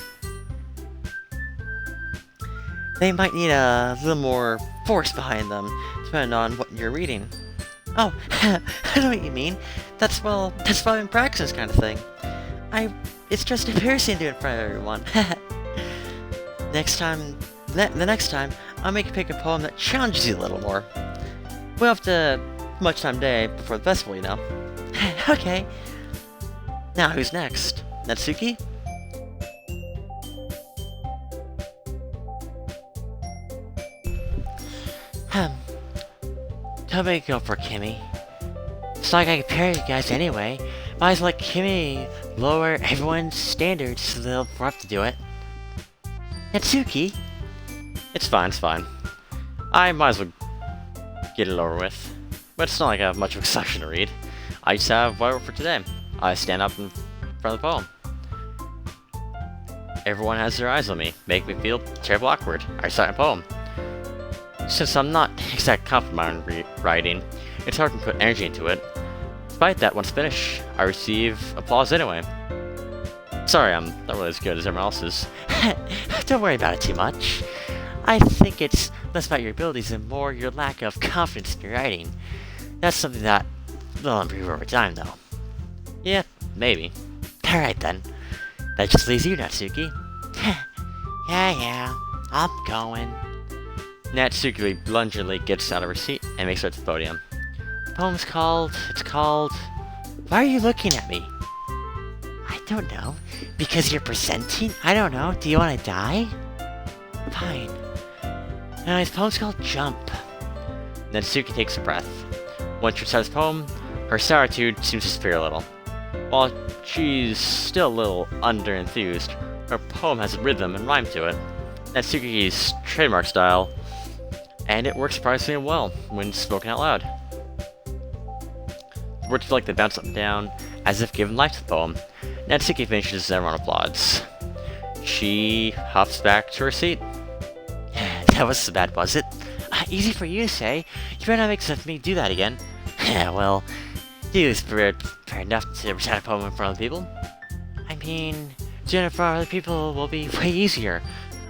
They might need a little more force behind them, depending on what you're reading. Oh, I know what you mean. That's probably in practice kind of thing. It's just embarrassing to do it in front of everyone. The next time, I'll make you pick a poem that challenges you a little more. We'll have to much time today before the festival, you know. Okay. Now who's next? Natsuki? Tell me to go for Kimmy. It's not like I compare you guys anyway. Might as well let Kimmy lower everyone's standards so they'll have to do it. Natsuki? It's fine. I might as well get it over with. But it's not like I have much of a section to read. I just have what I wrote for today. I stand up in front of the poem. Everyone has their eyes on me, make me feel terribly awkward. I recite a poem. Since I'm not exact confident in writing, it's hard to put energy into it. Despite that, once finished, I receive applause anyway. Sorry, I'm not really as good as everyone else is. Don't worry about it too much. I think it's less about your abilities and more your lack of confidence in your writing. That's something that will improve over time, though. Yeah, maybe. Alright then. That just leaves you, Natsuki. Yeah, I'm going. Natsuki blunderingly gets out of her seat and makes her way to the podium. The poem's called... Why are you looking at me? I don't know. Because you're presenting? I don't know. Do you want to die? Fine. His poem's called Jump. Natsuki takes a breath. Once she recites the poem, her souritude seems to disappear a little. While she's still a little under-enthused, her poem has a rhythm and rhyme to it. Natsuki's trademark style, and it works surprisingly well when spoken out loud. The words feel like they bounce up and down, as if giving life to the poem. Natsuki finishes and everyone applauds. She hops back to her seat. That wasn't so bad, was it? Easy for you to say. You better not make sense of me do that again. Well, you is prepared enough to recite a poem in front of people. I mean, doing it for other people will be way easier.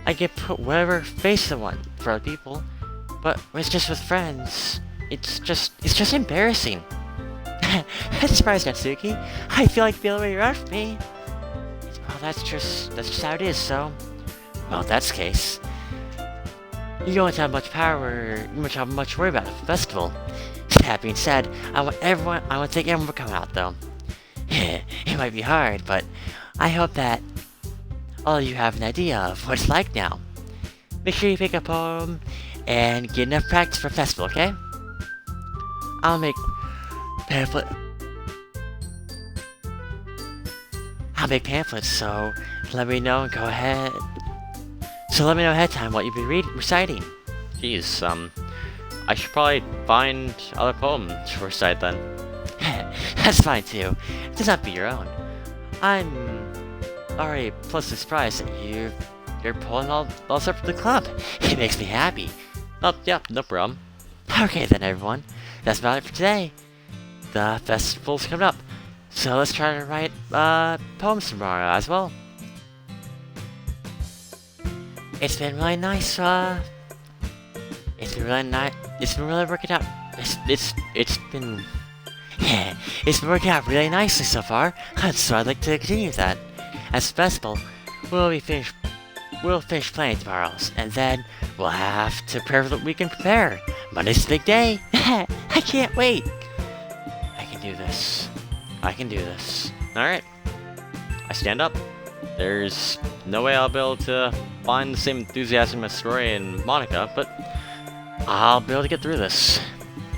I can put whatever face I want for other people, but when it's just with friends, it's just embarrassing. I'm surprised, Natsuki. I feel like the other way around for me. Well, that's just how it is. So, well, if that's the case, you don't have much power. You don't have much to worry about at the festival. That being said, I want to thank everyone for coming out, though. It might be hard, but I hope that all of you have an idea of what it's like now. Make sure you pick a poem and get enough practice for festival, okay? I'll make pamphlets, so let me know and go ahead. So let me know ahead of time what you'll be reciting. Jeez, I should probably find other poems to recite then. That's fine too. It does not be your own. I'm already pleasantly surprised that you're pulling all up for the club. It makes me happy. Oh, yeah, no problem. Okay then, everyone. That's about it for today. The festival's coming up, so let's try to write poems tomorrow as well. It's been really nice, it's been really nice. It's been really working out. It's been it's been working out really nicely so far. So I'd like to continue that. As possible, we'll finish playing tomorrow, and then we'll have to prepare for the weekend. Prepare. Monday's the big day. I can't wait. I can do this. I can do this. All right. I stand up. There's no way I'll be able to find the same enthusiasm as Rory and Monica, but I'll be able to get through this.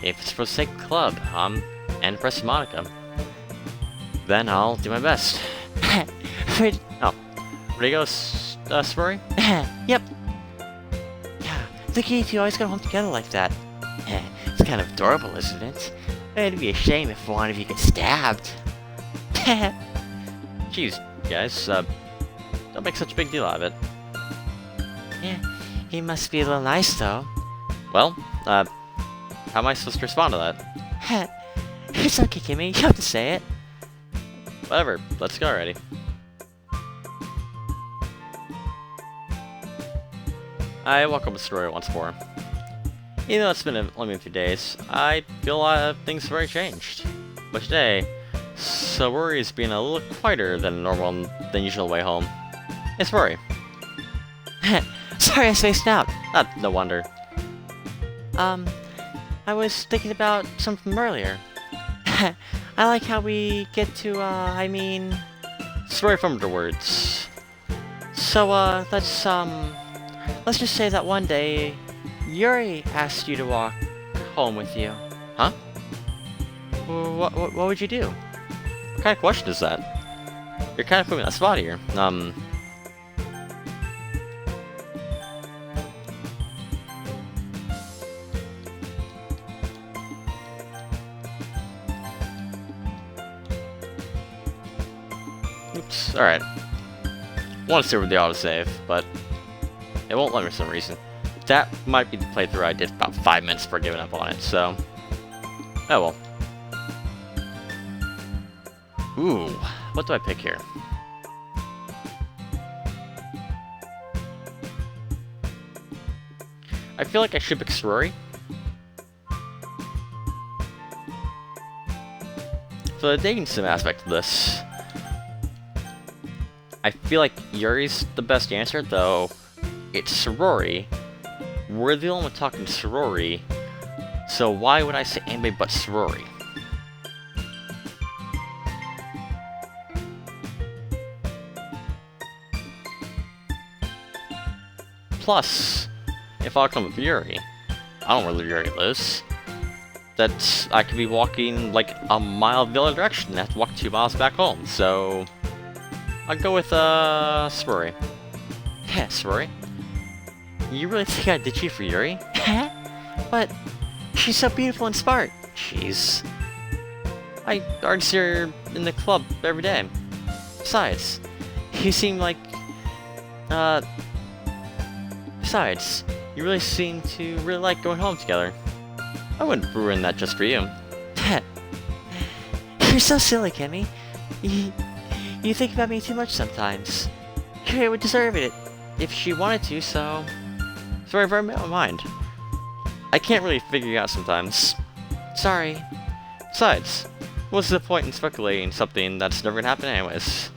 If it's for the sake of the club, and impress Monica, then I'll do my best. Oh, ready to go, Rory? Yep. Yeah, look at you two always got home together like that. It's kind of adorable, isn't it? It'd be a shame if one of you get stabbed. Jeez, guys, don't make such a big deal out of it. Yeah, he must be a little nice, though. Well, how am I supposed to respond to that? It's okay, Kimmy. You don't have to say it. Whatever, let's go already. I walk up to Rory once more. Even though it's been only a few days, I feel a lot of things have already changed. But today, so Rory's being a little quieter than normal than usual way home. It's Rory. Sorry I spaced out. No wonder. I was thinking about something from earlier. I like how we get to, Sorry from the words. So, let's just say that one day, Yuri asked you to walk home with you. Huh? What would you do? What kind of question is that? You're kind of putting me on the spot here. Oops, alright. Want to see with the autosave, but it won't let me for some reason. That might be the playthrough I did about 5 minutes before giving up on it, so... Oh well. Ooh, what do I pick here? I feel like I should pick Rory. For the dating sim aspect of this, I feel like Yuri's the best answer, though it's Rory. We're the only one talking to Rory, so why would I say anybody but Rory? Plus, if I come with Yuri, I don't know where Yuri lives. That I could be walking like a mile the other direction and have to walk 2 miles back home, so I'll go with Rory. Yeah, Rory. You really think I did you for Yuri? But she's so beautiful and smart. Jeez. I already see her in the club every day. Besides, you seem like... Besides, you really seem to really like going home together. I wouldn't ruin that just for you. You're so silly, Kimmy. You think about me too much sometimes. Yuri would deserve it if she wanted to, so... Sorry for my mind. I can't really figure you out sometimes. Sorry. Besides, what's the point in speculating something that's never gonna happen anyways?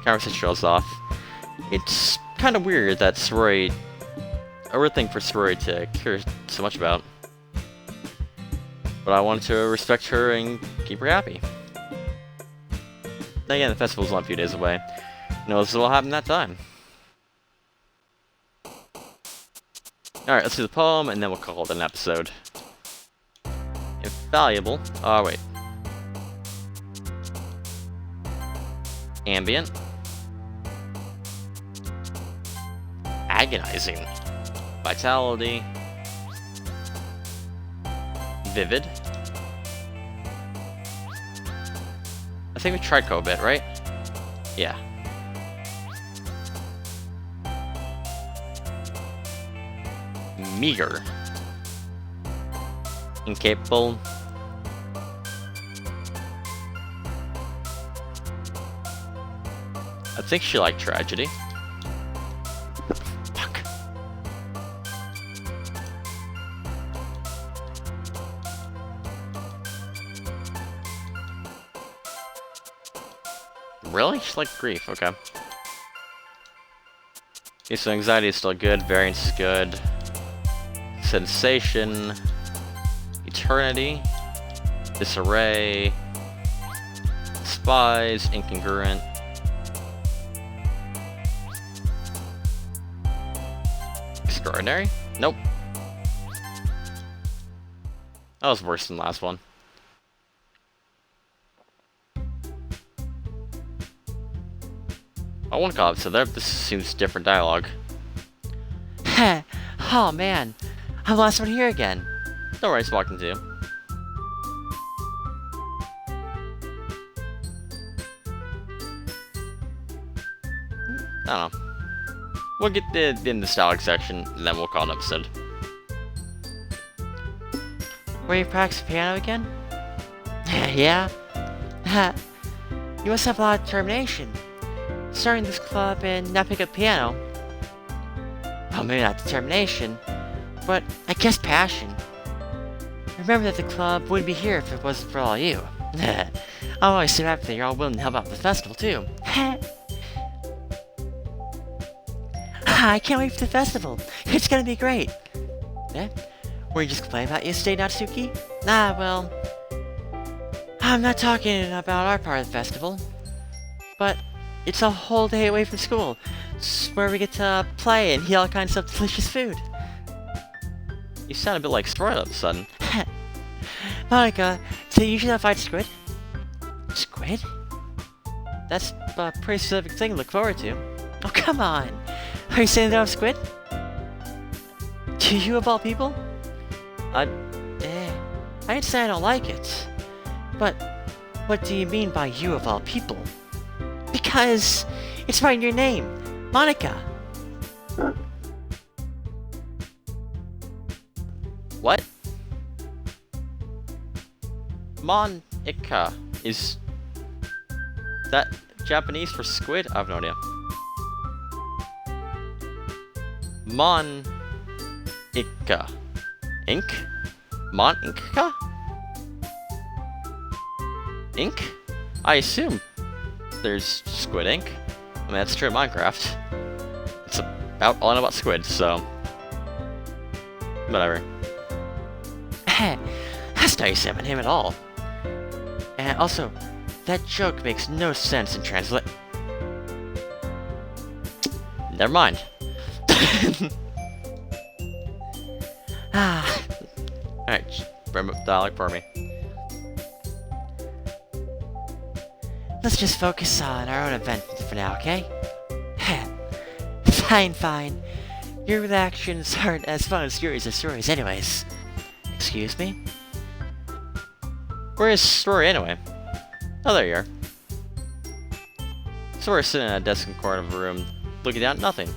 Conversation trails off. It's kind of weird that Rory... a weird thing for Rory to care so much about. But I want to respect her and keep her happy. Then again, the festival's only a few days away. Who knows what will happen that time? Alright, let's do the poem, and then we'll call it an episode. Invaluable. Oh, wait. Ambient. Agonizing. Vitality. Vivid. I think we tried Cobit, right? Yeah. Meager. Incapable. I think she liked tragedy. Really? She's like grief, okay. Okay, so anxiety is still good, variance is good. Sensation. Eternity. Disarray. Spies. Incongruent. Extraordinary? Nope. That was worse than the last one. I want to call it, so there. This seems different dialogue. Heh. Oh man, I'm the last one here again. Don't worry, it's walking to you. I don't know. We'll get the nostalgic section, and then we'll call it an episode. Were you practicing piano again? Yeah? You must have a lot of determination. Starting this club and not pick up piano. Well, maybe not determination, but I guess passion. Remember that the club wouldn't be here if it wasn't for all you. I'm always so happy that you're all willing to help out with the festival, too. I can't wait for the festival. It's gonna be great. Eh? Were you just complaining about yesterday, Natsuki? Well... I'm not talking about our part of the festival. But it's a whole day away from school. It's where we get to play and eat all kinds of delicious food. You sound a bit like Stroy all of a sudden. Monica, so you usually not fight squid? Squid? That's a pretty specific thing to look forward to. Oh, come on. Are you saying they don't have squid? Do you of all people? I didn't say I don't like it. But what do you mean by you of all people? Because it's right in your name, Monica. What? Monica. Is that Japanese for squid? I have no idea. Monica. Ink? Monica? Ink? I assume there's squid ink. I mean, that's true in Minecraft. It's about all I know about squid, so... whatever. That's not examine him at all. And also, that joke makes no sense in translate. Never mind. Alright, bring up dialogue for me. Let's just focus on our own event for now, okay? Fine. Your reactions aren't as fun as Yuri's stories anyways. Excuse me? Where is Story anyway? Oh, there you are. Story's sitting at a desk in the corner of the room, looking down at nothing.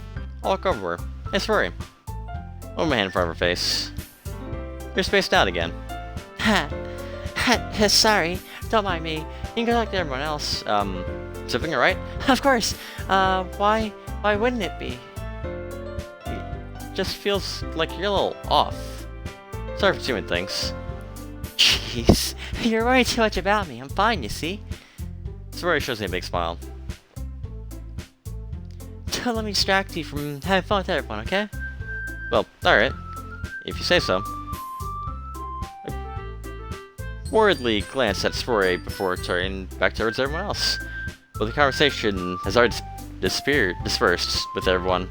I'll walk over to her. Hey, Story. Hold my hand in front of her face. You're spaced out again. Sorry, don't mind me. You can go like everyone else. Is everything alright? Of course. Why wouldn't it be? It just feels like you're a little off. Sorry for doing things. Jeez, you're worrying too much about me. I'm fine, you see. Story shows me a big smile. Don't let me distract you from having fun with everyone, okay? Well, alright. If you say so. I worriedly glanced at Story before turning back towards everyone else. But the conversation has already dispersed with everyone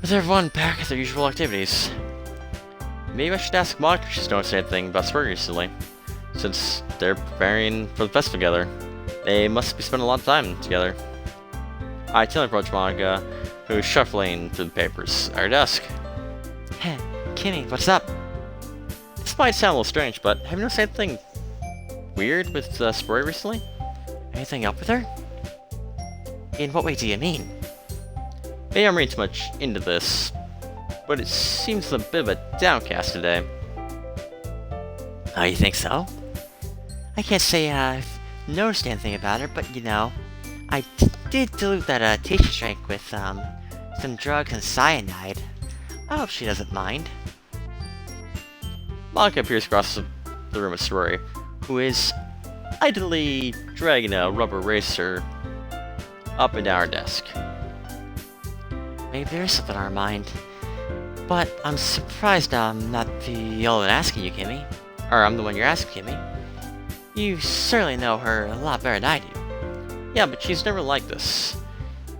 back at their usual activities. Maybe I should ask Monica if she's noticed anything about Spur recently. Since they're preparing for the festival together, they must be spending a lot of time together. I tell approach Monica, who's shuffling through the papers at her desk. Hey, Kimmy, what's up? This might sound a little strange, but have you noticed anything weird with Spur recently? Anything up with her? In what way do you mean? Maybe I'm reading too much into this, but it seems a bit of a downcast today. Oh, you think so? I can't say I've noticed anything about her, but you know, I did dilute that teacher's drink with some drugs and cyanide. I hope she doesn't mind. Monica appears across the room with Sorori, who is idly dragging a rubber racer up and down her desk. Maybe there's something on our mind. But I'm surprised I'm not the only one asking you, Kimmy. Or I'm the one you're asking, Kimmy. You certainly know her a lot better than I do. Yeah, but she's never like this.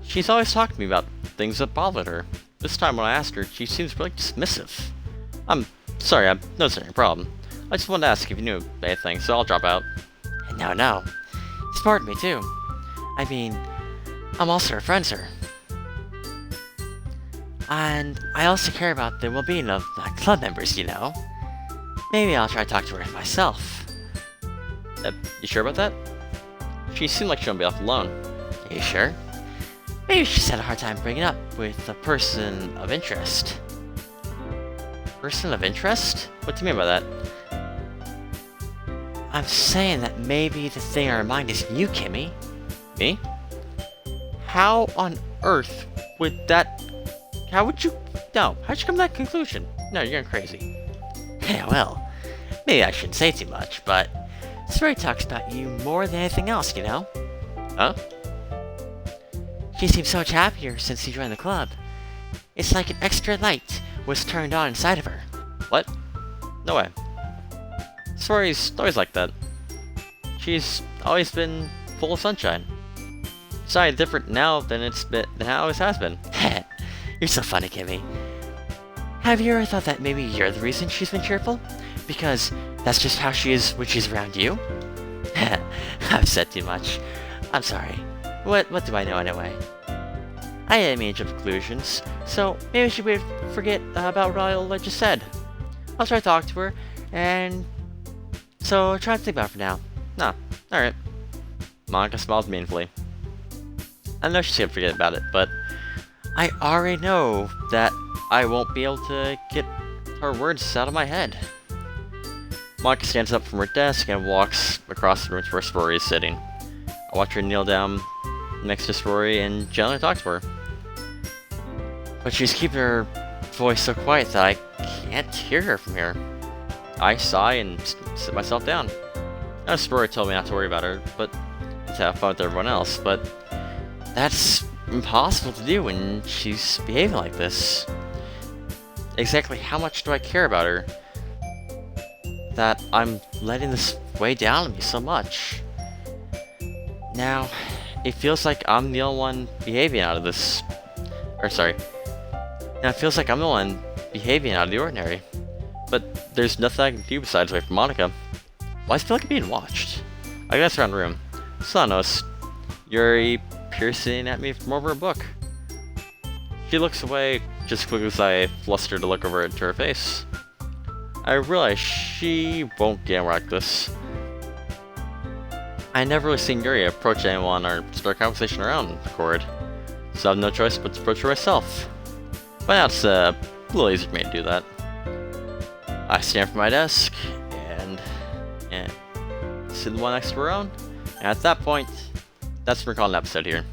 She's always talked to me about things that bothered her. This time when I asked her, she seems really dismissive. I'm sorry, I know it's not your problem. I just wanted to ask if you knew anything, so I'll drop out. No. It's important to me, too. I mean, I'm also her friend, sir. And I also care about the well-being of my club members, you know. Maybe I'll try to talk to her myself. You sure about that? She seemed like she wouldn't be left alone. Are you sure? Maybe she's had a hard time bringing up with a person of interest. Person of interest? What do you mean by that? I'm saying that maybe the thing on her mind is you, Kimmy. Me? How on earth would that... How would you... No, how'd you come to that conclusion? No, you're going crazy. Yeah, well, maybe I shouldn't say too much, but Suri talks about you more than anything else, you know? Huh? She seems so much happier since you joined the club. It's like an extra light was turned on inside of her. What? No way. Suri's always like that. She's always been full of sunshine. It's not any different now than how it always has been. You're so funny, Kimmy. Have you ever thought that maybe you're the reason she's been cheerful? Because that's just how she is when she's around you? I've said too much. I'm sorry. What do I know anyway? I didn't mean to jump to conclusions, so maybe I should forget about what I just said. I'll try to talk to her, and so try to think about it for now. No, alright. Monica smiles meaningfully. I know she's gonna forget about it, but I already know that I won't be able to get her words out of my head. Monica stands up from her desk and walks across the room to where Spory is sitting. I watch her kneel down next to Spory and gently talk to her. But she's keeping her voice so quiet that I can't hear her from here. I sigh and sit myself down. I know Spory told me not to worry about her, but to have fun with everyone else, but that's impossible to do when she's behaving like this. Exactly how much do I care about her that I'm letting this weigh down on me so much? Now, it feels like I'm the only one behaving out of this. Now it feels like I'm the one behaving out of the ordinary. But there's nothing I can do besides wait for Monica. Why does it feel like I'm being watched? I glance around the room. Still notice Yuri peering at me from over a book. She looks away just as quickly as I fluster to look over into her face. I realize she won't get anywhere like this. I never really seen Yuri approach anyone or start a conversation around accord, so I have no choice but to approach her myself. But now it's a little easier for me to do that. I stand from my desk and sit the one next to her own, and at that point, that's when we're calling an episode here,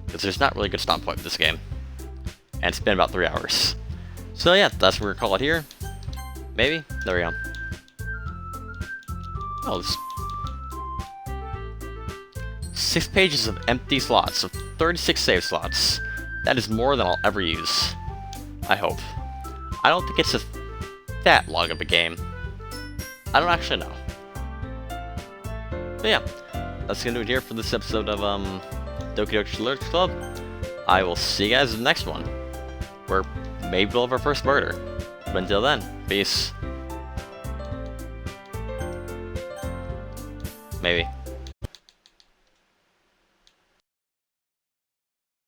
because there's not really a good stop point with this game, and it's been about 3 hours. So yeah, that's what we're gonna call it here. Maybe? There we go. Oh, this 6 pages of empty slots, of 36 save slots. That is more than I'll ever use. I hope. I don't think it's that long of a game. I don't actually know. But yeah, that's gonna do it here for this episode of Doki Doki Lyrics Club. I will see you guys in the next one, where maybe we'll have our first murder. But until then, peace. Maybe.